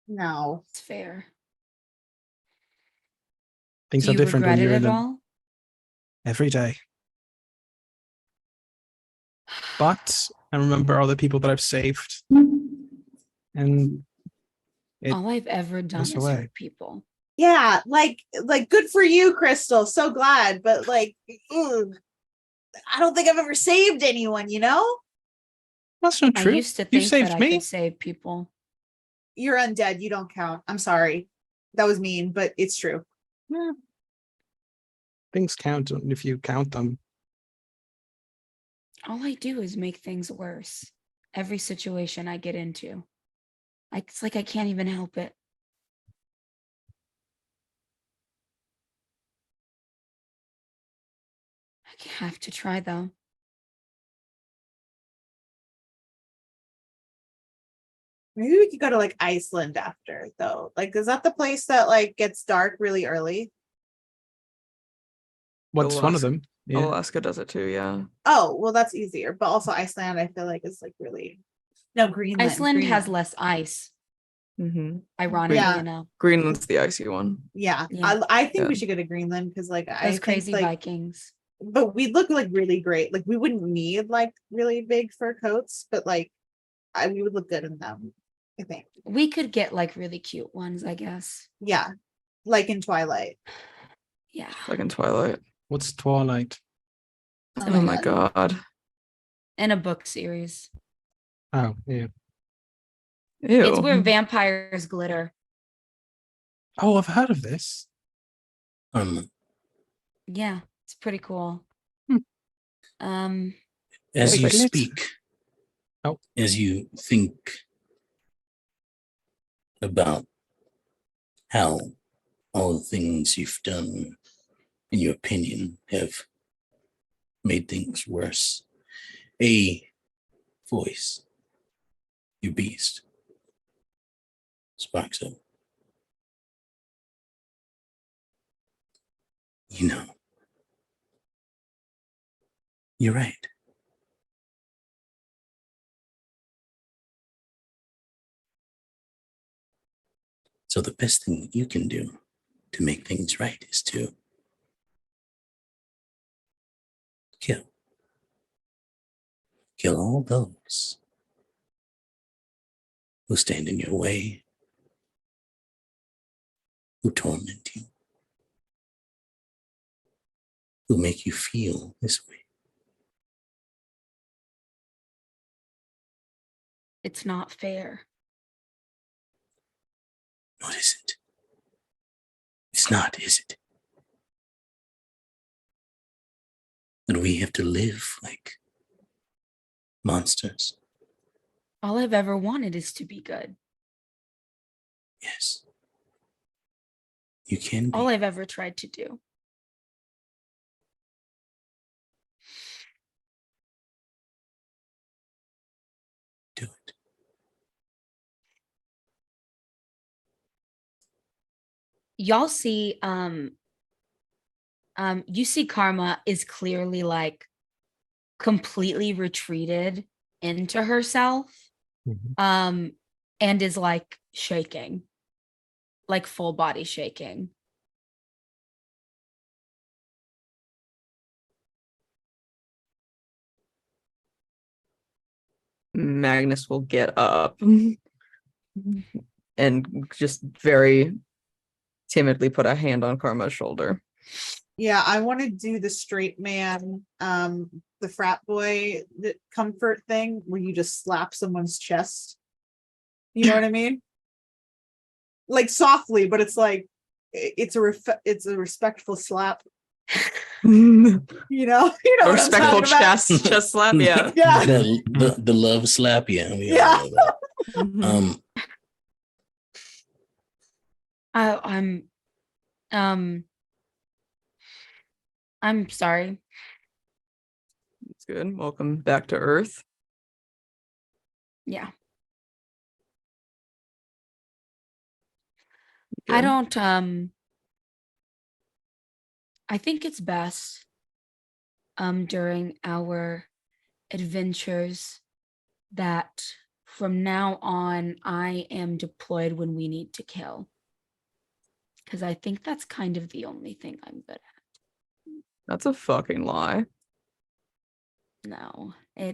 No. It's fair. Things Do are you different when regret it you're in at them all? every day. But I remember all the people that I've saved, and it All I've ever done goes is away. hurt people. Yeah, like good for you, Crystal. So glad, but like, ugh, I don't think I've ever saved anyone. You know, That's not I true. used to You think that saved I me. could save people. you're undead. You don't count. I'm sorry, that was mean, but it's true. Yeah. Things count if you count them. All I do is make things worse. Every situation I get into. It's like I can't even help it. I have to try though. Maybe we could go to like Iceland after, though. Like, is that the place that like gets dark really early? What's one of Alaska- them? Yeah. Alaska does it too, yeah. Oh, well, that's easier. But also Iceland, I feel like is like really no Greenland. Iceland has Greenland. less ice, Mm-hmm. ironically Yeah. enough. Greenland's the icy one. Yeah, Yeah. I think Yeah. we should go to Greenland because like I Those think crazy like, Vikings. but we'd look like really great. Like we wouldn't need like really big fur coats, but like we would look good in them. I think. We could get like really cute ones, I guess. Yeah, like in Twilight. Yeah. Like in Twilight. What's Twilight? Oh my god. In a book series. Oh, yeah. Ew. It's where vampires glitter. Oh, I've heard of this. Yeah, it's pretty cool. Hmm. As you Wait, let's- speak, Oh. as you think about how all the things you've done, in your opinion, have made things worse, a voice, your beast, sparks up. You know, you're right. So the best thing you can do to make things right is to kill. Kill all those who stand in your way, who torment you, who make you feel this way. It's not fair. What is it? It's not, is it? That we have to live like monsters? All I've ever wanted is to be good. Yes. You can be. All I've ever tried to do. Do it. Y'all see, you see Karma is clearly like completely retreated into herself, Mhm. and is like shaking, like full body shaking. Magnus will get up and just very timidly put a hand on Karma's shoulder. Yeah, I want to do the straight man, the frat boy the comfort thing where you just slap someone's chest. You know what I mean? Like softly, but it's like it's a respectful slap. A You know, you know what I'm respectful talking about? chest slap, yeah. Yeah. The love slap, yeah. We all Yeah. know that. Mhm. I'm sorry. It's good. Welcome back to Earth. Yeah. Good. I don't I think it's best during our adventures that from now on I am deployed when we need to kill. Because I think that's kind of the only thing I'm good at. That's a fucking lie. No. I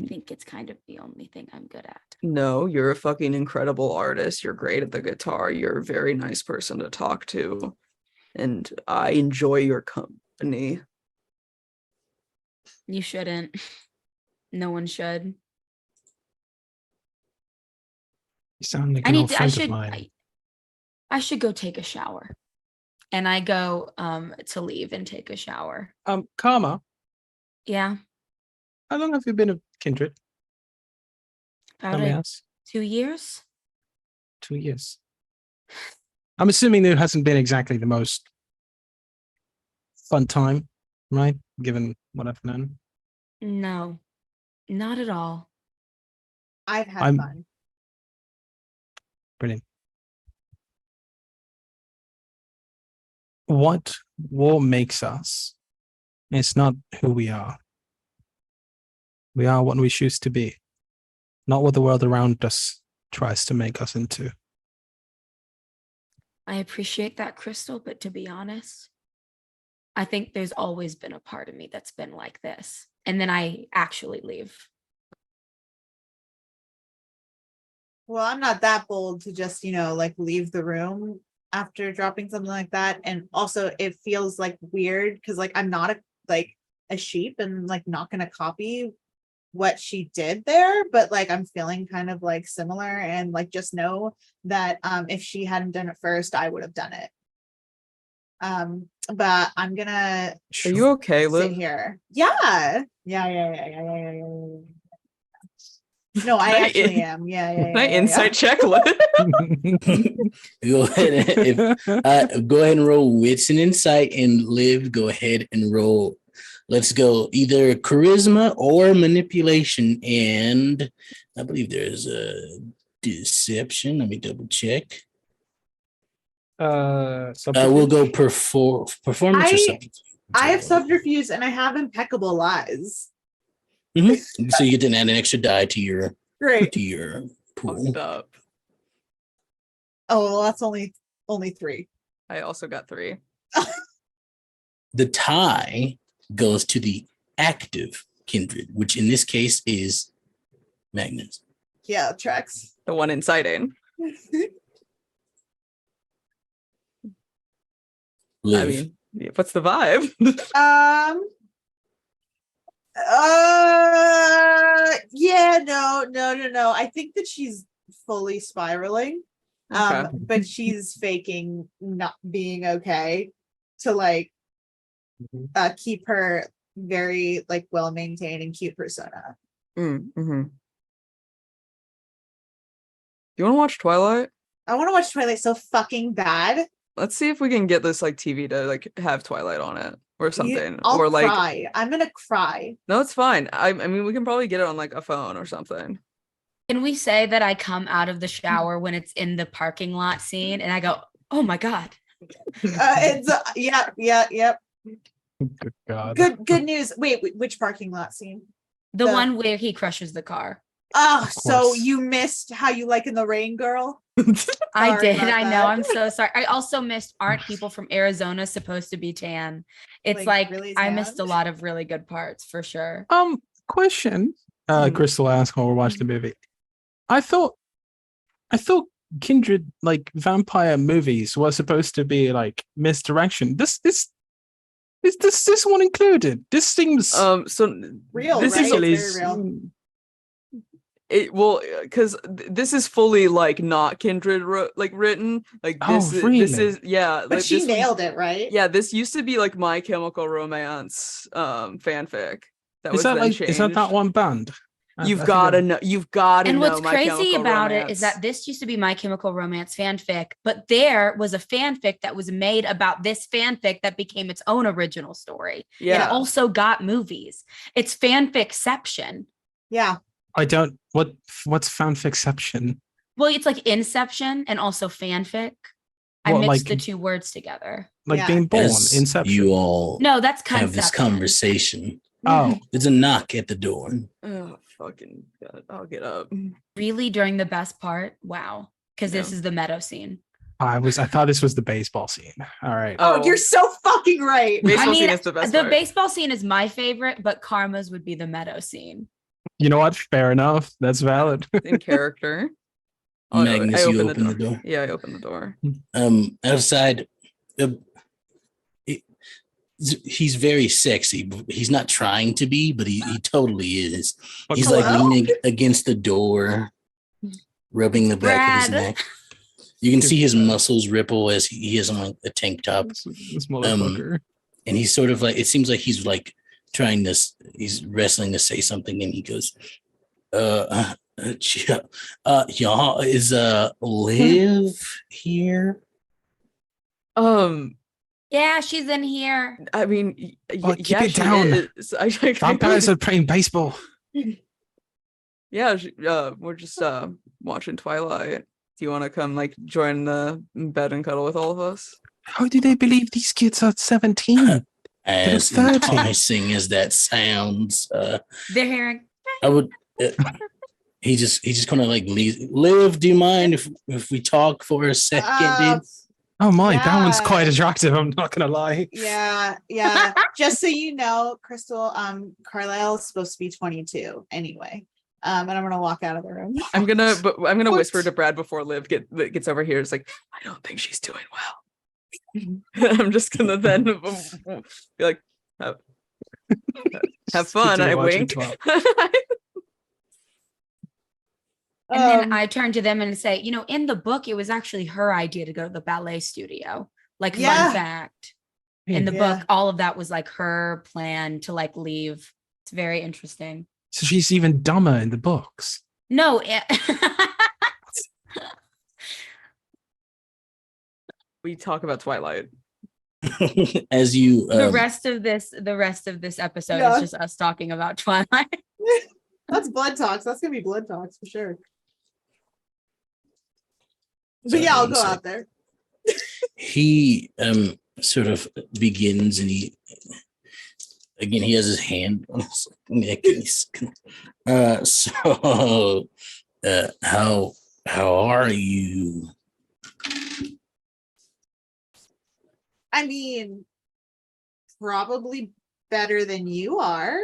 think it's kind of the only thing I'm good at. No, you're a fucking incredible artist. You're great at the guitar. You're a very nice person to talk to. And I enjoy your company. You shouldn't. No one should. You sound like an old friend of mine. I should go take a shower. And I go to leave and take a shower. Karma, Yeah. how long have you been a kindred? About Let me ask. 2 years. 2 years. I'm assuming there hasn't been exactly the most fun time, right? Given what I've known. No, not at all. I've had I'm- fun. Brilliant. What makes us? It's not who we are. We are what we choose to be, not what the world around us tries to make us into. I appreciate that, Crystal, but to be honest, I think there's always been a part of me that's been like this. And then I actually leave. Well, I'm not that bold to just, like leave the room after dropping something like that. And also it feels like weird because like I'm not a sheep and like not gonna copy what she did there, but like I'm feeling kind of like similar and like just know that if she hadn't done it first, I would have done it. But I'm gonna Are you okay, sit Liv? here. Yeah. No, I Can I actually in- am. Yeah. Can I insight check Liv? Go ahead. Go ahead and roll wits and insight, and Liv, go ahead and roll. Let's go either charisma or manipulation, and I believe there's a deception. Let me double check. We'll go performance or something. I have subterfuge and I have impeccable lies. So you get to add an extra die to your Great. pool. Fucked up. Oh, well, that's only 3. I also got 3. The tie goes to the active kindred, which in this case is Magnus. Yeah, tracks. The one inciting. Liv. I mean, what's the vibe? Yeah, no. I think that she's fully spiraling. Okay. But she's faking not being okay to like keep her very like well maintained and cute persona. Mm-hmm. You want to watch Twilight? I want to watch Twilight so fucking bad. Let's see if we can get this like TV to like have Twilight on it or something. I'll or like cry. I'm gonna cry. no, it's fine. I mean we can probably get it on like a phone or something. Can we say that I come out of the shower when it's in the parking lot scene and I go, oh my God. It's yep. Good God. Good news. Wait, which parking lot scene? The one where he crushes the car. Oh, Of so course. you missed How You Like in the Rain, girl? I Sorry did. about I know. that. I'm so sorry. I also missed, aren't people from Arizona supposed to be tan? It's Like, like, really I tan? missed a lot of really good parts for sure. Question. Mhm. Crystal asked while we're watching the movie. I thought kindred like vampire movies were supposed to be like misdirection. This one included? This seems So Real, this right? is It's very real. it well because this is fully like not kindred written like this Oh, this really? is yeah But like, she this was- nailed it, right? yeah, this used to be like My Chemical Romance fanfic that was is that then like changed. is that one band? You've got to know. You've got to And know. what's My crazy Chemical about Romance. it is that this used to be My Chemical Romance fanfic, but there was a fanfic that was made about this fanfic that became its own original story. yeah. It also got movies. It's fanficception. Yeah. I don't. What's fanficception? Well, it's like Inception and also fanfic. I What, mixed like- the two words together. Like Yeah. being born? As Inception. you all No, that's have this conception. conversation, Oh, there's a knock at the door. Oh fucking God! I'll get up. Really, during the best part? Wow. Because this Yeah. is the meadow scene. I thought this was the baseball scene. All right. Oh, you're so fucking right. Baseball I mean, scene is the best the part. baseball scene is my favorite, but Karma's would be the meadow scene. You know what? Fair enough. That's valid. in character. Magnus, you open the door. Yeah, I open the door. Outside, uh, it- he's very sexy. He's not trying to be, but he totally is. He's like Hello? leaning against the door, rubbing the back of his Brad. neck. You can see his muscles ripple as he has on a tank top. This motherfucker. And he's sort of like, it seems like he's like trying to, he's wrestling to say something, and he goes, y'all, is Liv here? Yeah, she's in here. I mean, Keep yeah, it she down. is. Vampires are playing baseball. Yeah, we're just watching Twilight. Do you want to come like join the bed and cuddle with all of us? How do they believe these kids are 17? As 30. enticing as that sounds, They're hearing. I would. He just kind of like leaves. Liv, do you mind if we talk for a second, dude? Oh my, that one's Yeah. quite attractive. I'm not gonna lie. Yeah. Just so you know, Crystal, Carlisle is supposed to be 22 anyway. And I'm gonna walk out of the room. I'm gonna What? whisper to Brad before Liv gets over here. It's like, I don't think she's doing well. I'm just gonna then be like, have fun. Continue I watching wink. Twilight. And then I turn to them and say, in the book, it was actually her idea to go to the ballet studio. Like, Yeah. fun fact. In the Yeah. book, all of that was like her plan to like leave. It's very interesting. So she's even dumber in the books. No. We talk about Twilight. As you, the rest of this episode Yeah. is just us talking about Twilight. That's blood talks. That's gonna be blood talks for sure. But Sorry, yeah, I'll one go sec. out there. he sort of begins, and he has his hand on his neck. So how are you? I mean, probably better than you are.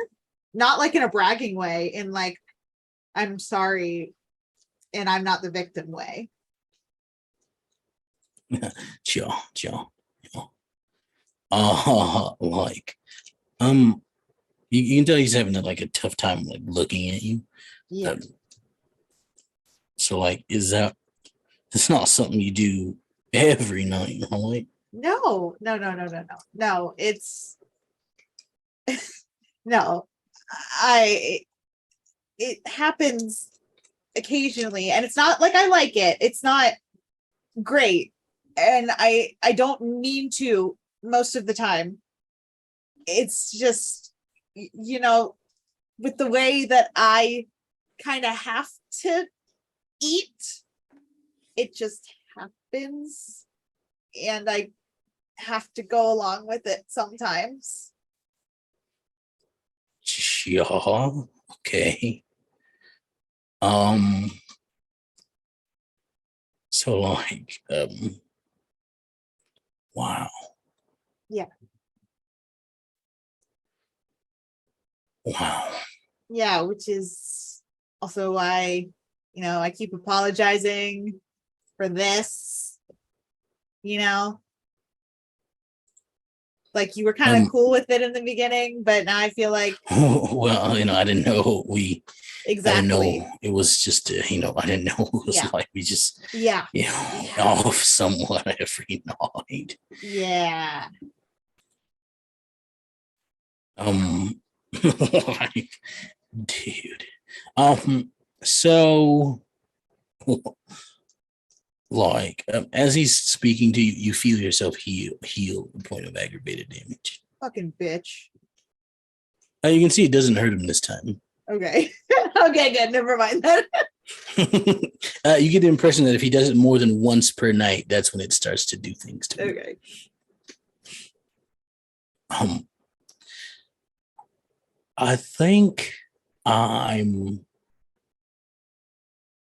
Not like in a bragging way, in like, I'm sorry and I'm not the victim way. Chill. Like, you can tell he's having like a tough time like looking at you. Yeah. So like, it's not something you do every night, right? No, it's no. It happens occasionally, and it's not like I like it. It's not great, and I don't mean to most of the time. It's just, with the way that I kind of have to eat, it just happens, and I have to go along with it sometimes. Yeah. Okay. So like, wow. Yeah. Wow. Yeah, which is also why, I keep apologizing for this, like you were kind of cool with it in the beginning, but now I feel like Well, I didn't know exactly. it was just, I didn't know it was Yeah. like we just, Yeah. off somewhat every night. Yeah. Like, dude. So, like, as he's speaking to you, you feel yourself heal the point of aggravated damage. Fucking bitch. You can see it doesn't hurt him this time. Okay. Okay, good. Never mind that. You get the impression that if he does it more than once per night, that's when it starts to do things to him. Okay. I think I'm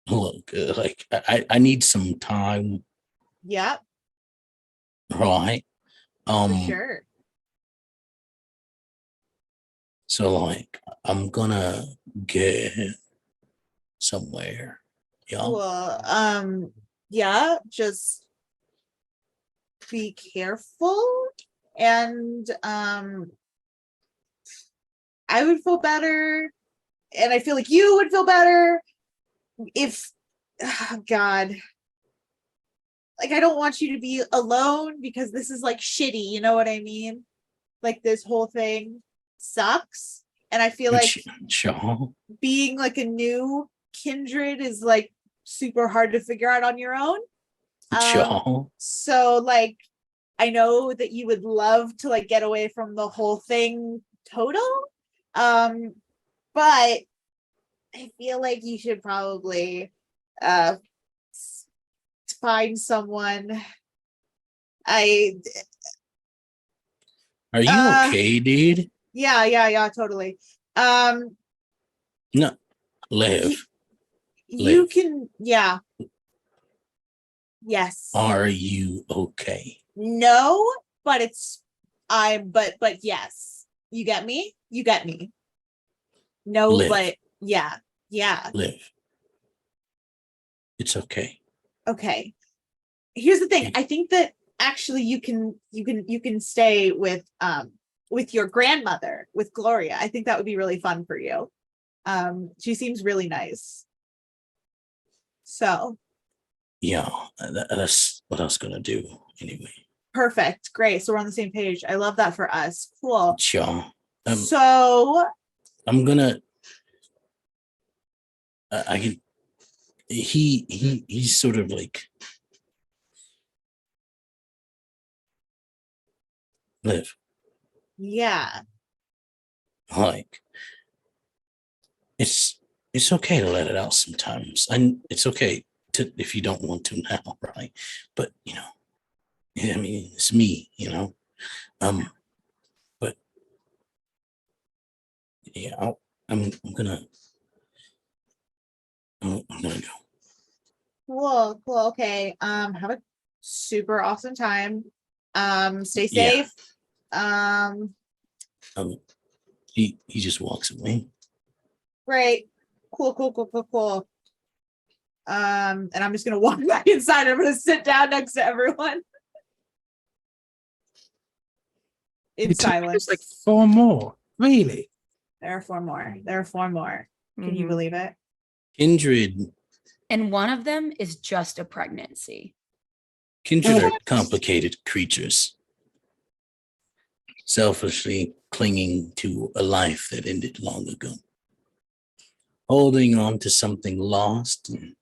look like I need some time, Yeah, right? for sure. So like I'm gonna get somewhere. Y'all. Well, yeah, just be careful. And I would feel better, and I feel like you would feel better if, oh God, like I don't want you to be alone because this is like shitty, you know what I mean? Like this whole thing sucks. And I feel like Y'all. being like a new kindred is like super hard to figure out on your own. Y'all. So like I know that you would love to like get away from the whole thing total. But I feel like you should probably find someone. Are you okay, dude? Yeah, totally. No. Liv. You Liv. can, yeah. Yes. Are you okay? No, but but yes. You get me? You get me. No, Liv. but yeah. Liv. It's okay. Okay. Here's the thing. I think that actually you can stay with your grandmother, with Gloria. I think that would be really fun for you. She seems really nice. So Yeah, that's what I was gonna do anyway. perfect. Great. So we're on the same page. I love that for us. Cool. Sure. So I'm gonna. I can. He's sort of like Liv. yeah. Like it's okay to let it out sometimes, and it's okay to if you don't want to now, right? But you know, I mean, it's me, you know. But yeah, I'm gonna go. Cool. Okay. Have a super awesome time. Stay Yeah. safe. Um, He just walks away. great. Cool. And I'm just gonna walk back inside. I'm gonna sit down next to everyone in silence. It's like 4 more. Really? There are 4 more. Can you believe it? Kindred And one of them is just a pregnancy. are complicated creatures, selfishly clinging to a life that ended long ago, holding on to something lost and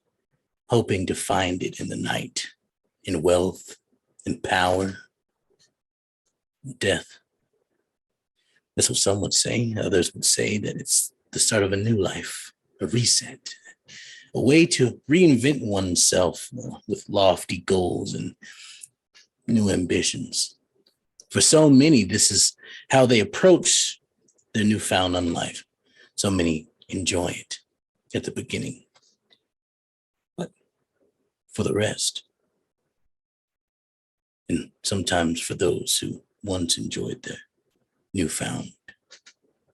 hoping to find it in the night, in wealth, in power, death. That's what some would say. Others would say that it's the start of a new life, a reset, a way to reinvent oneself with lofty goals and new ambitions. For so many, this is how they approach their newfound life. So many enjoy it at the beginning. But for the rest, and sometimes for those who once enjoyed their newfound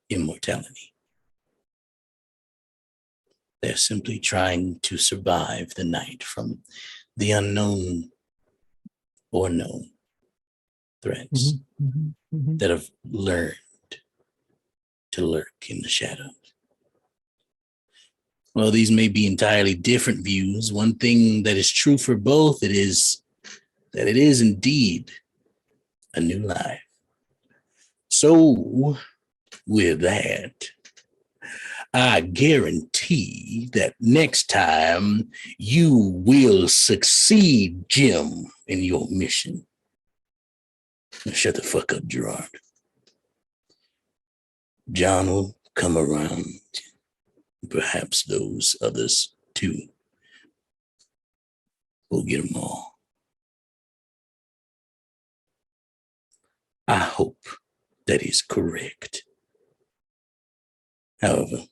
immortality, they're simply trying to survive the night from the unknown or known threats that have learned to lurk in the shadows. Well, these may be entirely different views. One thing that is true for both, it is that it is indeed a new life. So, with that, I guarantee that next time you will succeed, Jim, in your mission. Now shut the fuck up, Gerard. John will come around. Perhaps those others too. We'll get them all. I hope that is correct. However,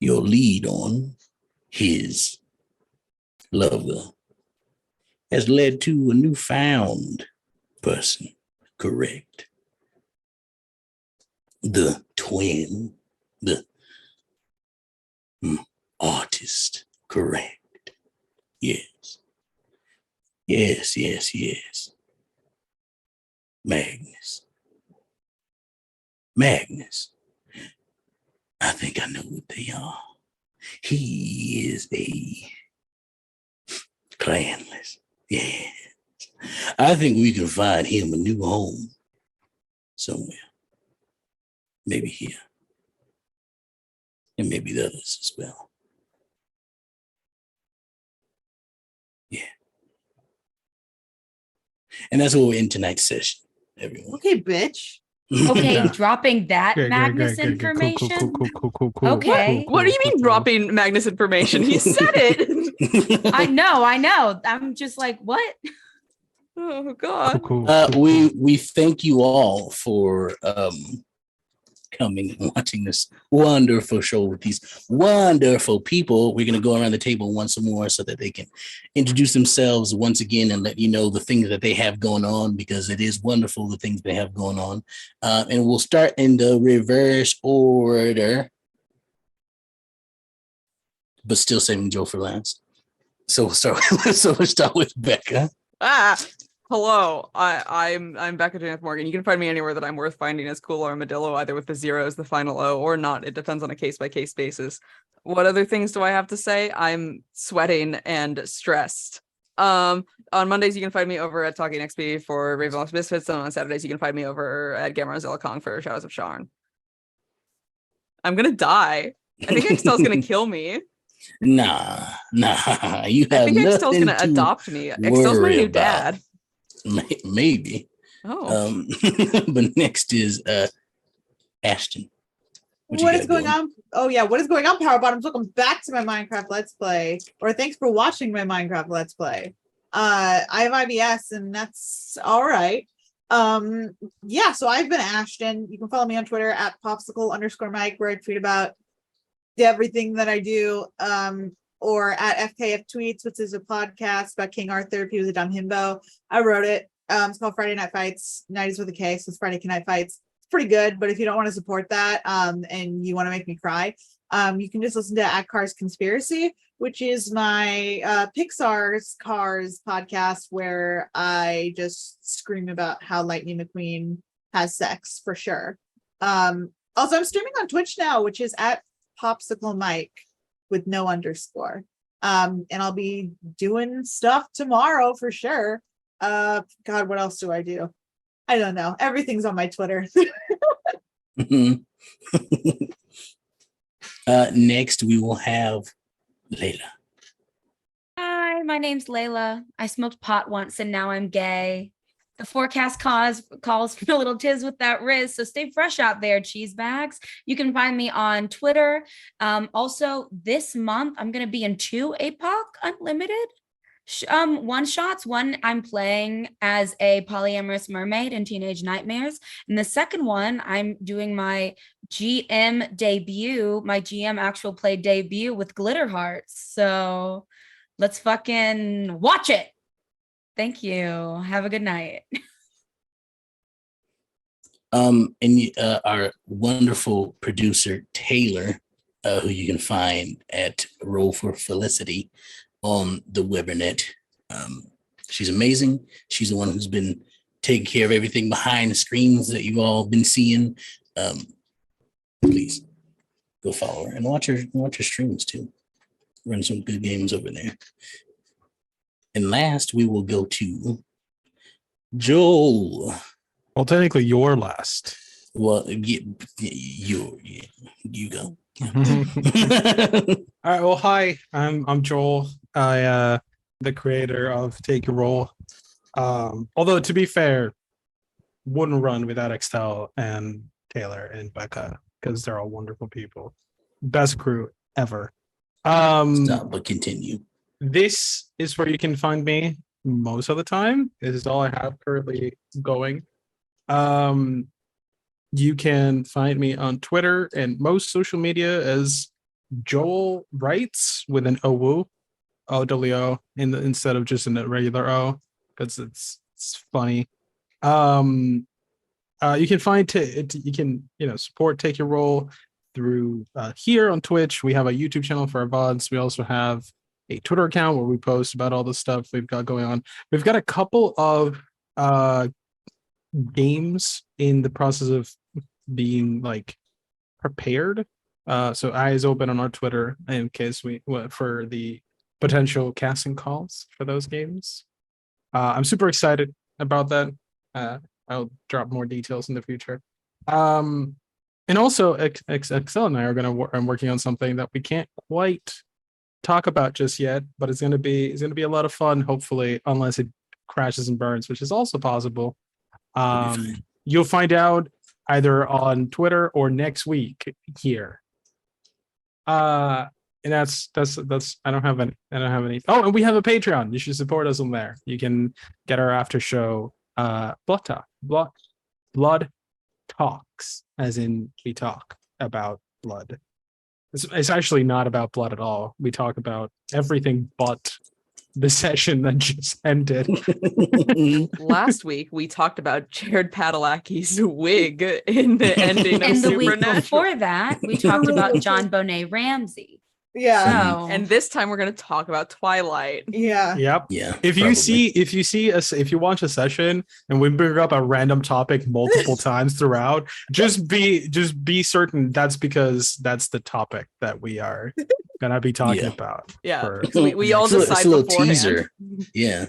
your lead on his lover has led to a newfound person, correct? the twin, the artist, correct? Yes. Yes, yes, yes. Magnus. Magnus. I think I know what they are. He is a clanless. Yes. I think we can find him a new home somewhere. Maybe here. And maybe the others as well. Yeah. And that's what we're in tonight's session, everyone. Okay, bitch. Okay, Yeah. dropping that Great, Magnus Cool, information. cool. Okay. What do you mean dropping Magnus information? He said it. I know. I'm just like, what? Oh God. We thank you all for coming and watching this wonderful show with these wonderful people. We're going to go around the table once more so that they can introduce themselves once again and let you know the things that they have going on, because it is wonderful, the things they have going on. And we'll start in the reverse order, but still saving Joe for last. So we'll start with Becca. Hello. I'm Becca Janet Morgan. You can find me anywhere that I'm worth finding as Cool Armadillo, either with the zero as the final O or not. It depends on a case-by-case basis. What other things do I have to say? I'm sweating and stressed. On Mondays, you can find me over at Talking XP for Ravenloft Misfits, and on Saturdays, you can find me over at Gamma Kong for Shadows of Sharn. I'm gonna die. I think Excel's gonna kill me. Nah. You I have think Excel's nothing gonna to adopt me. Excel's my worry new about. dad. Maybe. Oh. But next is Ashton. What is going on? Oh yeah, what is going on, Power Bottoms? Welcome back to my Minecraft Let's Play. Or thanks for watching my Minecraft Let's Play. I have IBS and that's all right. Yeah, so I've been Ashton. You can follow me on Twitter at popsicle_Mike, where I tweet about everything that I do. Or at FKF Tweets, which is a podcast about King Arthur. He was a dumb himbo. I wrote it. It's called Friday Night Fights. Night is with a K, so it's Friday Night Fights. It's pretty good, but if you don't want to support that, and you want to make me cry, you can just listen to At Cars Conspiracy, which is my Pixar's Cars podcast, where I just scream about how Lightning McQueen has sex for sure. Also, I'm streaming on Twitch now, which is at Popsicle Mike with no underscore. And I'll be doing stuff tomorrow for sure. God, what else do I do? I don't know. Everything's on my Twitter. Next, we will have Layla. Hi, my name's Layla. I smoked pot once and now I'm gay. The forecast calls for a little tiz with that Riz, so stay fresh out there, cheese bags. You can find me on Twitter. Also, this month, I'm going to be in 2 APOC Unlimited one-shots. One, I'm playing as a polyamorous mermaid in Teenage Nightmares. And the second one, I'm doing my GM debut, my GM actual play debut with Glitter Hearts. So let's fucking watch it. Thank you. Have a good night. And our wonderful producer, Taylor, who you can find at Roll for Felicity on the Webernet. She's amazing. She's the one who's been taking care of everything behind the screens that you all been seeing. Please go follow her and watch her streams too. Run some good games over there. And last, we will go to Joel. Well, technically, you're last. Well, you go. All right. Well, hi. I'm Joel. I the creator of Take Your Roll. Although to be fair, wouldn't run without Extel and Taylor and Becca, because they're all wonderful people. Best crew ever. Stop, but continue. This is where you can find me most of the time. This is all I have currently going. You can find me on Twitter and most social media as Joel Writes with an OWO, OWO, instead of just a regular O, because it's funny. you can you can support Take Your Role through here on Twitch. We have a YouTube channel for our VODs. We also have a Twitter account where we post about all the stuff we've got going on. We've got a couple of games in the process of being like prepared. So eyes open on our Twitter in case for the potential casting calls for those games. I'm super excited about that. I'll drop more details in the future. And also, Excel and I are I'm working on something that we can't quite talk about just yet, but it's gonna be a lot of fun. Hopefully, unless it crashes and burns, which is also possible. You'll find out either on Twitter or next week here. And that's I don't have any. Oh, and we have a Patreon. You should support us on there. You can get our after show blood talks, as in we talk about blood. It's actually not about blood at all. We talk about everything but the session that just ended. Last week we talked about Jared Padalecki's wig in the ending of And the week Supernatural. before that, we talked about John Bonet Ramsey. Yeah. So, And this time we're going to talk about Twilight. Yeah. Yep. Yeah. If you probably. if you watch a session and we bring up a random topic multiple times throughout, just be certain that's because that's the topic that we are gonna be talking about. Yeah. for- We all It's a decide little beforehand. teaser. Yeah.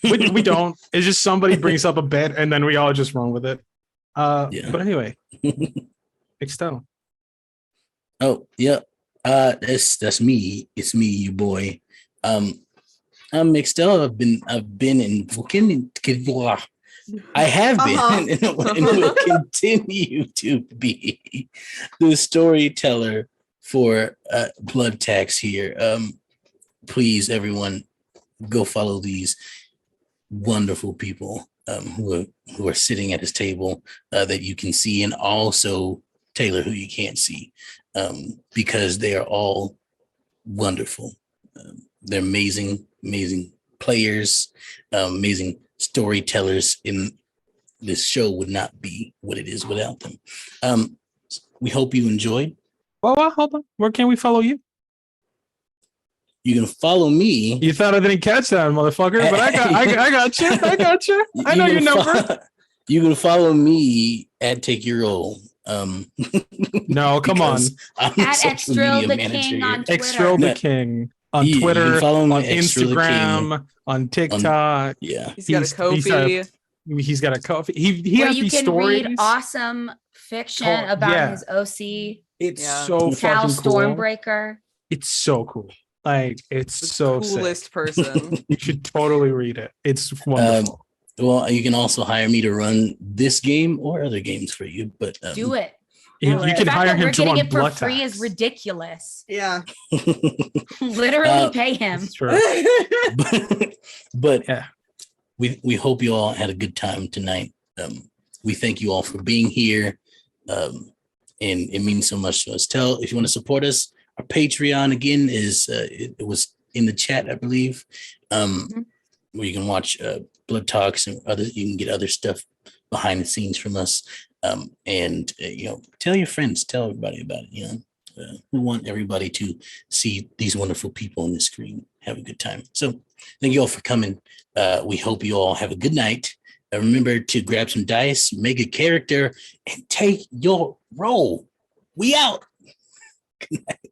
we don't. It's just somebody brings up a bit and then we all just run with it. Yeah. But anyway, external. Oh, yeah. That's me. It's me, you boy. I'm Mixtel. I've been in I have been and will continue to be the storyteller for Blood Tax here. Please, everyone, go follow these wonderful people who are sitting at this table that you can see, and also Taylor, who you can't see, because they are all wonderful. They're amazing players, amazing storytellers. In this show would not be what it is without them. We hope you enjoyed. Well, hold on. Where can we follow you? You can follow me. You thought I didn't catch that, motherfucker, but I got you. I got you. I know your number. You can follow me at Take Your Role. No, come on. because I'm at social Extril media the manager King here. on Twitter. Extril the No. King on You can Twitter, follow me on at Extril the King. Instagram, on TikTok. Yeah. He's got a He's Ko-fi. He's got a coffee. He where has you these can stories. read awesome fiction Oh, about yeah. his OC, It's Yeah. so Cal fucking cool. Stormbreaker. It's so cool. Like it's The so sick. coolest person. You should totally read it. It's wonderful. Well, you can also hire me to run this game or other games for you, but Do it. you the can The fact hire that him we're to getting run it for blood free tax. is ridiculous. Yeah. Literally pay him. It's true. but Yeah. we hope you all had a good time tonight. We thank you all for being here. And it means so much to us. If you want to support us, our Patreon again is it was in the chat, I believe. Where you can watch Blood Talks and you can get other stuff behind the scenes from us. And tell your friends, tell everybody about it. We want everybody to see these wonderful people on the screen, have a good time. So thank you all for coming. We hope you all have a good night. Remember to grab some dice, make a character, and take your role. We out. Good night.